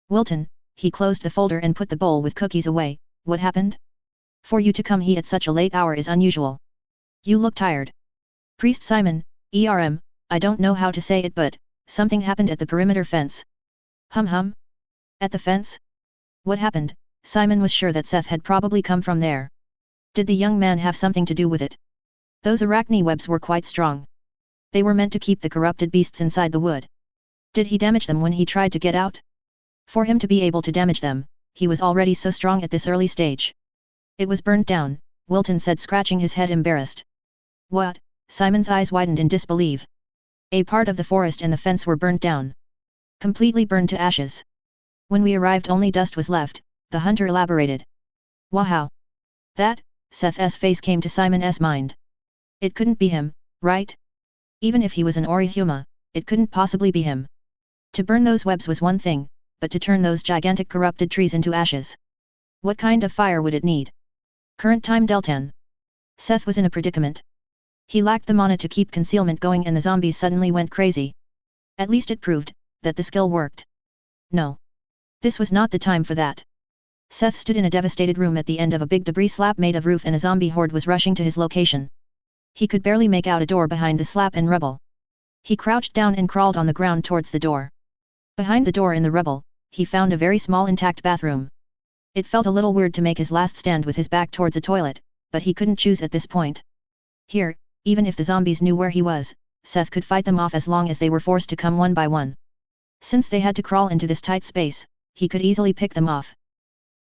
Wilton, he closed the folder and put the bowl with cookies away. What happened? For you to come here at such a late hour is unusual. You look tired. Priest Simon, I don't know how to say it, but something happened at the perimeter fence. Hum. At the fence? What happened? Simon was sure that Seth had probably come from there. Did the young man have something to do with it? Those arachne webs were quite strong. They were meant to keep the corrupted beasts inside the wood. Did he damage them when he tried to get out? For him to be able to damage them, he was already so strong at this early stage. It was burnt down, Wilton said, scratching his head embarrassed. What? Simon's eyes widened in disbelief. A part of the forest and the fence were burnt down. Completely burned to ashes. When we arrived only dust was left, the hunter elaborated. Wow! That, Seth's face came to Simon's mind. It couldn't be him, right? Even if he was an Orihuma, it couldn't possibly be him. To burn those webs was one thing, but to turn those gigantic corrupted trees into ashes. What kind of fire would it need? Current time Deltan. Seth was in a predicament. He lacked the mana to keep concealment going and the zombies suddenly went crazy. At least it proved that the skill worked. No. This was not the time for that. Seth stood in a devastated room at the end of a big debris slab made of roof and a zombie horde was rushing to his location. He could barely make out a door behind the slab and rubble. He crouched down and crawled on the ground towards the door. Behind the door in the rubble, he found a very small intact bathroom. It felt a little weird to make his last stand with his back towards a toilet, but he couldn't choose at this point. Here, even if the zombies knew where he was, Seth could fight them off as long as they were forced to come one by one. Since they had to crawl into this tight space, he could easily pick them off.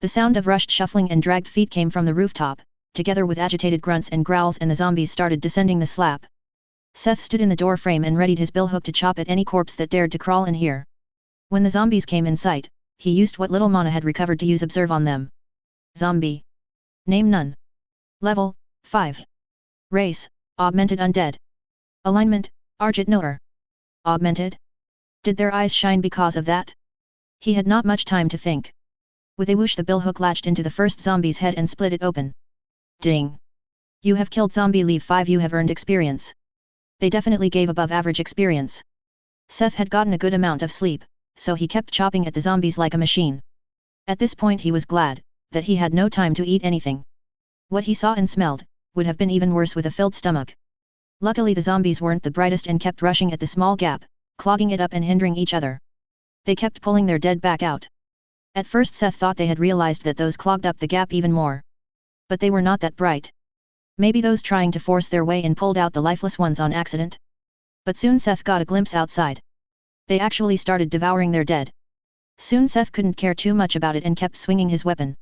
The sound of rushed shuffling and dragged feet came from the rooftop, together with agitated grunts and growls, and the zombies started descending the slab. Seth stood in the door frame and readied his billhook to chop at any corpse that dared to crawl in here. When the zombies came in sight, he used what little mana had recovered to use observe on them. Zombie. Name none. Level, 5. Race, augmented undead. Alignment, Argit Noer. Augmented? Did their eyes shine because of that? He had not much time to think. With a whoosh the billhook latched into the first zombie's head and split it open. Ding. You have killed zombie leave 5. You have earned experience. They definitely gave above average experience. Seth had gotten a good amount of sleep, so he kept chopping at the zombies like a machine. At this point he was glad that he had no time to eat anything. What he saw and smelled would have been even worse with a filled stomach. Luckily the zombies weren't the brightest and kept rushing at the small gap, clogging it up and hindering each other. They kept pulling their dead back out. At first Seth thought they had realized that those clogged up the gap even more. But they were not that bright. Maybe those trying to force their way in pulled out the lifeless ones on accident. But soon Seth got a glimpse outside. They actually started devouring their dead. Soon Seth couldn't care too much about it and kept swinging his weapon.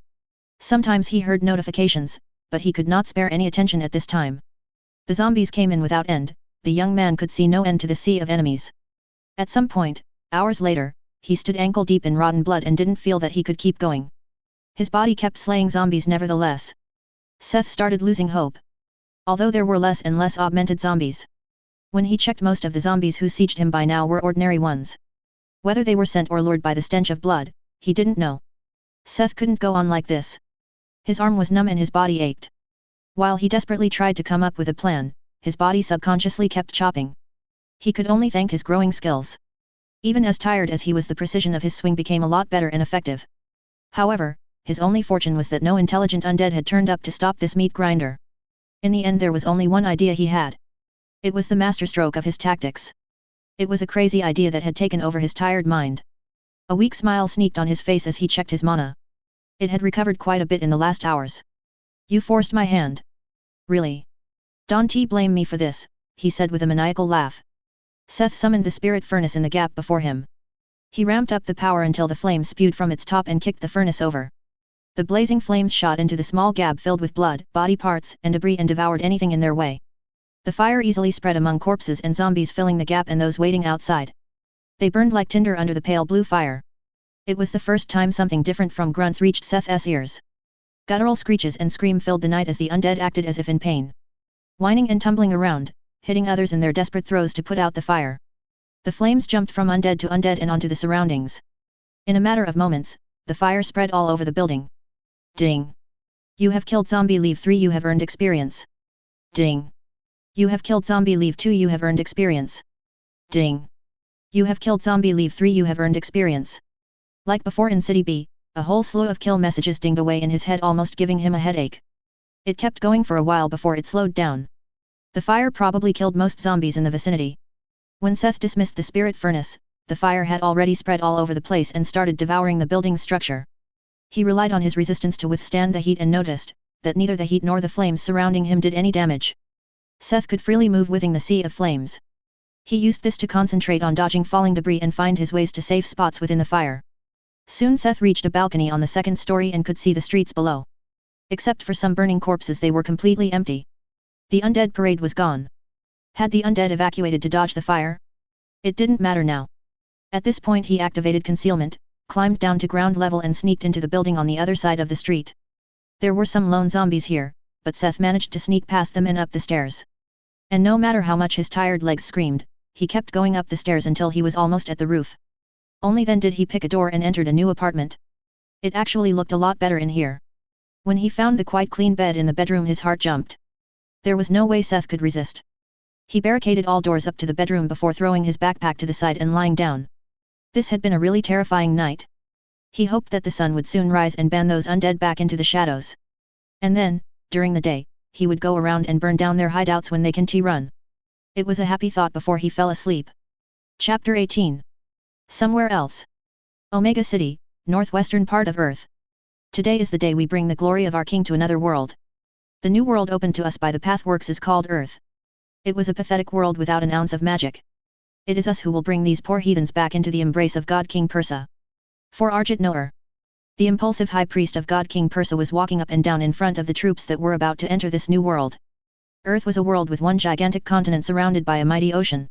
Sometimes he heard notifications, but he could not spare any attention at this time. The zombies came in without end, the young man could see no end to the sea of enemies. At some point, hours later, he stood ankle deep in rotten blood and didn't feel that he could keep going. His body kept slaying zombies nevertheless. Seth started losing hope. Although there were less and less augmented zombies. When he checked, most of the zombies who sieged him by now were ordinary ones. Whether they were sent or lured by the stench of blood, he didn't know. Seth couldn't go on like this. His arm was numb and his body ached. While he desperately tried to come up with a plan, his body subconsciously kept chopping. He could only thank his growing skills. Even as tired as he was, the precision of his swing became a lot better and effective. However, his only fortune was that no intelligent undead had turned up to stop this meat grinder. In the end there was only one idea he had. It was the masterstroke of his tactics. It was a crazy idea that had taken over his tired mind. A weak smile sneaked on his face as he checked his mana. It had recovered quite a bit in the last hours. You forced my hand. Really? Don't blame me for this, he said with a maniacal laugh. Seth summoned the spirit furnace in the gap before him. He ramped up the power until the flames spewed from its top and kicked the furnace over. The blazing flames shot into the small gap filled with blood, body parts, and debris and devoured anything in their way. The fire easily spread among corpses and zombies filling the gap and those waiting outside. They burned like tinder under the pale blue fire. It was the first time something different from grunts reached Seth's ears. Guttural screeches and scream filled the night as the undead acted as if in pain. Whining and tumbling around, hitting others in their desperate throes to put out the fire. The flames jumped from undead to undead and onto the surroundings. In a matter of moments, the fire spread all over the building. Ding! You have killed zombie leave 3. You have earned experience. Ding! You have killed zombie leave 2. You have earned experience. Ding! You have killed zombie leave 3. You have earned experience. Like before in City B, a whole slew of kill messages dinged away in his head, almost giving him a headache. It kept going for a while before it slowed down. The fire probably killed most zombies in the vicinity. When Seth dismissed the spirit furnace, the fire had already spread all over the place and started devouring the building's structure. He relied on his resistance to withstand the heat and noticed that neither the heat nor the flames surrounding him did any damage. Seth could freely move within the sea of flames. He used this to concentrate on dodging falling debris and find his ways to safe spots within the fire. Soon Seth reached a balcony on the second story and could see the streets below. Except for some burning corpses, they were completely empty. The undead parade was gone. Had the undead evacuated to dodge the fire? It didn't matter now. At this point he activated concealment, climbed down to ground level and sneaked into the building on the other side of the street. There were some lone zombies here, but Seth managed to sneak past them and up the stairs. And no matter how much his tired legs screamed, he kept going up the stairs until he was almost at the roof. Only then did he pick a door and entered a new apartment. It actually looked a lot better in here. When he found the quite clean bed in the bedroom, his heart jumped. There was no way Seth could resist. He barricaded all doors up to the bedroom before throwing his backpack to the side and lying down. This had been a really terrifying night. He hoped that the sun would soon rise and ban those undead back into the shadows. And then, during the day, he would go around and burn down their hideouts when they can run. It was a happy thought before he fell asleep. Chapter 18. Somewhere else. Omega City, northwestern part of Earth. Today is the day we bring the glory of our king to another world. The new world opened to us by the Pathworks is called Earth. It was a pathetic world without an ounce of magic. It is us who will bring these poor heathens back into the embrace of God King Persa. For Arjit Noer. The impulsive high priest of God King Persa was walking up and down in front of the troops that were about to enter this new world. Earth was a world with one gigantic continent surrounded by a mighty ocean.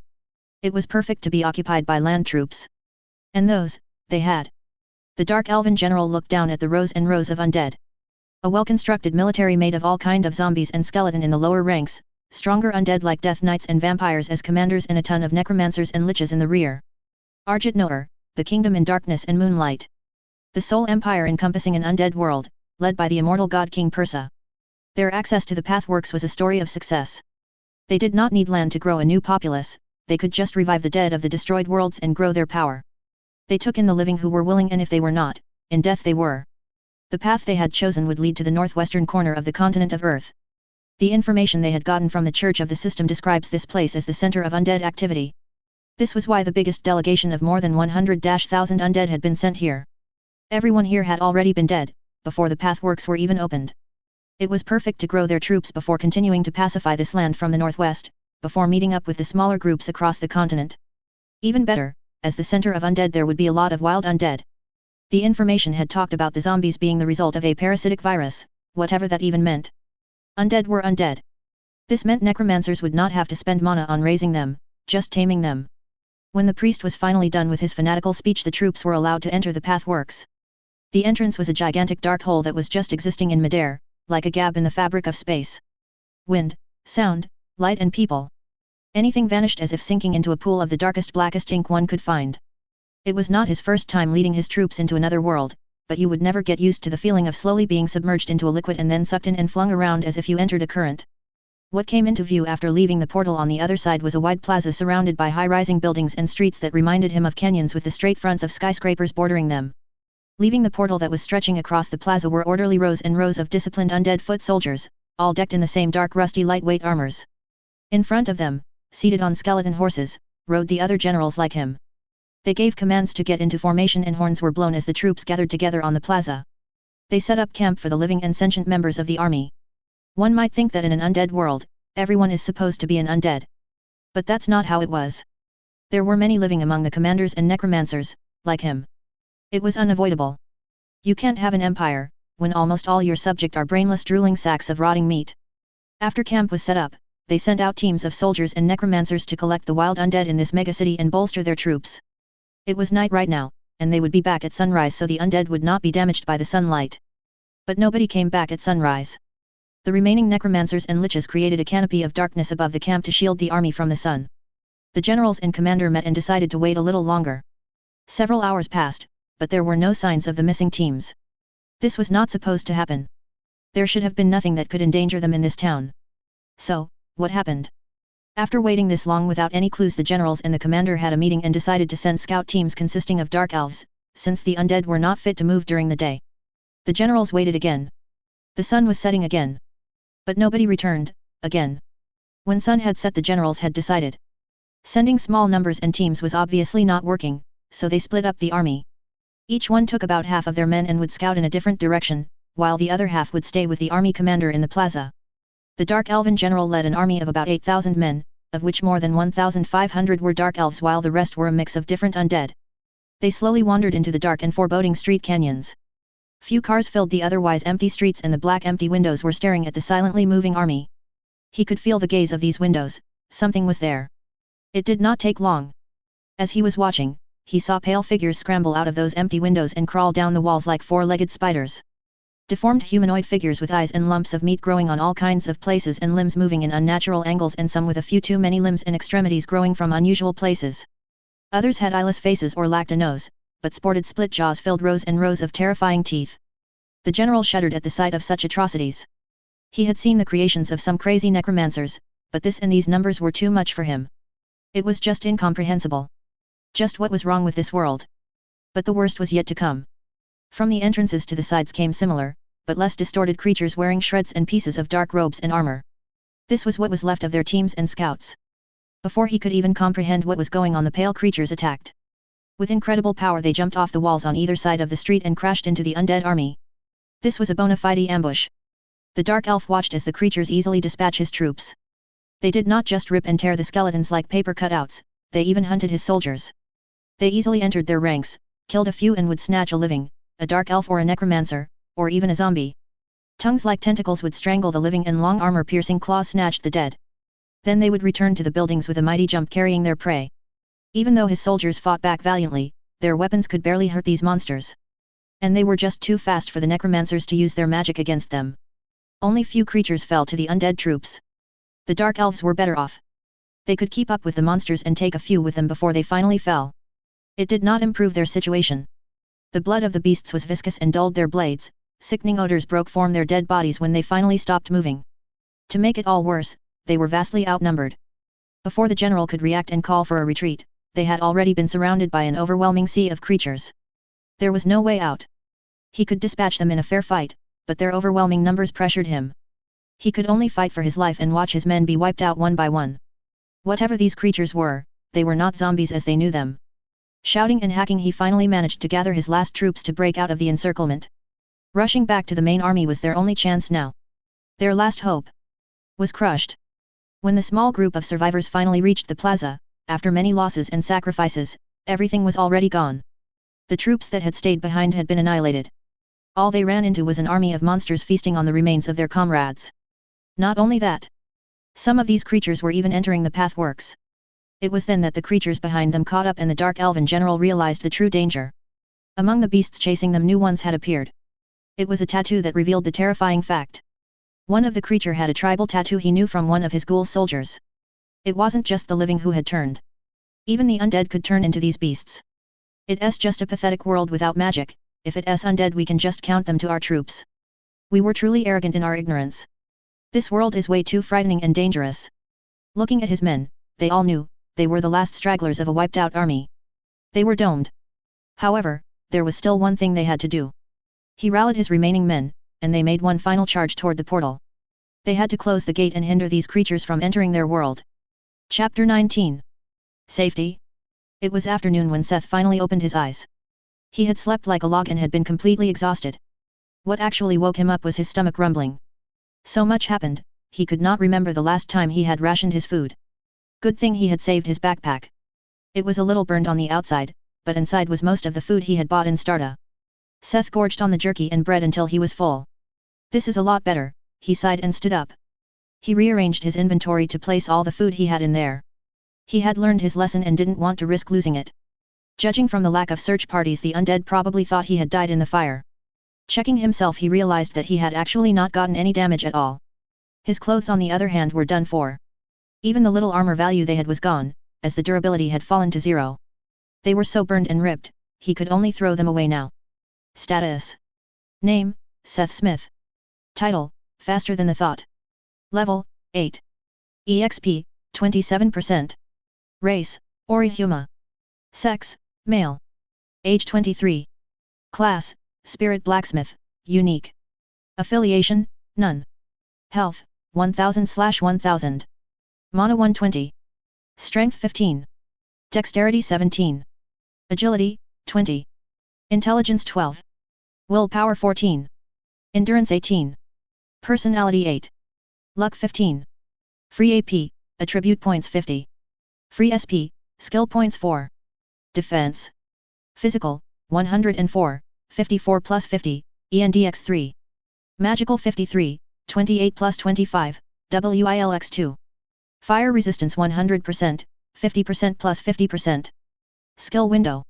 It was perfect to be occupied by land troops. And those, they had. The dark elven general looked down at the rows and rows of undead. A well-constructed military made of all kind of zombies and skeleton in the lower ranks, stronger undead like death knights and vampires as commanders, and a ton of necromancers and liches in the rear. Arjit Noer, the kingdom in darkness and moonlight. The sole empire encompassing an undead world, led by the immortal god King Persa. Their access to the Pathworks was a story of success. They did not need land to grow a new populace, they could just revive the dead of the destroyed worlds and grow their power. They took in the living who were willing, and if they were not, in death they were. The path they had chosen would lead to the northwestern corner of the continent of Earth. The information they had gotten from the Church of the System describes this place as the center of undead activity. This was why the biggest delegation of more than 100,000 undead had been sent here. Everyone here had already been dead, before the Pathworks were even opened. It was perfect to grow their troops before continuing to pacify this land from the northwest, before meeting up with the smaller groups across the continent. Even better, as the center of undead there would be a lot of wild undead. The information had talked about the zombies being the result of a parasitic virus, whatever that even meant. Undead were undead. This meant necromancers would not have to spend mana on raising them, just taming them. When the priest was finally done with his fanatical speech, the troops were allowed to enter the Pathworks. The entrance was a gigantic dark hole that was just existing in midair, like a gap in the fabric of space. Wind, sound, light and people. Anything vanished as if sinking into a pool of the darkest blackest ink one could find. It was not his first time leading his troops into another world, but you would never get used to the feeling of slowly being submerged into a liquid and then sucked in and flung around as if you entered a current. What came into view after leaving the portal on the other side was a wide plaza surrounded by high-rising buildings and streets that reminded him of canyons with the straight fronts of skyscrapers bordering them. Leaving the portal that was stretching across the plaza were orderly rows and rows of disciplined undead foot soldiers, all decked in the same dark rusty lightweight armors. In front of them, seated on skeleton horses, rode the other generals like him. They gave commands to get into formation and horns were blown as the troops gathered together on the plaza. They set up camp for the living and sentient members of the army. One might think that in an undead world, everyone is supposed to be an undead. But that's not how it was. There were many living among the commanders and necromancers, like him. It was unavoidable. You can't have an empire, when almost all your subject are brainless drooling sacks of rotting meat. After camp was set up, they sent out teams of soldiers and necromancers to collect the wild undead in this megacity and bolster their troops. It was night right now, and they would be back at sunrise so the undead would not be damaged by the sunlight. But nobody came back at sunrise. The remaining necromancers and liches created a canopy of darkness above the camp to shield the army from the sun. The generals and commander met and decided to wait a little longer. Several hours passed, but there were no signs of the missing teams. This was not supposed to happen. There should have been nothing that could endanger them in this town. So, what happened? After waiting this long without any clues, the generals and the commander had a meeting and decided to send scout teams consisting of dark elves, since the undead were not fit to move during the day. The generals waited again. The sun was setting again. But nobody returned, again. When sun had set, the generals had decided. Sending small numbers and teams was obviously not working, so they split up the army. Each one took about half of their men and would scout in a different direction, while the other half would stay with the army commander in the plaza. The Dark Elven general led an army of about 8,000 men, of which more than 1,500 were Dark Elves while the rest were a mix of different undead. They slowly wandered into the dark and foreboding street canyons. Few cars filled the otherwise empty streets and the black empty windows were staring at the silently moving army. He could feel the gaze of these windows, something was there. It did not take long. As he was watching, he saw pale figures scramble out of those empty windows and crawl down the walls like four-legged spiders. Deformed humanoid figures with eyes and lumps of meat growing on all kinds of places and limbs moving in unnatural angles and some with a few too many limbs and extremities growing from unusual places. Others had eyeless faces or lacked a nose, but sported split jaws filled rows and rows of terrifying teeth. The general shuddered at the sight of such atrocities. He had seen the creations of some crazy necromancers, but this and these numbers were too much for him. It was just incomprehensible. Just what was wrong with this world? But the worst was yet to come. From the entrances to the sides came similar, but less distorted creatures wearing shreds and pieces of dark robes and armor. This was what was left of their teams and scouts. Before he could even comprehend what was going on, the pale creatures attacked. With incredible power they jumped off the walls on either side of the street and crashed into the undead army. This was a bona fide ambush. The Dark Elf watched as the creatures easily dispatch his troops. They did not just rip and tear the skeletons like paper cutouts, they even hunted his soldiers. They easily entered their ranks, killed a few and would snatch a living, a Dark Elf or a necromancer, or even a zombie. Tongues like tentacles would strangle the living and long armor-piercing claws snatched the dead. Then they would return to the buildings with a mighty jump carrying their prey. Even though his soldiers fought back valiantly, their weapons could barely hurt these monsters. And they were just too fast for the necromancers to use their magic against them. Only few creatures fell to the undead troops. The Dark Elves were better off. They could keep up with the monsters and take a few with them before they finally fell. It did not improve their situation. The blood of the beasts was viscous and dulled their blades, sickening odors broke from their dead bodies when they finally stopped moving. To make it all worse, they were vastly outnumbered. Before the general could react and call for a retreat, they had already been surrounded by an overwhelming sea of creatures. There was no way out. He could dispatch them in a fair fight, but their overwhelming numbers pressured him. He could only fight for his life and watch his men be wiped out one by one. Whatever these creatures were, they were not zombies as they knew them. Shouting and hacking, he finally managed to gather his last troops to break out of the encirclement. Rushing back to the main army was their only chance now. Their last hope was crushed. When the small group of survivors finally reached the plaza, after many losses and sacrifices, everything was already gone. The troops that had stayed behind had been annihilated. All they ran into was an army of monsters feasting on the remains of their comrades. Not only that, some of these creatures were even entering the pathworks. It was then that the creatures behind them caught up and the Dark Elven general realized the true danger. Among the beasts chasing them, new ones had appeared. It was a tattoo that revealed the terrifying fact. One of the creature had a tribal tattoo he knew from one of his ghoul soldiers. It wasn't just the living who had turned. Even the undead could turn into these beasts. It's just a pathetic world without magic. If it's undead, we can just count them to our troops. We were truly arrogant in our ignorance. This world is way too frightening and dangerous. Looking at his men, they all knew, they were the last stragglers of a wiped-out army. They were doomed. However, there was still one thing they had to do. He rallied his remaining men, and they made one final charge toward the portal. They had to close the gate and hinder these creatures from entering their world. Chapter 19. Safety. It was afternoon when Seth finally opened his eyes. He had slept like a log and had been completely exhausted. What actually woke him up was his stomach rumbling. So much happened, he could not remember the last time he had rationed his food. Good thing he had saved his backpack. It was a little burned on the outside, but inside was most of the food he had bought in Starta. Seth gorged on the jerky and bread until he was full. This is a lot better, he sighed and stood up. He rearranged his inventory to place all the food he had in there. He had learned his lesson and didn't want to risk losing it. Judging from the lack of search parties, the undead probably thought he had died in the fire. Checking himself, he realized that he had actually not gotten any damage at all. His clothes on the other hand were done for. Even the little armor value they had was gone, as the durability had fallen to 0. They were so burned and ripped, he could only throw them away now. Status. Name, Seth Smith. Title, Faster Than the Thought. Level, 8. EXP, 27%. Race, Orihuma. Sex, male. Age 23. Class, Spirit Blacksmith, unique. Affiliation, none. Health, 1000/1000. Mana 120. Strength 15. Dexterity 17. Agility, 20. Intelligence 12. Willpower 14. Endurance 18. Personality 8. Luck 15. Free AP, Attribute points 50. Free SP, Skill points 4. Defense. Physical, 104, 54 plus 50, ENDX 3. Magical 53, 28 plus 25, WILX 2. Fire resistance 100%, 50% plus 50%. Skill window.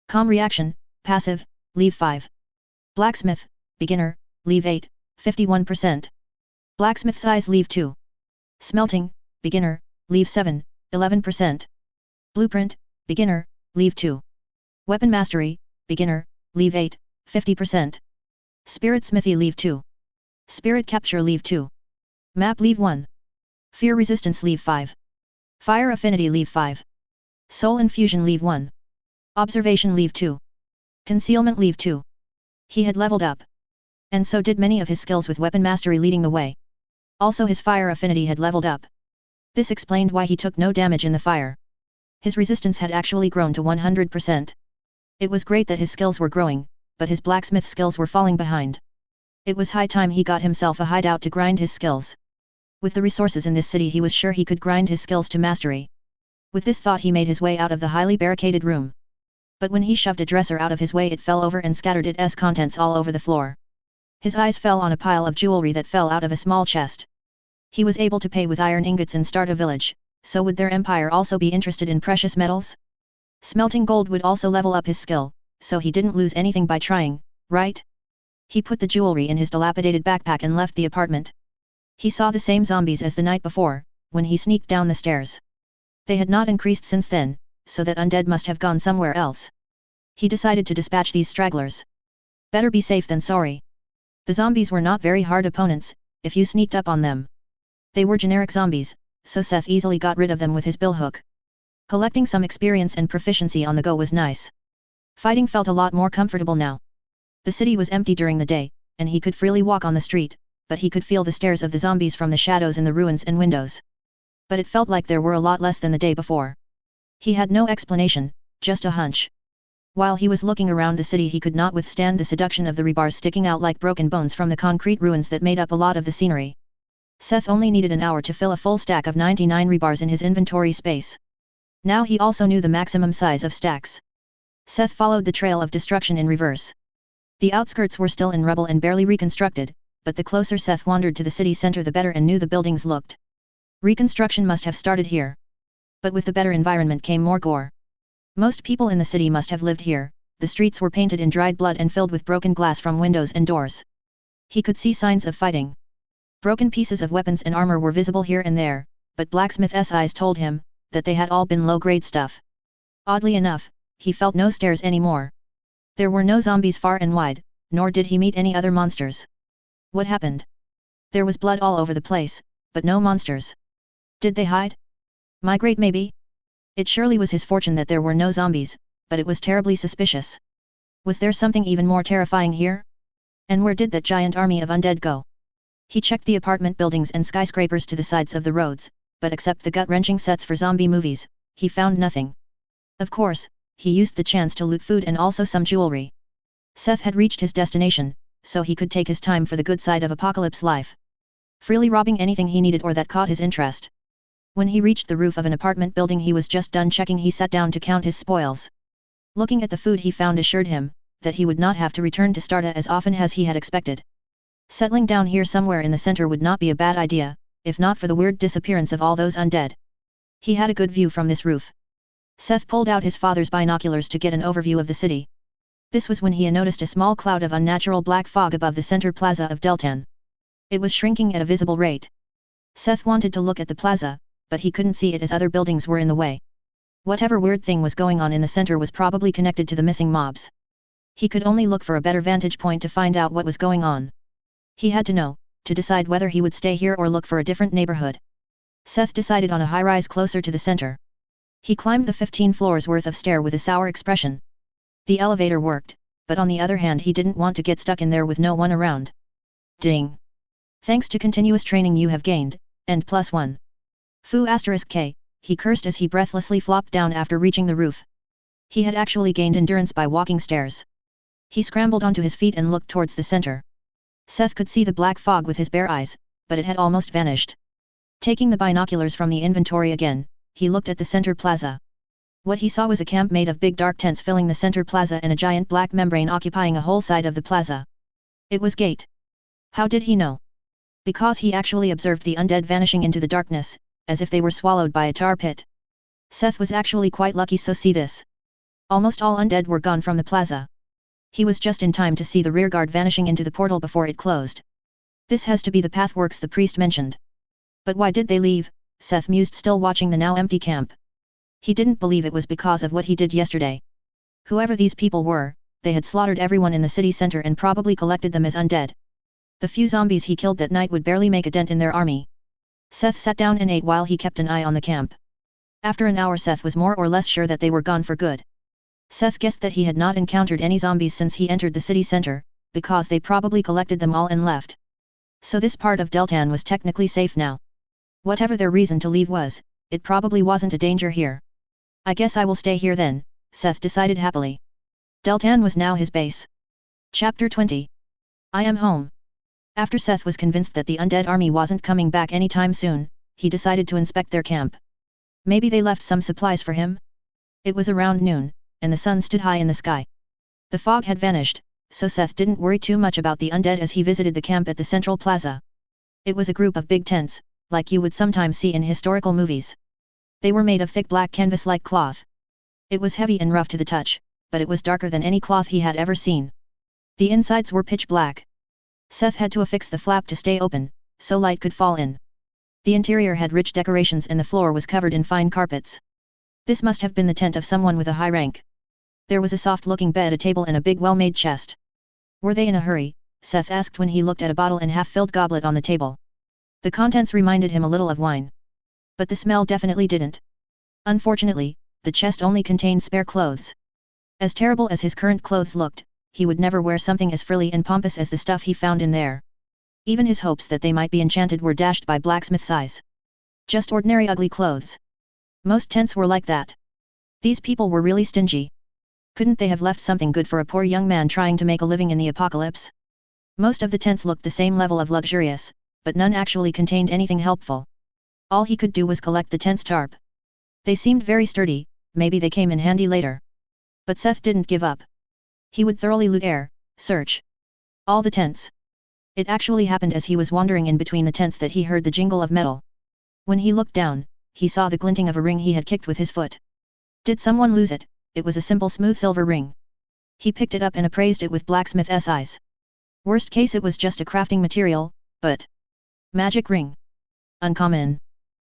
Calm reaction, passive, leave 5. Blacksmith, beginner, leave 8, 51%. Blacksmith size leave 2. Smelting, beginner, leave 7, 11%. Blueprint, beginner, leave 2. Weapon mastery, beginner, leave 8, 50%. Spirit smithy leave 2. Spirit capture leave 2. Map leave 1. Fear resistance leave 5. Fire affinity leave 5. Soul infusion leave 1. Observation leave 2. Concealment leave 2. He had leveled up. And so did many of his skills with weapon mastery leading the way. Also his fire affinity had leveled up. This explained why he took no damage in the fire. His resistance had actually grown to 100%. It was great that his skills were growing, but his blacksmith skills were falling behind. It was high time he got himself a hideout to grind his skills. With the resources in this city he was sure he could grind his skills to mastery. With this thought he made his way out of the highly barricaded room. But when he shoved a dresser out of his way it fell over and scattered its contents all over the floor. His eyes fell on a pile of jewelry that fell out of a small chest. He was able to pay with iron ingots and start a village, so would their empire also be interested in precious metals? Smelting gold would also level up his skill, so he didn't lose anything by trying, right? He put the jewelry in his dilapidated backpack and left the apartment. He saw the same zombies as the night before, when he sneaked down the stairs. They had not increased since then, so that undead must have gone somewhere else. He decided to dispatch these stragglers. Better be safe than sorry. The zombies were not very hard opponents, if you sneaked up on them. They were generic zombies, so Seth easily got rid of them with his billhook. Collecting some experience and proficiency on the go was nice. Fighting felt a lot more comfortable now. The city was empty during the day, and he could freely walk on the street, but he could feel the stares of the zombies from the shadows in the ruins and windows. But it felt like there were a lot less than the day before. He had no explanation, just a hunch. While he was looking around the city he could not withstand the seduction of the rebars sticking out like broken bones from the concrete ruins that made up a lot of the scenery. Seth only needed an hour to fill a full stack of 99 rebars in his inventory space. Now he also knew the maximum size of stacks. Seth followed the trail of destruction in reverse. The outskirts were still in rubble and barely reconstructed, but the closer Seth wandered to the city center the better and new the buildings looked. Reconstruction must have started here. But with the better environment came more gore. Most people in the city must have lived here. The streets were painted in dried blood and filled with broken glass from windows and doors. He could see signs of fighting. Broken pieces of weapons and armor were visible here and there, but Blacksmith's eyes told him that they had all been low-grade stuff. Oddly enough, he felt no stares anymore. There were no zombies far and wide, nor did he meet any other monsters. What happened? There was blood all over the place, but no monsters. Did they hide? Migrate maybe? It surely was his fortune that there were no zombies, but it was terribly suspicious. Was there something even more terrifying here? And where did that giant army of undead go? He checked the apartment buildings and skyscrapers to the sides of the roads, but except the gut-wrenching sets for zombie movies, he found nothing. Of course, he used the chance to loot food and also some jewelry. Seth had reached his destination, so he could take his time for the good side of apocalypse life. Freely robbing anything he needed or that caught his interest. When he reached the roof of an apartment building he was just done checking he sat down to count his spoils. Looking at the food he found assured him that he would not have to return to Sparta as often as he had expected. Settling down here somewhere in the center would not be a bad idea, if not for the weird disappearance of all those undead. He had a good view from this roof. Seth pulled out his father's binoculars to get an overview of the city. This was when he noticed a small cloud of unnatural black fog above the center plaza of Deltan. It was shrinking at a visible rate. Seth wanted to look at the plaza, but he couldn't see it as other buildings were in the way. Whatever weird thing was going on in the center was probably connected to the missing mobs. He could only look for a better vantage point to find out what was going on. He had to know, to decide whether he would stay here or look for a different neighborhood. Seth decided on a high-rise closer to the center. He climbed the 15 floors worth of stair with a sour expression. The elevator worked, but on the other hand he didn't want to get stuck in there with no one around. Ding! Thanks to continuous training you have gained, and +1. Foo *k, he cursed as he breathlessly flopped down after reaching the roof. He had actually gained endurance by walking stairs. He scrambled onto his feet and looked towards the center. Seth could see the black fog with his bare eyes, but it had almost vanished. Taking the binoculars from the inventory again, he looked at the center plaza. What he saw was a camp made of big dark tents filling the center plaza and a giant black membrane occupying a whole side of the plaza. It was Gate. How did he know? Because he actually observed the undead vanishing into the darkness, as if they were swallowed by a tar pit. Seth was actually quite lucky, so see this. Almost all undead were gone from the plaza. He was just in time to see the rearguard vanishing into the portal before it closed. This has to be the pathworks the priest mentioned. But why did they leave? Seth mused, still watching the now empty camp. He didn't believe it was because of what he did yesterday. Whoever these people were, they had slaughtered everyone in the city center and probably collected them as undead. The few zombies he killed that night would barely make a dent in their army. Seth sat down and ate while he kept an eye on the camp. After an hour, Seth was more or less sure that they were gone for good. Seth guessed that he had not encountered any zombies since he entered the city center, because they probably collected them all and left. So this part of Deltan was technically safe now. Whatever their reason to leave was, it probably wasn't a danger here. I guess I will stay here then, Seth decided happily. Deltan was now his base. Chapter 20. I am home. After Seth was convinced that the undead army wasn't coming back anytime soon, he decided to inspect their camp. Maybe they left some supplies for him? It was around noon, and the sun stood high in the sky. The fog had vanished, so Seth didn't worry too much about the undead as he visited the camp at the central plaza. It was a group of big tents, like you would sometimes see in historical movies. They were made of thick black canvas-like cloth. It was heavy and rough to the touch, but it was darker than any cloth he had ever seen. The insides were pitch black. Seth had to affix the flap to stay open, so light could fall in. The interior had rich decorations and the floor was covered in fine carpets. This must have been the tent of someone with a high rank. There was a soft-looking bed, a table and a big well-made chest. Were they in a hurry? Seth asked when he looked at a bottle and half-filled goblet on the table. The contents reminded him a little of wine. But the smell definitely didn't. Unfortunately, the chest only contained spare clothes. As terrible as his current clothes looked, he would never wear something as frilly and pompous as the stuff he found in there. Even his hopes that they might be enchanted were dashed by Blacksmith's eyes. Just ordinary ugly clothes. Most tents were like that. These people were really stingy. Couldn't they have left something good for a poor young man trying to make a living in the apocalypse? Most of the tents looked the same level of luxurious, but none actually contained anything helpful. All he could do was collect the tent's tarp. They seemed very sturdy, maybe they came in handy later. But Seth didn't give up. He would thoroughly search all the tents. It actually happened as he was wandering in between the tents that he heard the jingle of metal. When he looked down, he saw the glinting of a ring he had kicked with his foot. Did someone lose it? It was a simple smooth silver ring. He picked it up and appraised it with Blacksmith's eyes. Worst case, it was just a crafting material, but... Magic ring. Uncommon.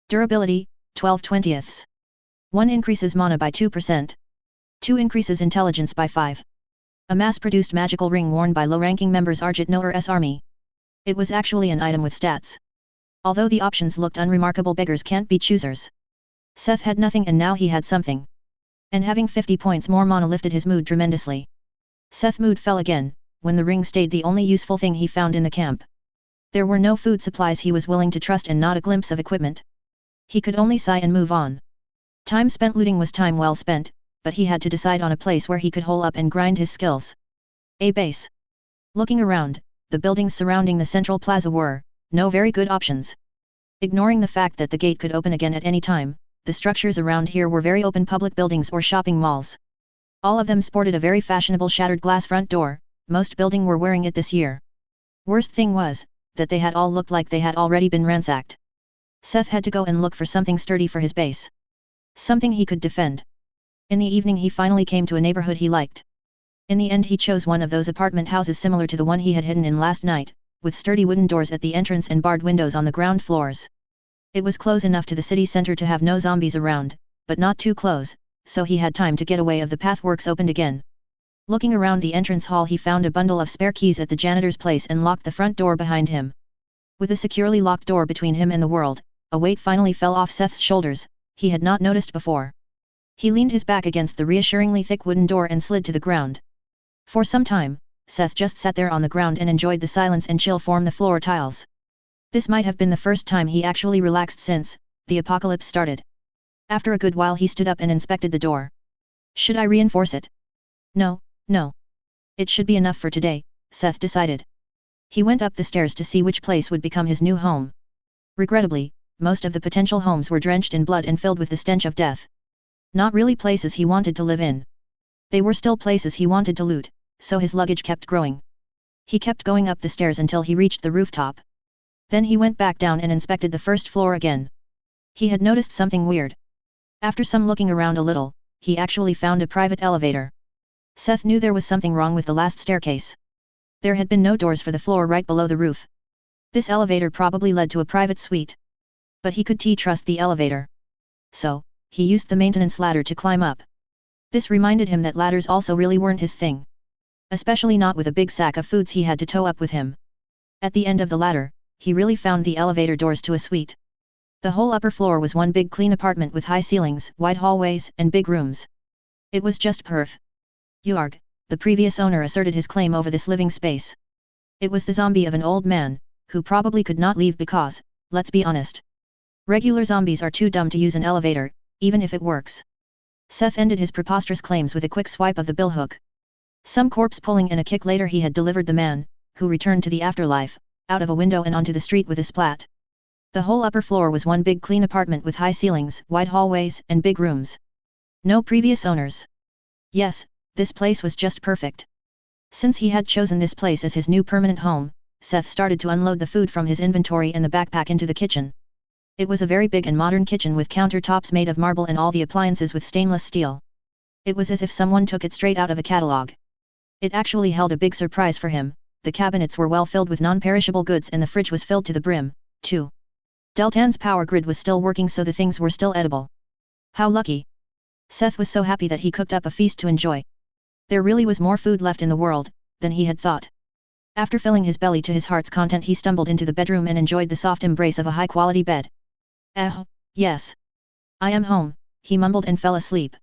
Durability, 12/20. 1 increases mana by 2%. 2 increases intelligence by 5. A mass-produced magical ring worn by low-ranking members Arjit Noor's army. It was actually an item with stats. Although the options looked unremarkable, beggars can't be choosers. Seth had nothing and now he had something. And having 50 points more mana lifted his mood tremendously. Seth's mood fell again, when the ring stayed the only useful thing he found in the camp. There were no food supplies he was willing to trust and not a glimpse of equipment. He could only sigh and move on. Time spent looting was time well spent, but he had to decide on a place where he could hole up and grind his skills. A base. Looking around, the buildings surrounding the central plaza were, no very good options. Ignoring the fact that the gate could open again at any time, the structures around here were very open public buildings or shopping malls. All of them sported a very fashionable shattered glass front door, most buildings were wearing it this year. Worst thing was, that they had all looked like they had already been ransacked. Seth had to go and look for something sturdy for his base. Something he could defend. In the evening he finally came to a neighborhood he liked. In the end he chose one of those apartment houses similar to the one he had hidden in last night, with sturdy wooden doors at the entrance and barred windows on the ground floors. It was close enough to the city center to have no zombies around, but not too close, so he had time to get away. Of the pathworks opened again. Looking around the entrance hall he found a bundle of spare keys at the janitor's place and locked the front door behind him. With a securely locked door between him and the world, a weight finally fell off Seth's shoulders, he had not noticed before. He leaned his back against the reassuringly thick wooden door and slid to the ground. For some time, Seth just sat there on the ground and enjoyed the silence and chill from the floor tiles. This might have been the first time he actually relaxed since the apocalypse started. After a good while he stood up and inspected the door. Should I reinforce it? No. It should be enough for today, Seth decided. He went up the stairs to see which place would become his new home. Regrettably, most of the potential homes were drenched in blood and filled with the stench of death. Not really places he wanted to live in. They were still places he wanted to loot, so his luggage kept growing. He kept going up the stairs until he reached the rooftop. Then he went back down and inspected the first floor again. He had noticed something weird. After some looking around a little, he actually found a private elevator. Seth knew there was something wrong with the last staircase. There had been no doors for the floor right below the roof. This elevator probably led to a private suite. But he could trust the elevator. So, he used the maintenance ladder to climb up. This reminded him that ladders also really weren't his thing. Especially not with a big sack of foods he had to tow up with him. At the end of the ladder, he really found the elevator doors to a suite. The whole upper floor was one big clean apartment with high ceilings, wide hallways, and big rooms. It was just perf. Yarg, the previous owner asserted his claim over this living space. It was the zombie of an old man, who probably could not leave because, let's be honest. Regular zombies are too dumb to use an elevator, even if it works. Seth ended his preposterous claims with a quick swipe of the billhook. Some corpse pulling and a kick later he had delivered the man, who returned to the afterlife, out of a window and onto the street with a splat. The whole upper floor was one big clean apartment with high ceilings, wide hallways, and big rooms. No previous owners. Yes, this place was just perfect. Since he had chosen this place as his new permanent home, Seth started to unload the food from his inventory and the backpack into the kitchen. It was a very big and modern kitchen with countertops made of marble and all the appliances with stainless steel. It was as if someone took it straight out of a catalog. It actually held a big surprise for him. The cabinets were well filled with non-perishable goods and the fridge was filled to the brim, too. Deltan's power grid was still working so the things were still edible. How lucky! Seth was so happy that he cooked up a feast to enjoy. There really was more food left in the world than he had thought. After filling his belly to his heart's content he stumbled into the bedroom and enjoyed the soft embrace of a high-quality bed. Yes. I am home, he mumbled and fell asleep.